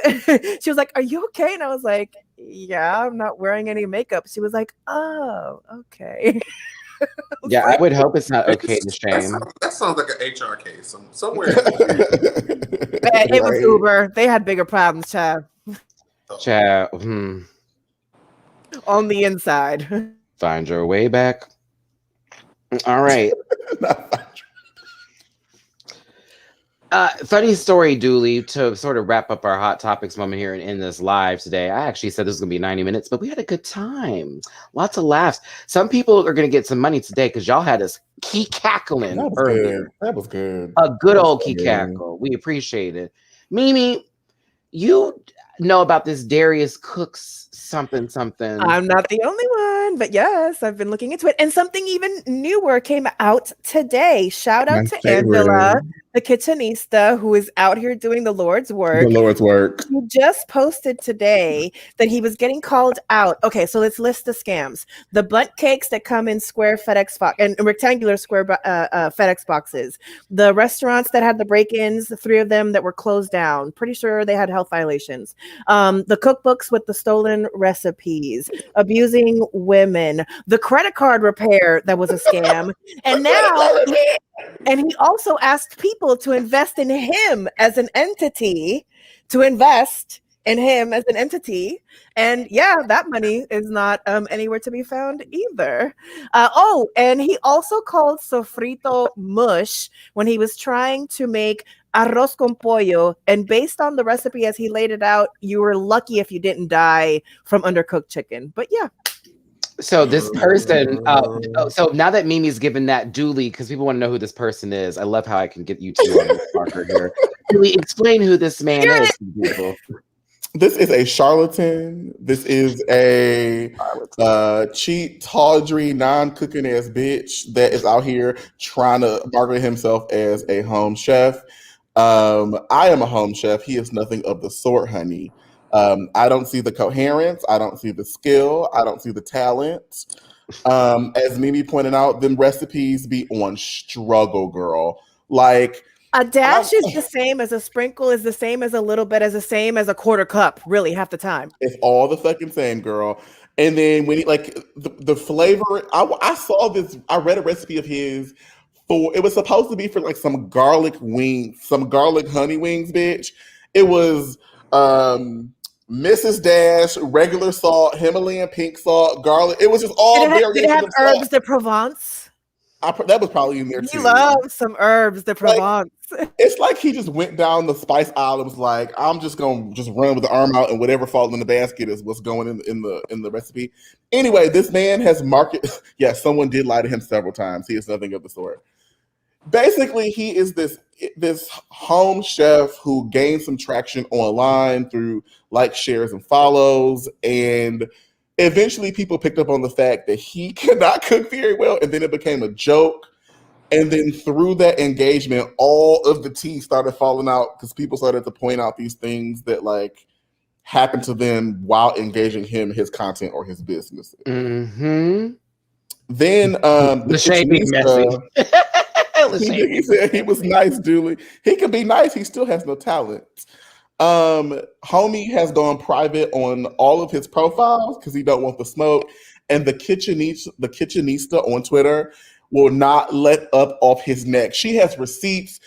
she was like, "Are you okay?" And I was like, "Yeah, I'm not wearing any makeup." She was like, "Oh, okay." Yeah, I would hope it's not okay to shame. That sounds like an HR case somewhere. It was Uber. They had bigger problems, child. On the inside. Find your way back. Funny story, Dooley, to sort of wrap up our hot topics moment here and in this live today. I actually said this was going to be 90 minutes, but we had a good time. Lots of laughs. Some people are going to get some money today because y'all had us key cackling That was earlier. good. That was good. A good That was old so key good. cackle. We appreciate it. Mimi, you know about this Darius Cooks something. I'm not the only one, but yes, I've been looking into it. And something even newer came out today. Shout out My to favorite. Angela, the kitchenista, who is out here doing the Lord's work. The Lord's work. He just posted today that he was getting called out. Okay, so let's list the scams. The bunt cakes that come in square FedEx box and rectangular square FedEx boxes. The restaurants that had the break-ins, the 3 of them that were closed down. Pretty sure they had health violations. The cookbooks with the stolen recipes, abusing women, the credit card repair that was a scam, and now, and he also asked people to invest in him as an entity, and yeah, that money is not anywhere to be found either. And he also called sofrito mush when he was trying to make arroz con pollo, and based on the recipe as he laid it out, you were lucky if you didn't die from undercooked chicken. But yeah. So this person, so now that Mimi's given that Dooley, because people want to know who this person is. I love how I can get you two on the marker here. Dooley, explain who this man is to people. This is a charlatan. This is a cheap, tawdry, non-cooking ass bitch that is out here trying to market himself as a home chef. I am a home chef. He is nothing of the sort, honey. I don't see the coherence. I don't see the skill. I don't see the talent. As Mimi pointed out, them recipes be on struggle, girl. Like, a dash is the same as a sprinkle, is the same as a little bit, as the same as a quarter cup, really, half the time. It's all the fucking same, girl. And then when he, like, the flavor, I saw this, I read a recipe of his for, it was supposed to be for like some garlic wings, some garlic honey wings, bitch. It was Mrs. Dash, regular salt, Himalayan pink salt, garlic. It was just all variations. Did it have herbs de Provence? That was probably in there too. You love some herbs de Provence. It's like he just went down the spice aisle and was like, I'm just gonna just run with the arm out, and whatever falls in the basket is what's going in the recipe. Anyway, this man has yeah, someone did lie to him several times. He is nothing of the sort. Basically, he is this home chef who gained some traction online through likes, shares, and follows, and eventually people picked up on the fact that he cannot cook very well, and then it became a joke. And then through that engagement, all of the tea started falling out because people started to point out these things that like happened to them while engaging him, his content, or his business. Mm-hmm. Then the shaping messy. He said he was nice, Dooley. He can be nice. He still has no talent. Homie has gone private on all of his profiles because he don't want the smoke. And the kitchenista on Twitter will not let up off his neck. She has receipts.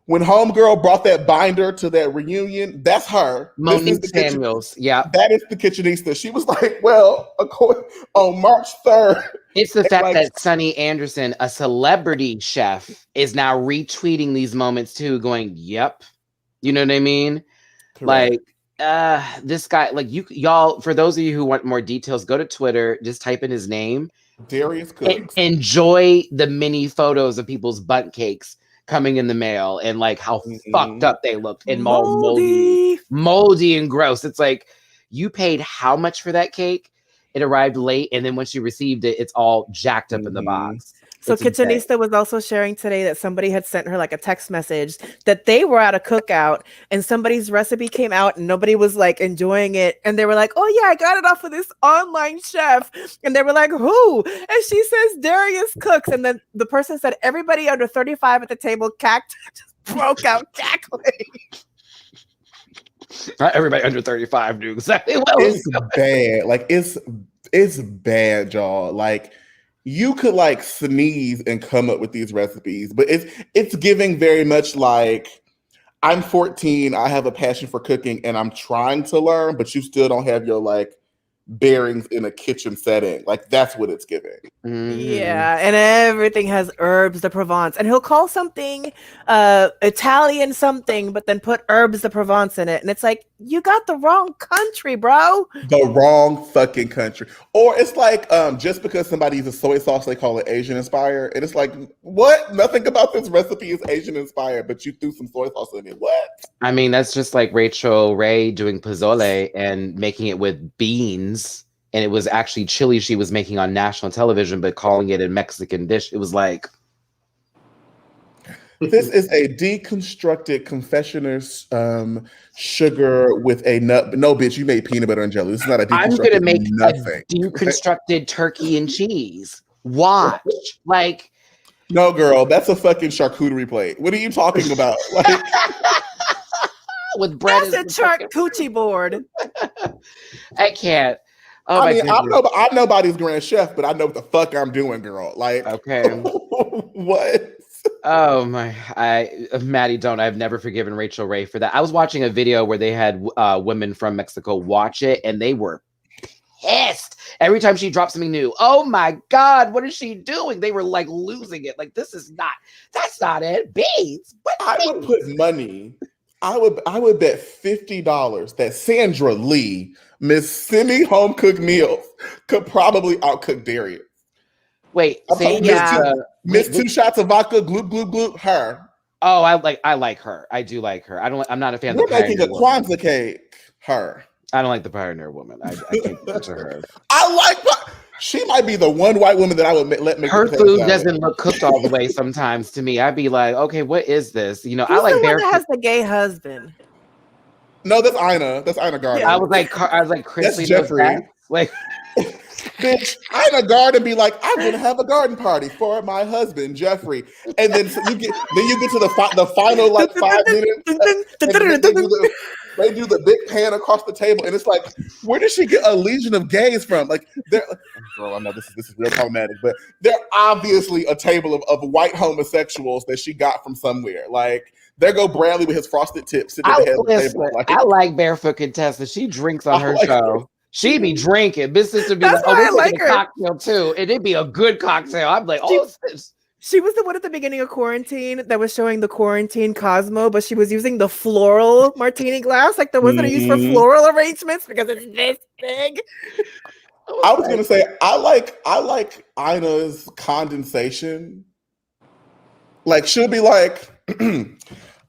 When homegirl brought that binder to that reunion, that's her. Monique Samuels. Yeah. That is the kitchenista. She was like, well, on March 3rd. It's the fact that Sunny Anderson, a celebrity chef, is now retweeting these moments too, going, yep. You know what I mean? Correct. Like, this guy, like y'all, for those of you who want more details, go to Twitter, just type in his name. Darius Cooks. Enjoy the mini photos of people's bunt cakes coming in the mail and like how fucked up they looked and moldy and gross. It's like, you paid how much for that cake? It arrived late, and then once you received it, it's all jacked up in the box. So Kitchenista was also sharing today that somebody had sent her like a text message that they were at a cookout and somebody's recipe came out and nobody was like enjoying it. And they were like, oh yeah, I got it off of this online chef. And they were like, who? And she says, Darius Cooks. And then the person said, everybody under 35 at the table just broke out cackling. Not everybody under 35 knew exactly what it's bad. Like it's bad, y'all. Like, you could like sneeze and come up with these recipes, but it's giving very much like, I'm 14, I have a passion for cooking and I'm trying to learn, but you still don't have your like bearings in a kitchen setting. Like that's what it's giving. Yeah, and everything has herbs de Provence, and he'll call something Italian something, but then put herbs de Provence in it, and it's like you got the wrong country, bro. The wrong fucking country. Or it's like just because somebody uses soy sauce, they call it Asian inspired, and it's like what? Nothing about this recipe is Asian inspired, but you threw some soy sauce in it. What? I mean, that's just like Rachel Ray doing pozole and making it with beans. And it was actually chili she was making on national television, but calling it a Mexican dish. It was like... This is a deconstructed confectioner's sugar with a nut. No, bitch, you made peanut butter and jelly. This is not a deconstructed I'm going to make nothing. a deconstructed turkey and cheese. Watch. Like... No, girl, that's a fucking charcuterie plate. What are you talking about? Like... with bread. That's a charcuterie board. I can't. Oh, I mean, I'm nobody's grand chef, but I know what the fuck I'm doing, girl. Like, okay. What? Oh my! Matty, don't. I've never forgiven Rachel Ray for that. I was watching a video where they had women from Mexico watch it, and they were pissed every time she dropped something new. Oh my God, what is she doing? They were like losing it. Like that's not it. Beans. I would put money. I would bet $50 that Sandra Lee, Miss Semi Home Cooked Meals, could probably outcook Darius. Wait, Miss two shots of vodka, gloop gloop gloop. Her. Oh, I like her. I do like her. I'm not a fan. We're of the making a Kwanzaa cake. Her. I don't like the Pioneer Woman. I can't get to her. I like. She might be the one white woman that I would let make her food doesn't look cooked all the way sometimes to me. I'd be like, okay, what is this? You know, Who's I like the one Bear. that has the gay husband. No, that's Ina. That's Ina Garden. Yeah. I was like, Chris, that's Jeffrey. Like, bitch, Ina Garden be like, I'm gonna have a garden party for my husband Jeffrey, and then you get to the final like 5 minutes. They do the big pan across the table, and it's like, where did she get a legion of gays from? Like, girl, I know this is real problematic, but they're obviously a table of white homosexuals that she got from somewhere. Like, there go Bradley with his frosted tips sitting at the head of the table. Like, I like Barefoot Contessa. She drinks on her show. She be drinking. Miss Sister be That's like, why oh, I we're like making a cocktail too, and it'd be a good cocktail. I'm like, She was the one at the beginning of quarantine that was showing the quarantine Cosmo, but she was using the floral martini glass, like the ones that are used for floral arrangements because it's this big. I was gonna say I like Ina's condensation. Like she'll be like,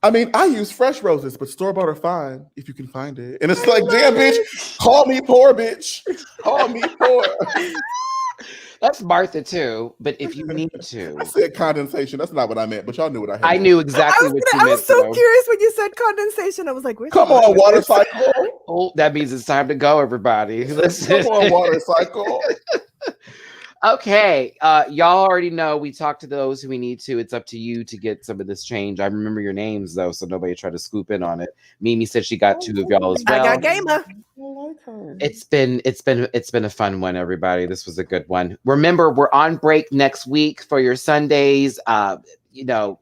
I mean, I use fresh roses, but store-bought are fine if you can find it. And it's like, damn, bitch, call me poor, bitch. Call me poor. That's Martha too, but if you need to. I said condensation. That's not what I meant, but y'all knew what I had. I knew exactly what you meant. I was so curious when you said condensation. I was like, come on, water cycle. Oh, that means it's time to go, everybody. Come on, water cycle. Okay, y'all already know we talk to those who we need to. It's up to you to get some of this change. I remember your names though, so nobody tried to scoop in on it. Mimi said she got 2 of y'all as well. I got Gamer. I like her. It's been a fun one, everybody. This was a good one. Remember, we're on break next week for your Sundays. You know,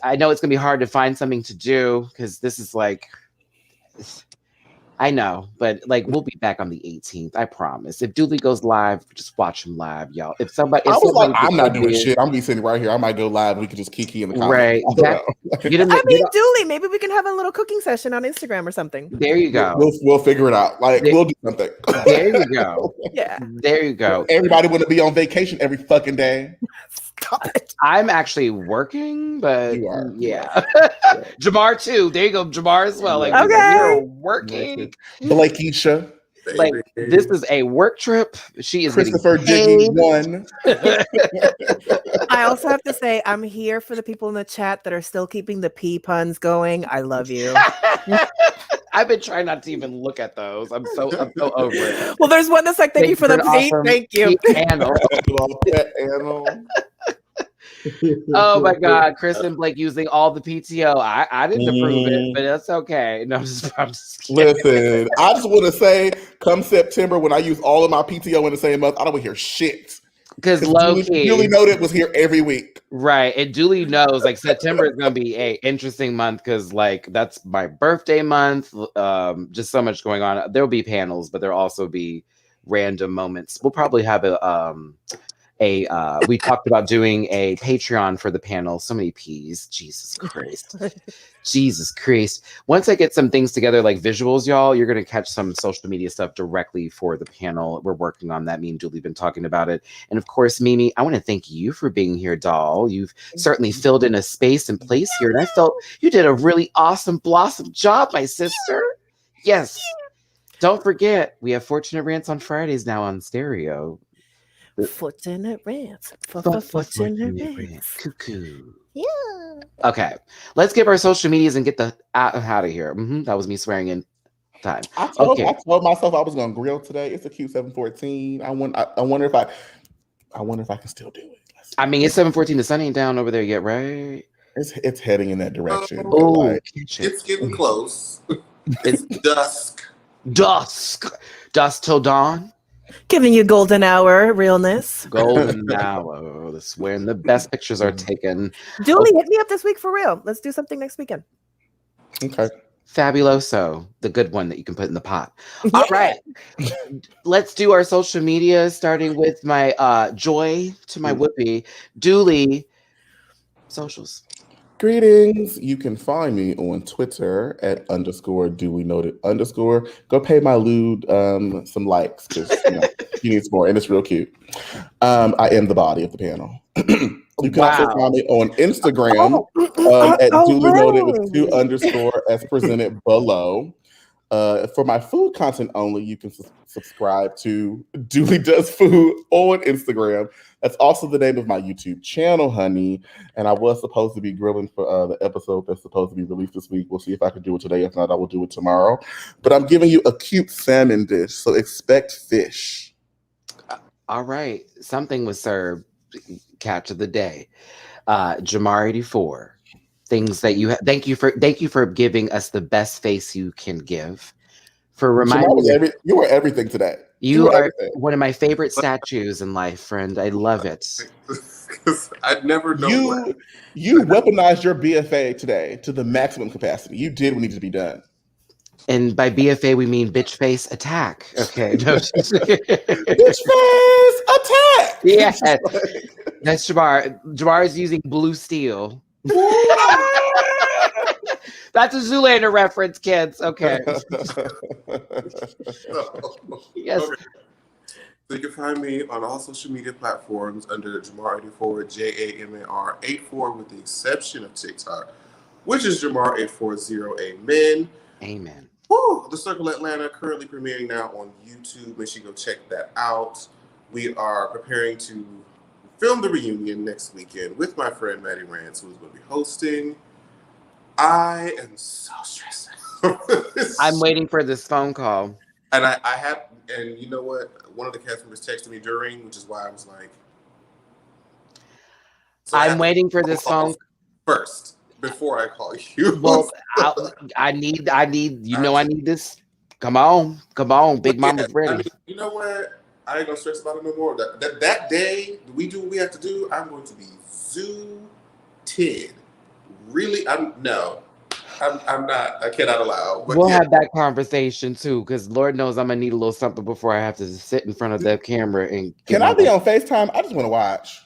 I know it's gonna be hard to find something to do because this is like. I know, but like we'll be back on the 18th. I promise. If Dooley goes live, just watch him live, y'all. If somebody, I'm not doing shit. I'm gonna be sitting right here. I might go live. We could just kiki in the comments. Right. Dooley, maybe we can have a little cooking session on Instagram or something. There you go. We'll figure it out. Like we'll do something. There you go. Yeah. There you go. Everybody want to be on vacation every fucking day. Stop it. I'm actually working, but you are. Yeah. Jamar too. There you go, Jamar as well. Like you're working. Blakisha. Like this is a work trip. She is Christopher Jiggy 1. I also have to say I'm here for the people in the chat that are still keeping the pee puns going. I love you. I've been trying not to even look at those. I'm so over it. Well, there's one that's like, thank you for the feet. Awesome Thank you. Oh my God, Chris and Blake using all the PTO. I didn't approve it, but that's okay. No, I'm just kidding. Listen, I just want to say, come September, when I use all of my PTO in the same month, I don't want to hear shit. Because low key, Julie noted was here every week. Right. And Julie knows like September is gonna be a interesting month because like that's my birthday month. Just so much going on. There'll be panels, but there'll also be random moments. We'll probably have we talked about doing a Patreon for the panel. So many P's. Jesus Christ. Jesus Christ. Once I get some things together like visuals, y'all, you're going to catch some social media stuff directly for the panel. We're working on that. Me and Julie have been talking about it. And of course, Mimi, I want to thank you for being here, doll. You've certainly filled in a space and place here. And I felt you did a really awesome blossom job, my sister. Yes. Don't forget, we have Fortunate Rants on Fridays now on stereo. Fortunate Rants. Fortunate Rants. Cuckoo. Yeah. Okay, let's give our social medias and get the out of here. That was me swearing in time. I told myself I was gonna grill today. It's a cute 7:14. I wonder if I can still do it. I mean, it's 7:14. The sun ain't down over there yet, right? It's heading in that direction. Oh, It's getting close. It's dusk. Dusk till dawn. Giving you golden hour realness. Golden hour. That's when the best pictures are taken. Julie, hit me up this week for real. Let's do something next weekend. Okay. Fabuloso, the good one that you can put in the pot. All right. Let's do our social media, starting with my Joy to my Whoopi. Dooley, socials. Greetings. You can find me on Twitter at _duly_noted_. Go pay my lewd some likes because he needs more, and it's real cute. I am the body of the panel. You can also find me on Instagram at duly noted with 2_ as presented below. For my food content only, you can subscribe to Dooley Does Food on Instagram. That's also the name of my YouTube channel, honey. And I was supposed to be grilling for the episode that's supposed to be released this week. We'll see if I can do it today. If not, I will do it tomorrow. But I'm giving you a cute salmon dish, so expect fish. All right. Something was served. Catch of the day. Jamar 84. Things that you thank you for giving us the best face you can give. For reminding me, you were everything today. You are one of my favorite statues in life, friend. I love it. I'd never know. You weaponized your BFA today to the maximum capacity. You did what needed to be done. And by BFA, we mean bitch face attack. Okay. No. Bitch face attack. Yeah. That's Jamar. Jamar is using blue steel. That's a Zoolander reference, kids. Okay. Yes. Okay. So you can find me on all social media platforms under Jamar84, JAMAR84, with the exception of TikTok, which is Jamar840. Amen. Amen. Woo! The Circle Atlanta currently premiering now on YouTube. Make sure you go check that out. We are preparing to film the reunion next weekend with my friend Matty Rants, who is going to be hosting. I am so stressed out. I'm waiting for this phone call. And and you know what? One of the cast members texted me during, which is why I was like, I'm waiting for this phone first before I call you. Well, I need, I need this. Come on, Big Mama's ready. I mean, you know what? I ain't gonna stress about it no more. That day we do what we have to do. I'm going to be zooted. Really, I'm not. I cannot allow. But we'll have that conversation too, because Lord knows I'm gonna need a little something before I have to sit in front of that camera and. Can I be on FaceTime? I just want to watch.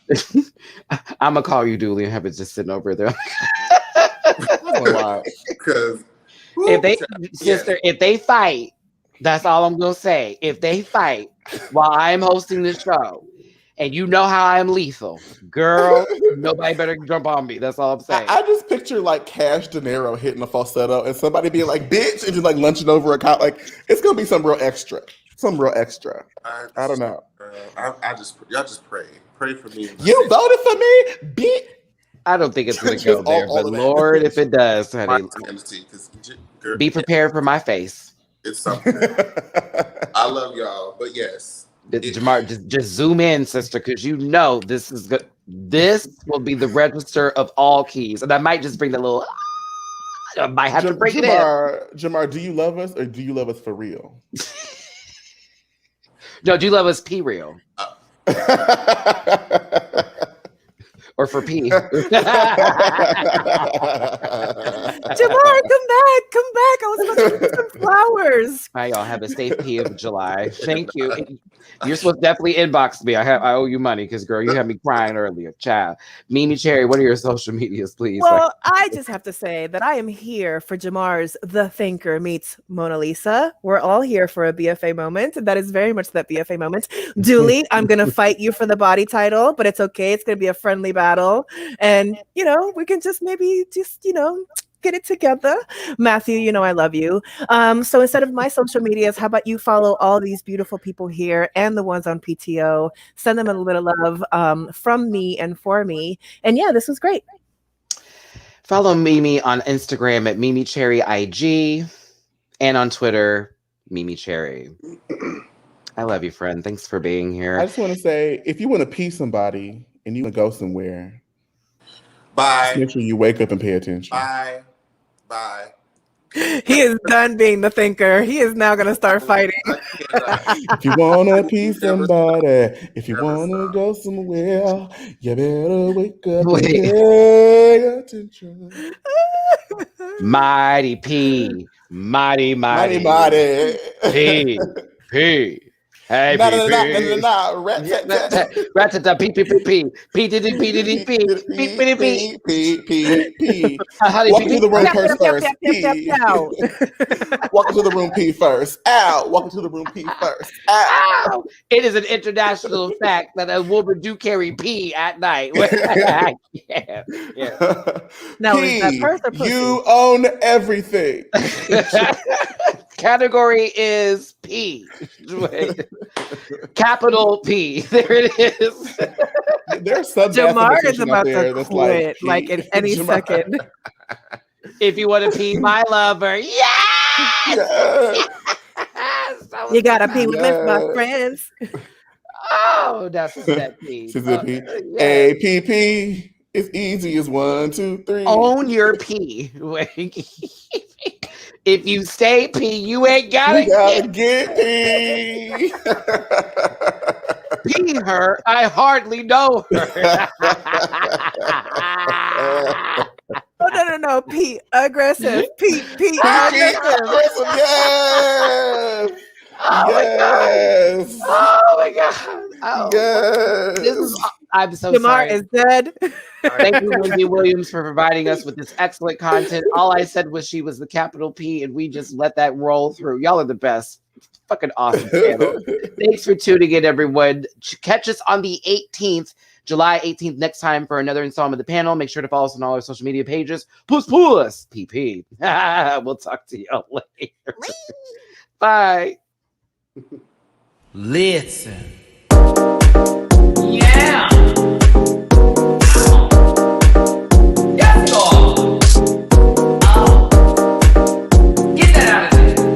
I'm gonna call you, Dooley, and have it just sitting over there. Because if they fight, that's all I'm gonna say. If they fight while I'm hosting the show, and you know how I'm lethal, girl, nobody better jump on me. That's all I'm saying. I just picture like Cash De Niro hitting a falsetto and somebody being like, bitch, and just like lunching over a cop. Like, it's going to be some real extra. I don't know. Y'all just pray. Pray for me. You voted for me, bitch. I don't think it's going to go there, but Lord, if it does, honey, be prepared for my face. It's something. I love y'all, but yes. Jamar, just zoom in, sister, because you know this is good. This will be the register of all keys, and I might just bring the little. I might have to break it in. Jamar, do you love us or do you love us for real? No, do you love us P real? Or for P? Jamar, come back. Come back. I was supposed to get some flowers. Hi, y'all. Have a safe pee of July. Thank you. You're supposed to definitely inbox me. I owe you money because, girl, you had me crying earlier. Child. Mimi Cherry, what are your social medias, please? Well, I just have to say that I am here for Jamar's The Thinker meets Mona Lisa. We're all here for a BFA moment. That is very much that BFA moment. Dooley, I'm going to fight you for the body title, but it's okay. It's going to be a friendly battle. And, we can just maybe get it together. Matthew, I love you. So instead of my social medias, how about you follow all these beautiful people here and the ones on PTO? Send them a little love from me and for me. And yeah, this was great. Follow Mimi on Instagram at Mimi Cherry IG and on Twitter, Mimi Cherry. I love you, friend. Thanks for being here. I just want to say, if you want to pee somebody and you want to go somewhere, bye. Make sure you wake up and pay attention. Bye. He is done being the thinker. He is now going to start fighting. If you want to pee somebody, if you want to go somewhere, you better wake up and pay attention. Mighty P. Mighty P. P. Hey, P. Walk into the room first. Walk into the room P first. Ow. Walk into the room P first. Ow. It is an international fact that a woman do carry pee at night. Yeah. Now, P, is that purse or pussy? you own everything. Category is P. Capital P. There it is. There's some Jamar is about there to that's quit like in any second. If you want to pee my lover, yes! You gotta pee with me, my friends. Oh, that's a set P. APP. It's easy as 1, 2, 3. Own your pee. If you say pee, you ain't gotta get pee. Pee her. I hardly know her. Oh, no. Pee aggressive. Pee aggressive. Yes. Yes. Oh my god. Oh. Yes. I'm so Jamar sorry. is dead. Thank you, Wendy Williams, for providing us with this excellent content. All I said was she was the capital P, and we just let that roll through. Y'all are the best. Fucking awesome channel. Thanks for tuning in, everyone. Catch us on the 18th, July 18th, next time for another installment of the panel. Make sure to follow us on all our social media pages. Puss, PP. We'll talk to y'all later. Bye. Listen. Yeah. Yes, God. Oh. Get that out of there.